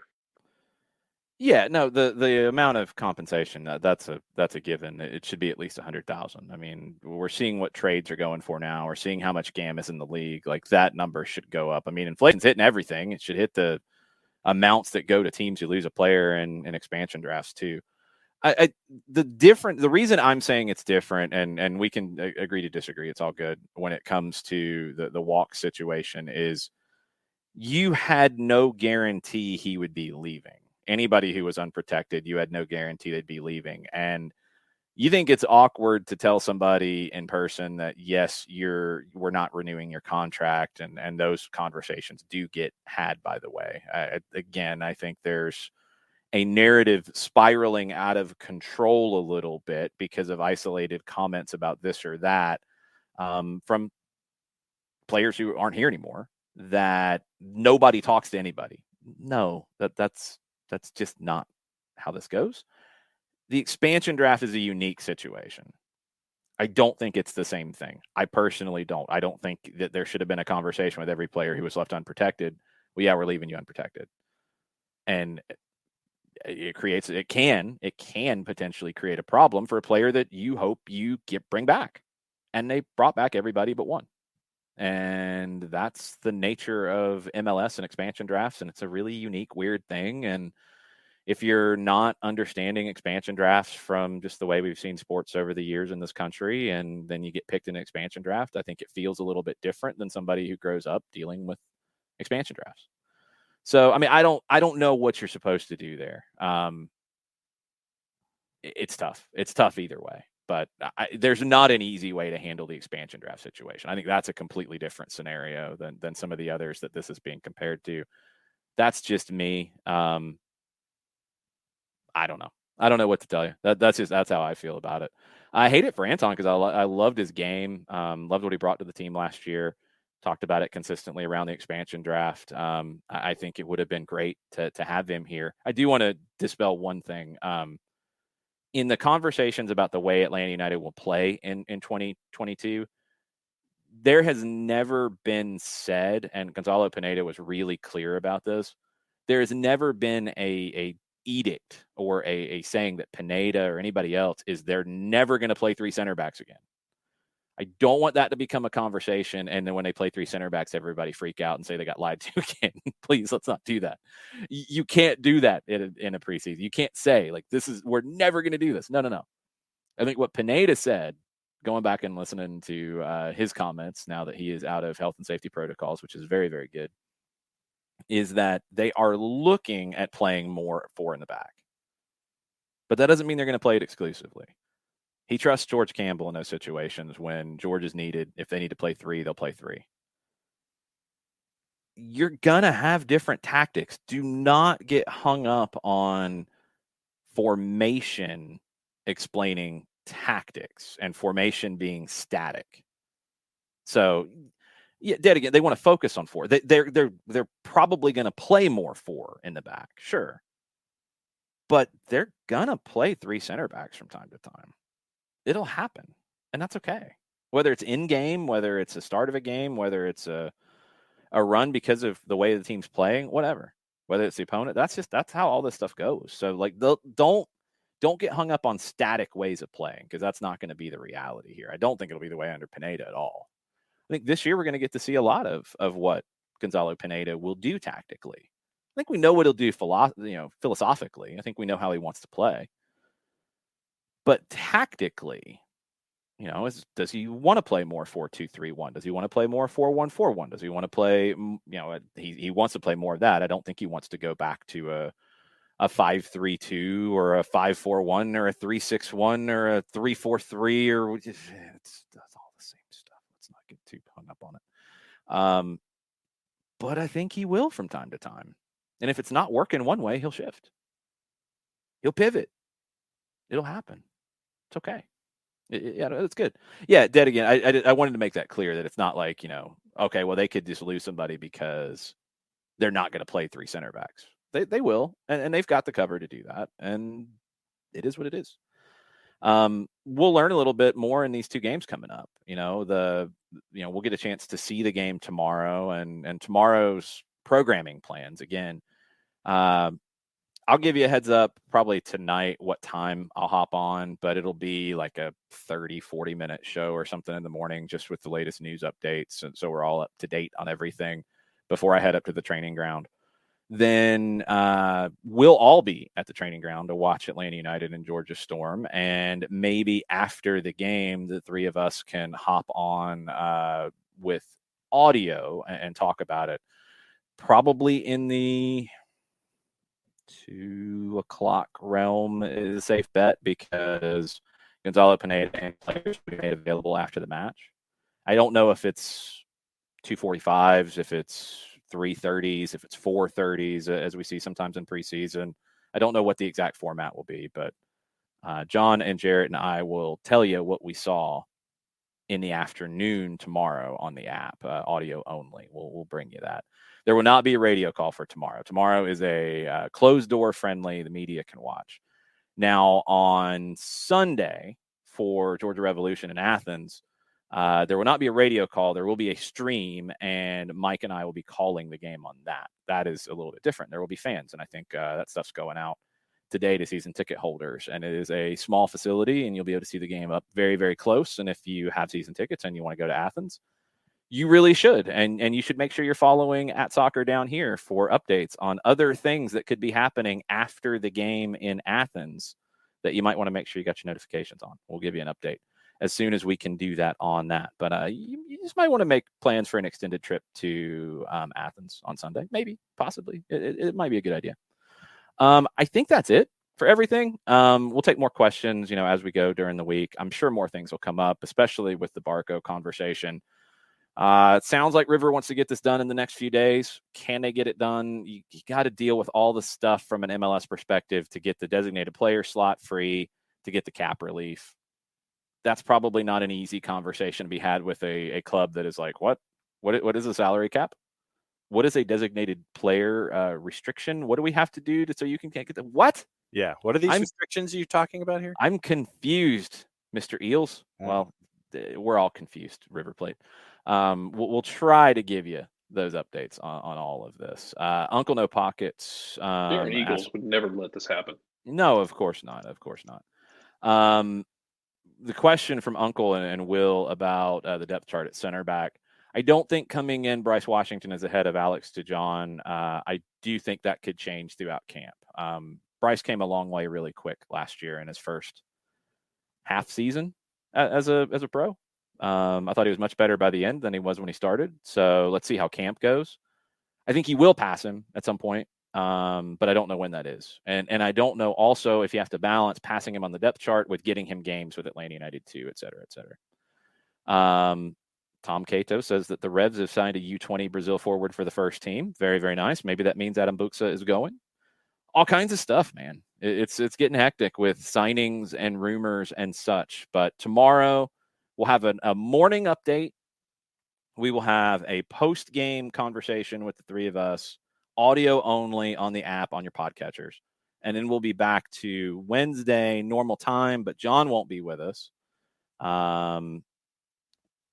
Yeah, no, the amount of compensation, that's a given. It should be at least 100,000. I mean, we're seeing what trades are going for now. We're seeing how much GAM is in the league. Like, that number should go up. I mean, inflation's hitting everything. It should hit the amounts that go to teams who lose a player in expansion drafts too. The reason I'm saying it's different, and we can agree to disagree, it's all good when it comes to the walk situation, is you had no guarantee he would be leaving. Anybody who was unprotected, you had no guarantee they'd be leaving. And you think it's awkward to tell somebody in person that, yes, we're not renewing your contract, and those conversations do get had, by the way. Again, I think there's a narrative spiraling out of control a little bit because of isolated comments about this or that from players who aren't here anymore, that nobody talks to anybody. No, that's just not how this goes. The expansion draft is a unique situation. I don't think it's the same thing. I personally don't. I don't think that there should have been a conversation with every player who was left unprotected. Well, yeah, we're leaving you unprotected. And it can potentially create a problem for a player that you hope you bring back. And they brought back everybody but one. And that's the nature of MLS and expansion drafts. And it's a really unique, weird thing. And if you're not understanding expansion drafts from just the way we've seen sports over the years in this country, and then you get picked in an expansion draft, I think it feels a little bit different than somebody who grows up dealing with expansion drafts. So, I mean, I don't know what you're supposed to do there. It's tough. It's tough either way. But there's not an easy way to handle the expansion draft situation. I think that's a completely different scenario than some of the others that this is being compared to. That's just me. I don't know. I don't know what to tell you. That's how I feel about it. I hate it for Anton because I loved his game. Loved what he brought to the team last year. Talked about it consistently around the expansion draft. I think it would have been great to have him here. I do want to dispel one thing. In the conversations about the way Atlanta United will play in 2022, there has never been said, and Gonzalo Pineda was really clear about this, there has never been a edict or a saying that Pineda or anybody else is they're never going to play three center backs again. I don't want that to become a conversation, and then when they play three center backs, everybody freak out and say they got lied to again. Please, let's not do that. You can't do that in a preseason. You can't say, like, we're never going to do this. No. I think what Pineda said, going back and listening to his comments now that he is out of health and safety protocols, which is very, very good, is that they are looking at playing more four in the back. But that doesn't mean they're going to play it exclusively. He trusts George Campbell in those situations when George is needed. If they need to play three, they'll play three. You're going to have different tactics. Do not get hung up on formation explaining tactics and formation being static. So, yeah, again, they want to focus on four. They're probably going to play more four in the back, sure. But they're going to play three center backs from time to time. It'll happen, and that's okay. Whether it's in game, whether it's the start of a game, whether it's a run because of the way the team's playing, whatever. Whether it's the opponent, that's how all this stuff goes. So, like, don't get hung up on static ways of playing, because that's not going to be the reality here. I don't think it'll be the way under Pineda at all. I think this year we're going to get to see a lot of what Gonzalo Pineda will do tactically. I think we know what he'll do philosophically. I think we know how he wants to play. But tactically, does he want to play more 4-2-3-1? Does he want to play more 4-1-4-1? Does he want to play, he wants to play more of that. I don't think he wants to go back to a 5-3-2 or a 5-4-1 or a 3-6-1 or a 3-4-3 or that's all the same stuff. Let's not get too hung up on it. But I think he will from time to time. And if it's not working one way, he'll shift. He'll pivot. It'll happen. It's okay. Yeah, that's good. Yeah, dead again. I wanted to make that clear that it's not like, okay, well, they could just lose somebody because they're not going to play 3 center backs. They will, and they've got the cover to do that, and it is what it is. We'll learn a little bit more in these 2 games coming up. We'll get a chance to see the game tomorrow and tomorrow's programming plans again. I'll give you a heads up probably tonight what time I'll hop on, but it'll be like a 30-40 minute show or something in the morning just with the latest news updates, and so we're all up to date on everything before I head up to the training ground. Then we'll all be at the training ground to watch Atlanta United and Georgia Storm. And maybe after the game, the 3 of us can hop on with audio and talk about it. Probably in the 2 o'clock realm is a safe bet because Gonzalo Pineda and players will be made available after the match. I don't know if it's 2:45s, if it's 3:30s, if it's 4:30s, as we see sometimes in preseason. I don't know what the exact format will be, but John and Jarrett and I will tell you what we saw in the afternoon tomorrow on the app, audio only. We'll bring you that. There will not be a radio call for tomorrow. Tomorrow is a closed door friendly. The media can watch. Now on Sunday for Georgia Revolution in Athens, there will not be a radio call. There will be a stream, and Mike and I will be calling the game on that. That is a little bit different. There will be fans, and I think that stuff's going out today to season ticket holders. And it is a small facility, and you'll be able to see the game up very, very close. And if you have season tickets and you want to go to Athens, you really should. And you should make sure you're following at Soccer Down Here for updates on other things that could be happening after the game in Athens that you might want to make sure you got your notifications on. We'll give you an update as soon as we can do that on that. But you just might want to make plans for an extended trip to Athens on Sunday. Maybe, possibly. It might be a good idea. I think that's it for everything. We'll take more questions, as we go during the week. I'm sure more things will come up, especially with the Barco conversation. It sounds like River wants to get this done in the next few days. Can they get it done? You got to deal with all the stuff from an MLS perspective to get the designated player slot free, to get the cap relief. That's probably not an easy conversation to be had with a club that is like, what is a salary cap? What is a designated player restriction? What do we have to do so you can get the what? Yeah. What are these restrictions you're talking about here? I'm confused, Mr. Eels. Well, we're all confused, River Plate. We'll try to give you those updates on all of this. Uncle No Pockets. Darren Eagles would never let this happen. No, of course not. Of course not. The question from Uncle and Will about the depth chart at center back. I don't think coming in Bryce Washington is ahead of Alex DeJohn. I do think that could change throughout camp. Bryce came a long way really quick last year in his first half season as a pro. I thought he was much better by the end than he was when he started. So let's see how camp goes. I think he will pass him at some point, but I don't know when that is. And I don't know also if you have to balance passing him on the depth chart with getting him games with Atlanta United too, et cetera, et cetera. Tom Cato says that the Revs have signed a U20 Brazil forward for the first team. Very, very nice. Maybe that means Adam Buxa is going. All kinds of stuff, man. It's getting hectic with signings and rumors and such. But tomorrow we'll have a morning update. We will have a post-game conversation with the 3 of us, audio only on the app on your podcatchers. And then we'll be back to Wednesday, normal time, but John won't be with us.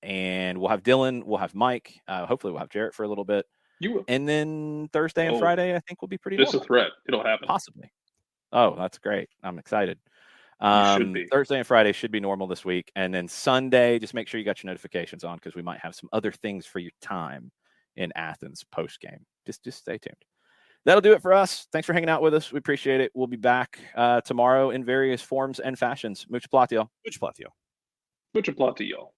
And we'll have Dylan, we'll have Mike. Hopefully we'll have Jarrett for a little bit. You will. And then Thursday and Friday, I think will be pretty It's normal. a threat. It'll happen. Possibly. Oh, that's great. I'm excited. Should be. Thursday and Friday should be normal this week. And then Sunday, just make sure you got your notifications on because we might have some other things for your time in Athens post-game. Just stay tuned. that'll do it for us. Thanks for hanging out with us. We appreciate it. We'll be back tomorrow in various forms and fashions. Mucho platiyo. Mucho platiyo. Mucho platiyo.